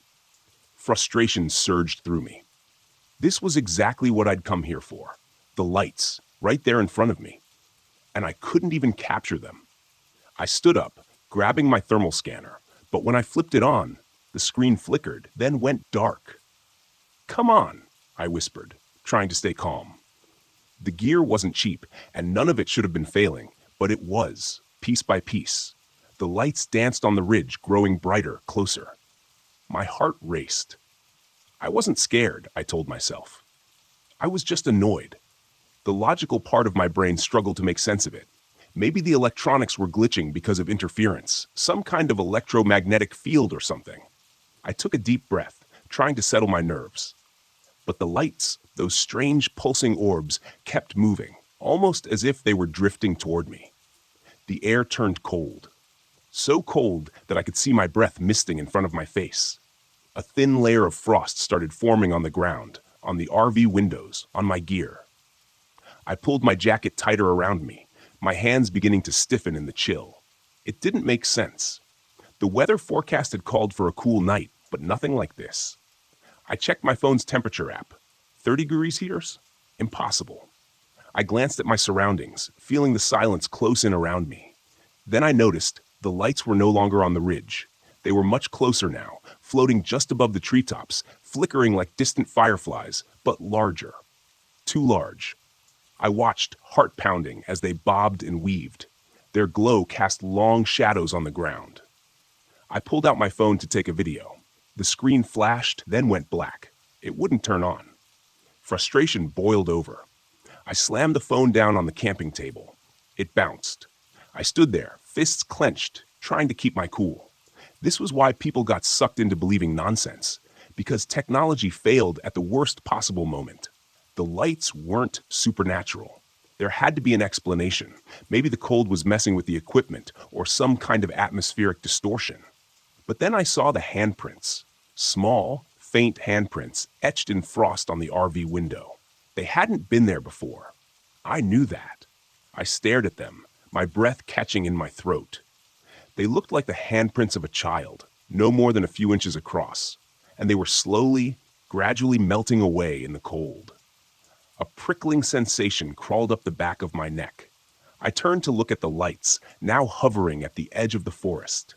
Frustration surged through me. This was exactly what I'd come here for. The lights, right there in front of me. And I couldn't even capture them. I stood up, grabbing my thermal scanner, but when I flipped it on, the screen flickered, then went dark. "Come on," I whispered, trying to stay calm. The gear wasn't cheap, and none of it should have been failing, but it was, piece by piece. The lights danced on the ridge, growing brighter, closer. My heart raced. I wasn't scared, I told myself. I was just annoyed. The logical part of my brain struggled to make sense of it. Maybe the electronics were glitching because of interference, some kind of electromagnetic field or something. I took a deep breath, trying to settle my nerves. But the lights, those strange pulsing orbs, kept moving, almost as if they were drifting toward me. The air turned cold. So cold that I could see my breath misting in front of my face. A thin layer of frost started forming on the ground, on the RV windows, on my gear. I pulled my jacket tighter around me, my hands beginning to stiffen in the chill. It didn't make sense. The weather forecast had called for a cool night, but nothing like this. I checked my phone's temperature app. 30 degrees heaters? Impossible. I glanced at my surroundings, feeling the silence close in around me. Then I noticed the lights were no longer on the ridge. They were much closer now, floating just above the treetops, flickering like distant fireflies, but larger. Too large. I watched, heart pounding, as they bobbed and weaved. Their glow cast long shadows on the ground. I pulled out my phone to take a video. The screen flashed, then went black. It wouldn't turn on. Frustration boiled over. I slammed the phone down on the camping table. It bounced. I stood there, fists clenched, trying to keep my cool. This was why people got sucked into believing nonsense, because technology failed at the worst possible moment. The lights weren't supernatural. There had to be an explanation. Maybe the cold was messing with the equipment or some kind of atmospheric distortion. But then I saw the handprints. Small, faint handprints etched in frost on the RV window. They hadn't been there before. I knew that. I stared at them, my breath catching in my throat. They looked like the handprints of a child, no more than a few inches across, and they were slowly, gradually melting away in the cold. A prickling sensation crawled up the back of my neck. I turned to look at the lights, now hovering at the edge of the forest.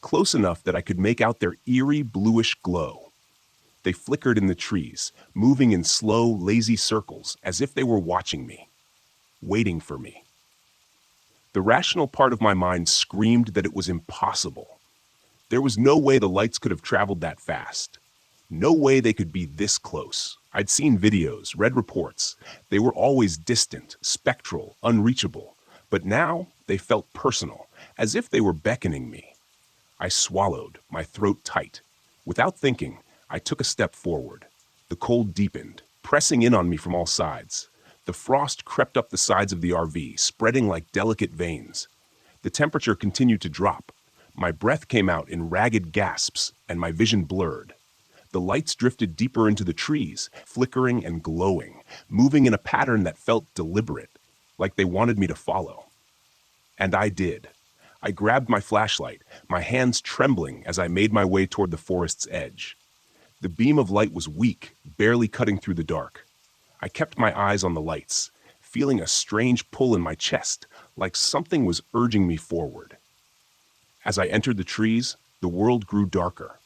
Close enough that I could make out their eerie bluish glow. They flickered in the trees, moving in slow, lazy circles, as if they were watching me, waiting for me. The rational part of my mind screamed that it was impossible. There was no way the lights could have traveled that fast. No way they could be this close. I'd seen videos, read reports. They were always distant, spectral, unreachable. But now they felt personal, as if they were beckoning me. I swallowed, my throat tight. Without thinking, I took a step forward. The cold deepened, pressing in on me from all sides. The frost crept up the sides of the RV, spreading like delicate veins. The temperature continued to drop. My breath came out in ragged gasps, and my vision blurred. The lights drifted deeper into the trees, flickering and glowing, moving in a pattern that felt deliberate, like they wanted me to follow. And I did. I grabbed my flashlight, my hands trembling as I made my way toward the forest's edge. The beam of light was weak, barely cutting through the dark. I kept my eyes on the lights, feeling a strange pull in my chest, like something was urging me forward. As I entered the trees, the world grew darker.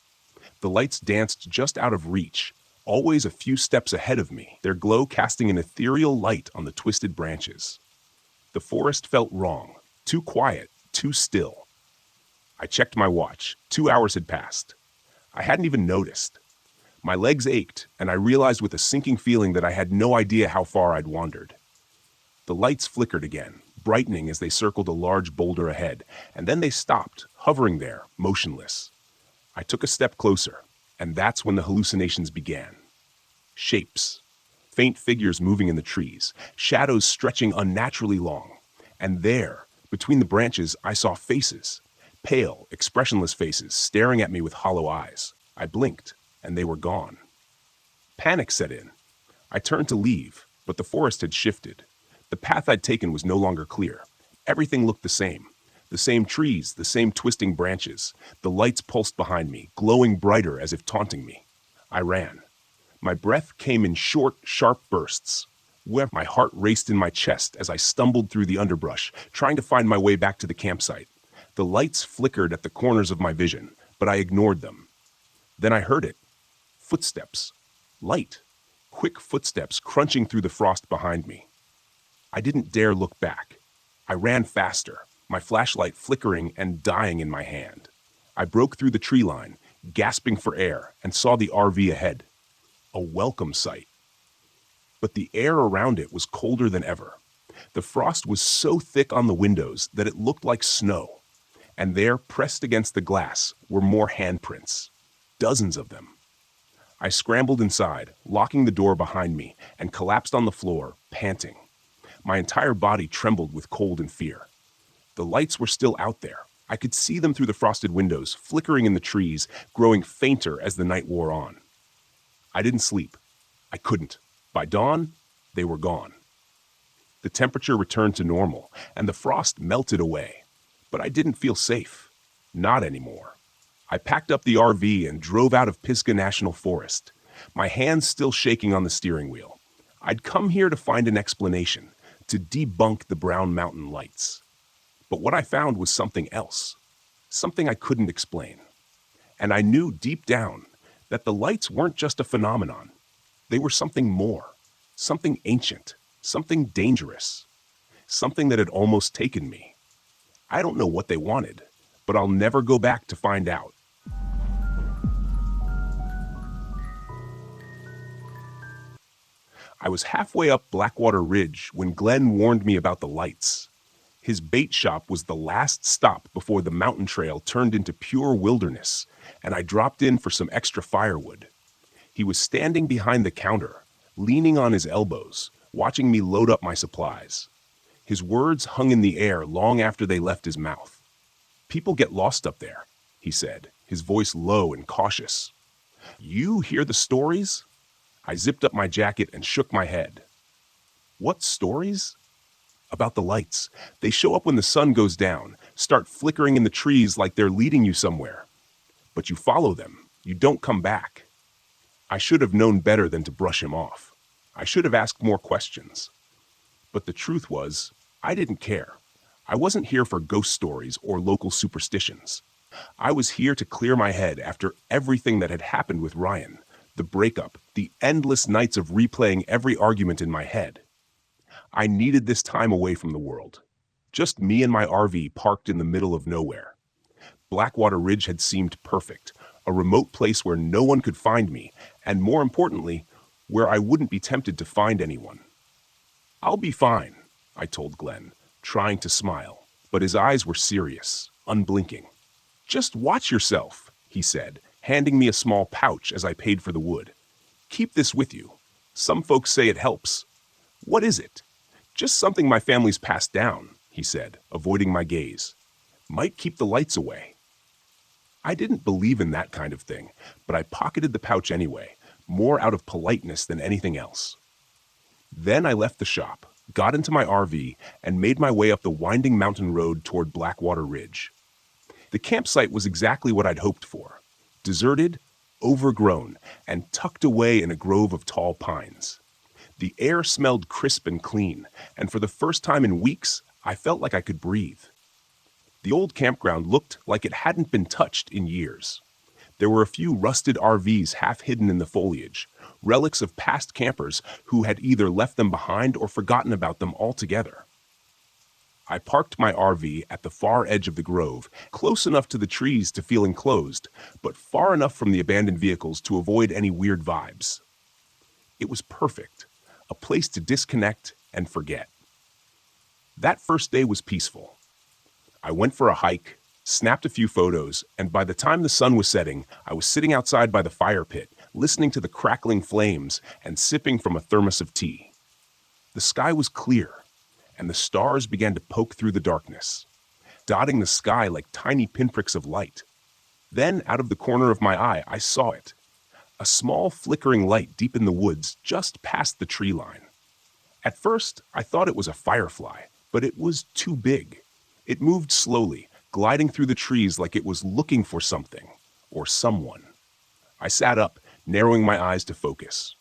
The lights danced just out of reach, always a few steps ahead of me, their glow casting an ethereal light on the twisted branches. The forest felt wrong, too quiet, too still. I checked my watch. 2 hours had passed. I hadn't even noticed. My legs ached, and I realized with a sinking feeling that I had no idea how far I'd wandered. The lights flickered again, brightening as they circled a large boulder ahead, and then they stopped, hovering there, motionless. I took a step closer, and that's when the hallucinations began. Shapes. faint figures moving in the trees, shadows stretching unnaturally long. And there, between the branches, I saw faces, pale, expressionless faces staring at me with hollow eyes. I blinked, and they were gone. Panic set in. I turned to leave, but the forest had shifted. The path I'd taken was no longer clear. Everything looked the same. The same trees, the same twisting branches. The lights pulsed behind me, glowing brighter as if taunting me. I ran. My breath came in short, sharp bursts. My heart raced in my chest as I stumbled through the underbrush, trying to find my way back to the campsite. The lights flickered at the corners of my vision, but I ignored them. Then I heard it. Footsteps. Light. Quick footsteps crunching through the frost behind me. I didn't dare look back. I ran faster, my flashlight flickering and dying in my hand. I broke through the tree line, gasping for air, and saw the RV ahead. A welcome sight. But the air around it was colder than ever. The frost was so thick on the windows that it looked like snow. And there, pressed against the glass, were more handprints. Dozens of them. I scrambled inside, locking the door behind me, and collapsed on the floor, panting. My entire body trembled with cold and fear. The lights were still out there. I could see them through the frosted windows, flickering in the trees, growing fainter as the night wore on. I didn't sleep. I couldn't. By dawn, they were gone. The temperature returned to normal, and the frost melted away. But I didn't feel safe. Not anymore. I packed up the RV and drove out of Pisgah National Forest, my hands still shaking on the steering wheel. I'd come here to find an explanation, to debunk the Brown Mountain lights. But what I found was something else, something I couldn't explain. And I knew deep down that the lights weren't just a phenomenon. They were something more, something ancient, something dangerous, something that had almost taken me. I don't know what they wanted, but I'll never go back to find out. I was halfway up Blackwater Ridge when Glenn warned me about the lights. His bait shop was the last stop before the mountain trail turned into pure wilderness, and I dropped in for some extra firewood. He was standing behind the counter, leaning on his elbows, watching me load up my supplies. His words hung in the air long after they left his mouth. "People get lost up there," he said, his voice low and cautious. "You hear the stories?" I zipped up my jacket and shook my head. "What stories?" "About the lights. They show up when the sun goes down, start flickering in the trees like they're leading you somewhere. But you follow them. You don't come back." I should have known better than to brush him off. I should have asked more questions. But the truth was, I didn't care. I wasn't here for ghost stories or local superstitions. I was here to clear my head after everything that had happened with Ryan, the breakup, the endless nights of replaying every argument in my head. I needed this time away from the world. Just me and my RV parked in the middle of nowhere. Blackwater Ridge had seemed perfect, a remote place where no one could find me, and more importantly, where I wouldn't be tempted to find anyone. "I'll be fine," I told Glenn, trying to smile, but his eyes were serious, unblinking. "Just watch yourself," he said, handing me a small pouch as I paid for the wood. "Keep this with you. Some folks say it helps." "What is it?" "Just something my family's passed down," he said, avoiding my gaze. "Might keep the lights away." I didn't believe in that kind of thing, but I pocketed the pouch anyway, more out of politeness than anything else. Then I left the shop, got into my RV, and made my way up the winding mountain road toward Blackwater Ridge. The campsite was exactly what I'd hoped for. Deserted, overgrown, and tucked away in a grove of tall pines. The air smelled crisp and clean, and for the first time in weeks, I felt like I could breathe. The old campground looked like it hadn't been touched in years. There were a few rusted RVs half hidden in the foliage, relics of past campers who had either left them behind or forgotten about them altogether. I parked my RV at the far edge of the grove, close enough to the trees to feel enclosed, but far enough from the abandoned vehicles to avoid any weird vibes. It was perfect, a place to disconnect and forget. That first day was peaceful. I went for a hike, snapped a few photos, and by the time the sun was setting, I was sitting outside by the fire pit, listening to the crackling flames and sipping from a thermos of tea. The sky was clear, and the stars began to poke through the darkness, dotting the sky like tiny pinpricks of light. Then, out of the corner of my eye, I saw it. A small flickering light deep in the woods just past the tree line. At first, I thought it was a firefly, but it was too big. It moved slowly, gliding through the trees like it was looking for something or someone. I sat up, narrowing my eyes to focus.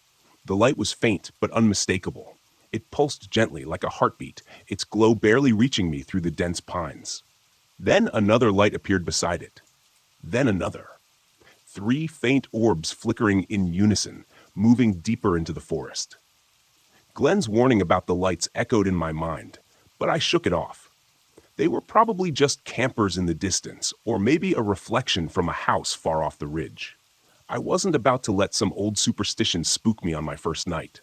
The light was faint but unmistakable. It pulsed gently like a heartbeat, its glow barely reaching me through the dense pines. Then another light appeared beside it. Then another. 3 faint orbs flickering in unison, moving deeper into the forest. Glenn's warning about the lights echoed in my mind, but I shook it off. They were probably just campers in the distance, or maybe a reflection from a house far off the ridge. I wasn't about to let some old superstition spook me on my first night.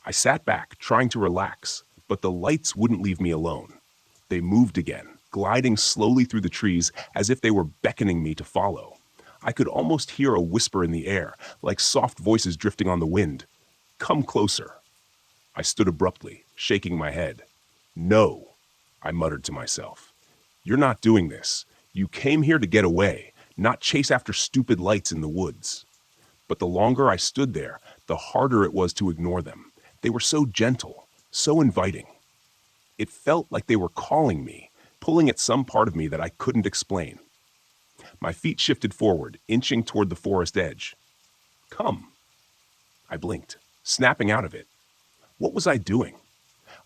I sat back, trying to relax, but the lights wouldn't leave me alone. They moved again, gliding slowly through the trees as if they were beckoning me to follow. I could almost hear a whisper in the air, like soft voices drifting on the wind. "Come closer." I stood abruptly, shaking my head. "No," I muttered to myself. "You're not doing this. You came here to get away, not chase after stupid lights in the woods." But the longer I stood there, the harder it was to ignore them. They were so gentle, so inviting. It felt like they were calling me, pulling at some part of me that I couldn't explain. My feet shifted forward, inching toward the forest edge. "Come." I blinked, snapping out of it. What was I doing?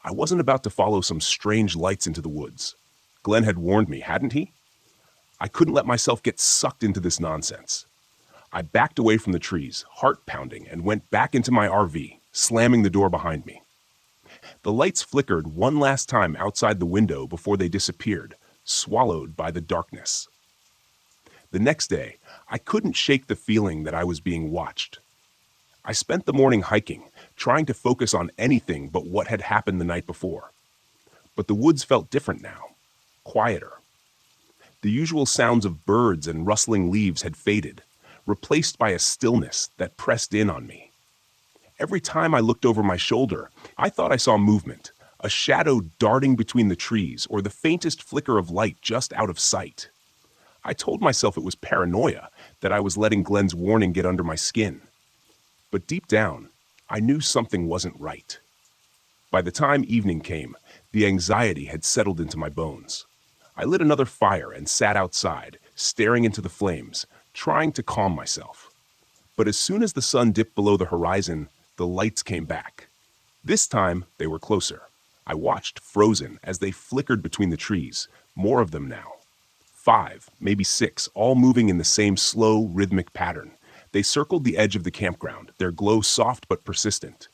I wasn't about to follow some strange lights into the woods. Glenn had warned me, hadn't he? I couldn't let myself get sucked into this nonsense. I backed away from the trees, heart pounding, and went back into my RV, slamming the door behind me. The lights flickered one last time outside the window before they disappeared, swallowed by the darkness. The next day, I couldn't shake the feeling that I was being watched. I spent the morning hiking, trying to focus on anything but what had happened the night before. But the woods felt different now, quieter. The usual sounds of birds and rustling leaves had faded, replaced by a stillness that pressed in on me. Every time I looked over my shoulder, I thought I saw movement, a shadow darting between the trees or the faintest flicker of light just out of sight. I told myself it was paranoia, that I was letting Glenn's warning get under my skin. But deep down, I knew something wasn't right. By the time evening came, the anxiety had settled into my bones. I lit another fire and sat outside, staring into the flames, trying to calm myself. But as soon as the sun dipped below the horizon, the lights came back. This time, they were closer. I watched, frozen, as they flickered between the trees, more of them now. 5, maybe 6, all moving in the same slow, rhythmic pattern. They circled the edge of the campground, their glow soft but persistent.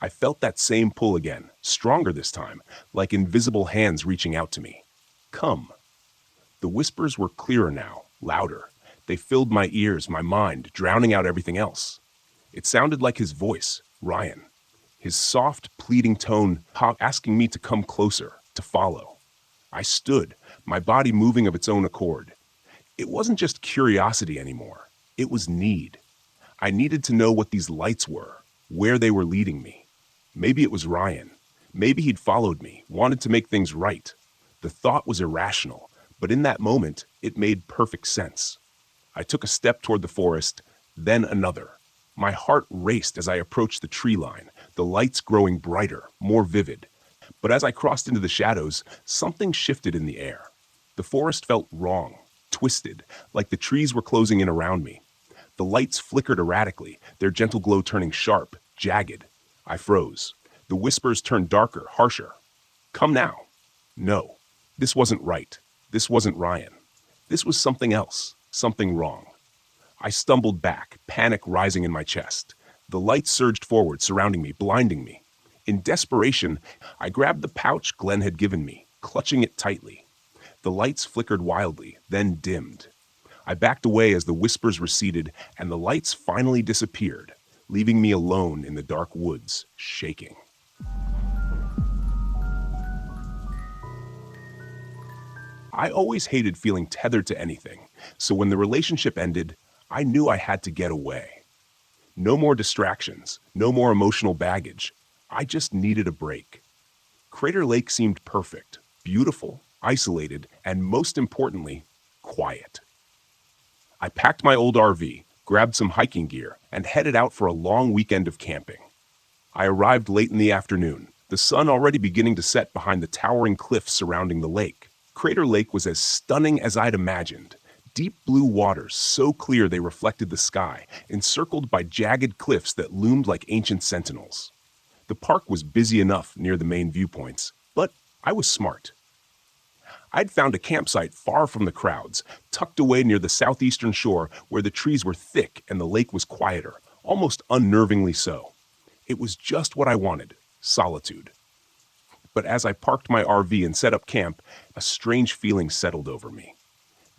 I felt that same pull again, stronger this time, like invisible hands reaching out to me. "Come." The whispers were clearer now, louder. They filled my ears, my mind, drowning out everything else. It sounded like his voice, Ryan. His soft, pleading tone asking me to come closer, to follow. I stood, my body moving of its own accord. It wasn't just curiosity anymore. It was need. I needed to know what these lights were, where they were leading me. Maybe it was Ryan. Maybe he'd followed me, wanted to make things right. The thought was irrational, but in that moment, it made perfect sense. I took a step toward the forest, then another. My heart raced as I approached the tree line, the lights growing brighter, more vivid. But as I crossed into the shadows, something shifted in the air. The forest felt wrong, twisted, like the trees were closing in around me. The lights flickered erratically, their gentle glow turning sharp, jagged. I froze. The whispers turned darker, harsher. "Come now." No, this wasn't right. This wasn't Ryan. This was something else, something wrong. I stumbled back, panic rising in my chest. The lights surged forward, surrounding me, blinding me. In desperation, I grabbed the pouch Glenn had given me, clutching it tightly. The lights flickered wildly, then dimmed. I backed away as the whispers receded and the lights finally disappeared, leaving me alone in the dark woods, shaking. I always hated feeling tethered to anything, so when the relationship ended, I knew I had to get away. No more distractions, no more emotional baggage. I just needed a break. Crater Lake seemed perfect, beautiful, isolated, and most importantly, quiet. I packed my old RV, grabbed some hiking gear, and headed out for a long weekend of camping. I arrived late in the afternoon, the sun already beginning to set behind the towering cliffs surrounding the lake. Crater Lake was as stunning as I'd imagined. Deep blue waters so clear they reflected the sky, encircled by jagged cliffs that loomed like ancient sentinels. The park was busy enough near the main viewpoints, but I was smart. I'd found a campsite far from the crowds, tucked away near the southeastern shore where the trees were thick and the lake was quieter, almost unnervingly so. It was just what I wanted, solitude. But as I parked my RV and set up camp, a strange feeling settled over me.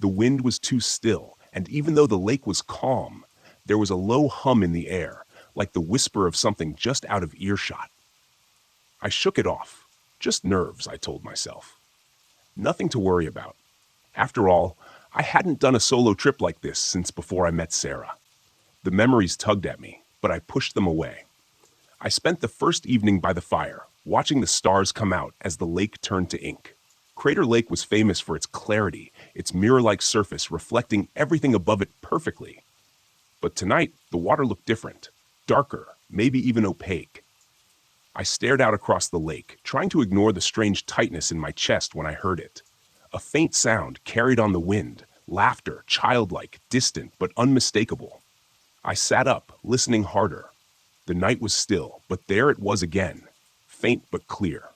The wind was too still, and even though the lake was calm, there was a low hum in the air, like the whisper of something just out of earshot. I shook it off. Just nerves, I told myself. Nothing to worry about. After all, I hadn't done a solo trip like this since before I met Sarah. The memories tugged at me, but I pushed them away. I spent the first evening by the fire, watching the stars come out as the lake turned to ink. Crater Lake was famous for its clarity, its mirror-like surface reflecting everything above it perfectly. But tonight, the water looked different, darker, maybe even opaque. I stared out across the lake, trying to ignore the strange tightness in my chest when I heard it. A faint sound carried on the wind, laughter, childlike, distant, but unmistakable. I sat up, listening harder. The night was still, but there it was again, faint but clear.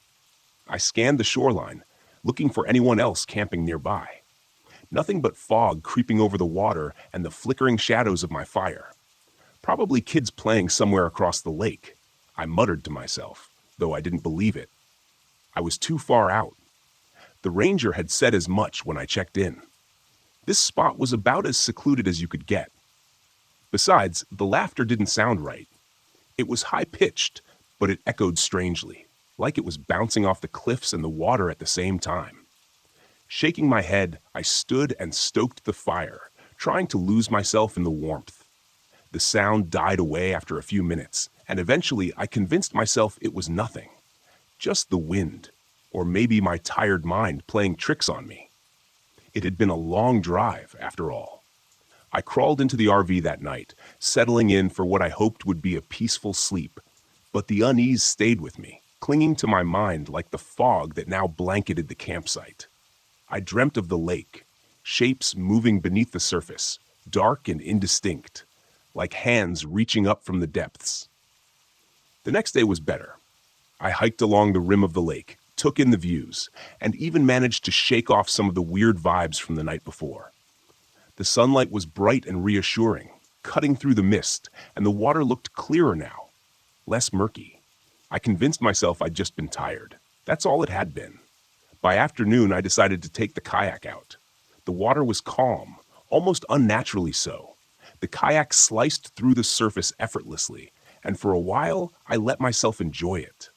I scanned the shoreline, looking for anyone else camping nearby. Nothing but fog creeping over the water and the flickering shadows of my fire. Probably kids playing somewhere across the lake, I muttered to myself, though I didn't believe it. I was too far out. The ranger had said as much when I checked in. This spot was about as secluded as you could get. Besides, the laughter didn't sound right. It was high-pitched, but it echoed strangely, like it was bouncing off the cliffs and the water at the same time. Shaking my head, I stood and stoked the fire, trying to lose myself in the warmth. The sound died away after a few minutes, and eventually I convinced myself it was nothing. Just the wind, or maybe my tired mind playing tricks on me. It had been a long drive, after all. I crawled into the RV that night, settling in for what I hoped would be a peaceful sleep. But the unease stayed with me, clinging to my mind like the fog that now blanketed the campsite. I dreamt of the lake, shapes moving beneath the surface, dark and indistinct, like hands reaching up from the depths. The next day was better. I hiked along the rim of the lake, took in the views, and even managed to shake off some of the weird vibes from the night before. The sunlight was bright and reassuring, cutting through the mist, and the water looked clearer now, less murky. I convinced myself I'd just been tired. That's all it had been. By afternoon, I decided to take the kayak out. The water was calm, almost unnaturally so. The kayak sliced through the surface effortlessly, and for a while, I let myself enjoy it.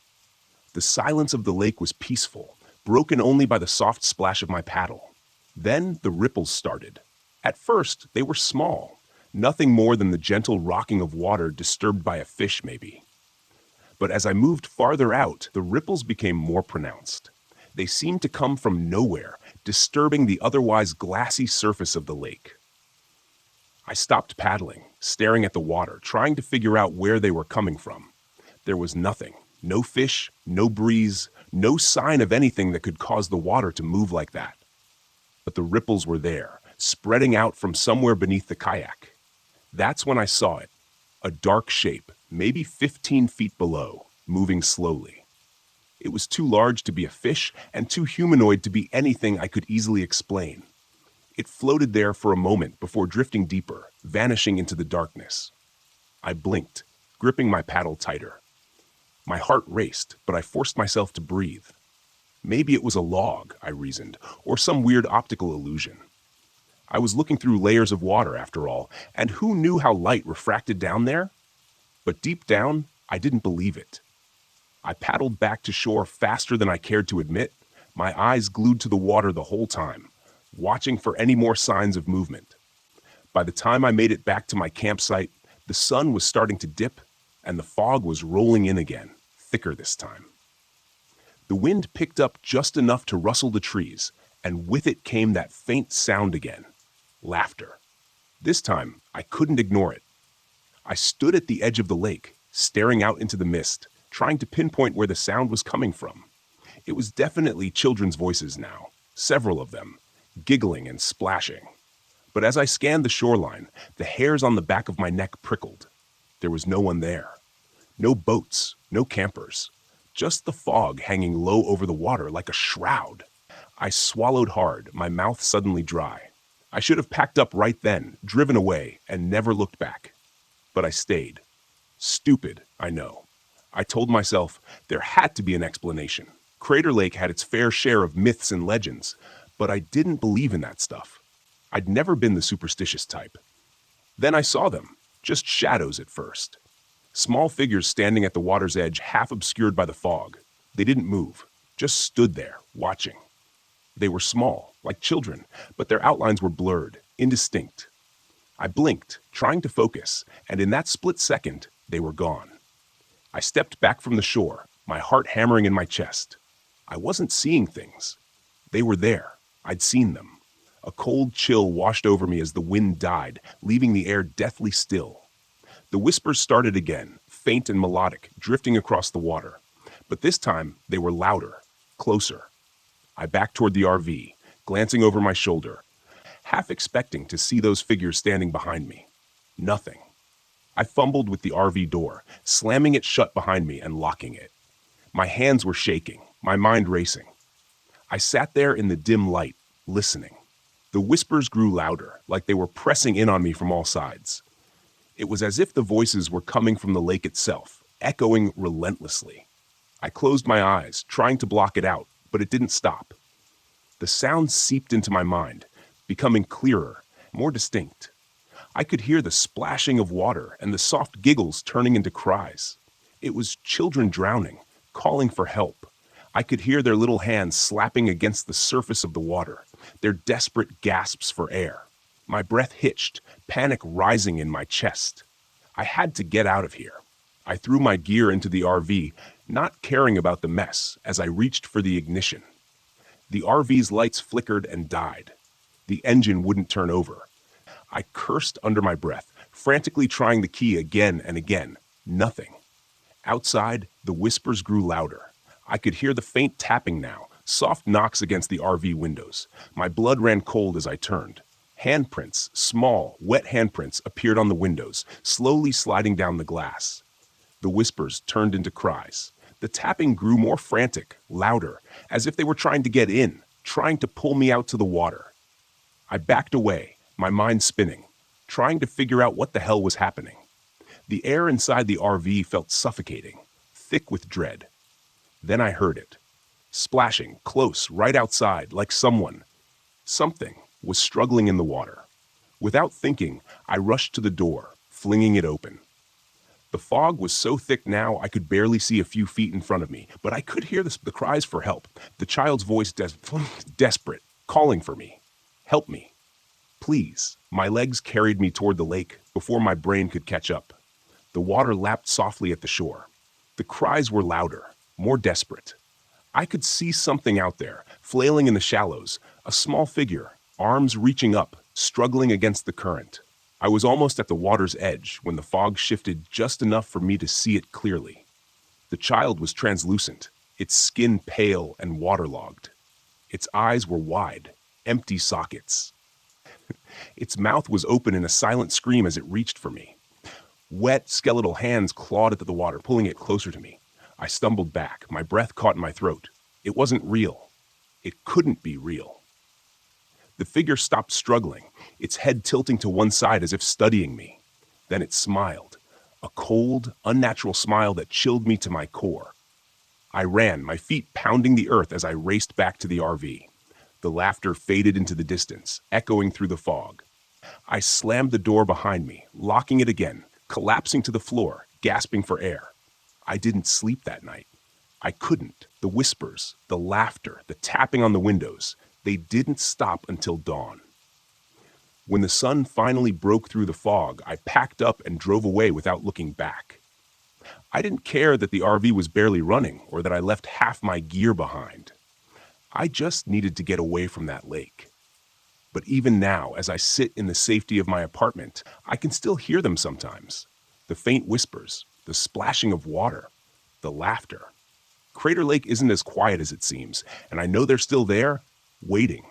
The silence of the lake was peaceful, broken only by the soft splash of my paddle. Then the ripples started. At first, they were small, nothing more than the gentle rocking of water disturbed by a fish, maybe. But as I moved farther out, the ripples became more pronounced. They seemed to come from nowhere, disturbing the otherwise glassy surface of the lake. I stopped paddling, staring at the water, trying to figure out where they were coming from. There was nothing. No fish, no breeze, no sign of anything that could cause the water to move like that. But the ripples were there, spreading out from somewhere beneath the kayak. That's when I saw it, a dark shape, maybe 15 feet below, moving slowly. It was too large to be a fish and too humanoid to be anything I could easily explain. It floated there for a moment before drifting deeper, vanishing into the darkness. I blinked, gripping my paddle tighter. My heart raced, but I forced myself to breathe. Maybe it was a log, I reasoned, or some weird optical illusion. I was looking through layers of water, after all, and who knew how light refracted down there? But deep down, I didn't believe it. I paddled back to shore faster than I cared to admit, my eyes glued to the water the whole time, watching for any more signs of movement. By the time I made it back to my campsite, The sun was starting to dip, and the fog was rolling in again, thicker this time. The wind picked up just enough to rustle the trees, and with it came that faint sound again. Laughter. This time, I couldn't ignore it. I stood at the edge of the lake, staring out into the mist, trying to pinpoint where the sound was coming from. It was definitely children's voices now, several of them, giggling and splashing. But as I scanned the shoreline, the hairs on the back of my neck prickled. There was no one there. No boats, no campers. Just the fog hanging low over the water like a shroud. I swallowed hard, my mouth suddenly dry. I should have packed up right then, driven away, and never looked back. But I stayed. Stupid, I know. I told myself there had to be an explanation. Crater Lake had its fair share of myths and legends, but I didn't believe in that stuff. I'd never been the superstitious type. Then I saw them, just shadows at first. Small figures standing at the water's edge, half obscured by the fog. They didn't move, just stood there, watching. They were small, like children, but their outlines were blurred, indistinct. I blinked, trying to focus, and in that split second, they were gone. I stepped back from the shore, my heart hammering in my chest. I wasn't seeing things. They were there. I'd seen them. A cold chill washed over me as the wind died, leaving the air deathly still. The whispers started again, faint and melodic, drifting across the water. But this time, they were louder, closer. I backed toward the RV, glancing over my shoulder, half expecting to see those figures standing behind me. Nothing. I fumbled with the RV door, slamming it shut behind me and locking it. My hands were shaking, my mind racing. I sat there in the dim light, listening. The whispers grew louder, like they were pressing in on me from all sides. It was as if the voices were coming from the lake itself, echoing relentlessly. I closed my eyes, trying to block it out, but it didn't stop. The sound seeped into my mind, becoming clearer, more distinct. I could hear the splashing of water and the soft giggles turning into cries. It was children drowning, calling for help. I could hear their little hands slapping against the surface of the water, their desperate gasps for air. My breath hitched, panic rising in my chest. I had to get out of here. I threw my gear into the RV, not caring about the mess, as I reached for the ignition. The RV's lights flickered and died. The engine wouldn't turn over. I cursed under my breath, frantically trying the key again and again. Nothing. Outside, the whispers grew louder. I could hear the faint tapping now, soft knocks against the RV windows. My blood ran cold as I turned. Handprints, small, wet handprints, appeared on the windows, slowly sliding down the glass. The whispers turned into cries. The tapping grew more frantic, louder, as if they were trying to get in, trying to pull me out to the water. I backed away, my mind spinning, trying to figure out what the hell was happening. The air inside the RV felt suffocating, thick with dread. Then I heard it, splashing close right outside, like something was struggling in the water. Without thinking, I rushed to the door, flinging it open. The fog was so thick now I could barely see a few feet in front of me, but I could hear the cries for help, the child's voice desperate, calling for me. Help me. Please. My legs carried me toward the lake before my brain could catch up. The water lapped softly at the shore. The cries were louder, more desperate. I could see something out there, flailing in the shallows, a small figure, arms reaching up, struggling against the current. I was almost at the water's edge when the fog shifted just enough for me to see it clearly. The child was translucent, its skin pale and waterlogged. Its eyes were wide, empty sockets. Its mouth was open in a silent scream as it reached for me. Wet, skeletal hands clawed at the water, pulling it closer to me. I stumbled back, my breath caught in my throat. It wasn't real. It couldn't be real. The figure stopped struggling, its head tilting to one side as if studying me. Then it smiled, a cold, unnatural smile that chilled me to my core. I ran, my feet pounding the earth as I raced back to the RV. The laughter faded into the distance, echoing through the fog. I slammed the door behind me, locking it again, collapsing to the floor, gasping for air. I didn't sleep that night. I couldn't. The whispers, the laughter, the tapping on the windows, they didn't stop until dawn. When the sun finally broke through the fog, I packed up and drove away without looking back. I didn't care that the RV was barely running or that I left half my gear behind. I just needed to get away from that lake. But even now, as I sit in the safety of my apartment, I can still hear them sometimes. The faint whispers, the splashing of water, the laughter. Crater Lake isn't as quiet as it seems, and I know they're still there, waiting.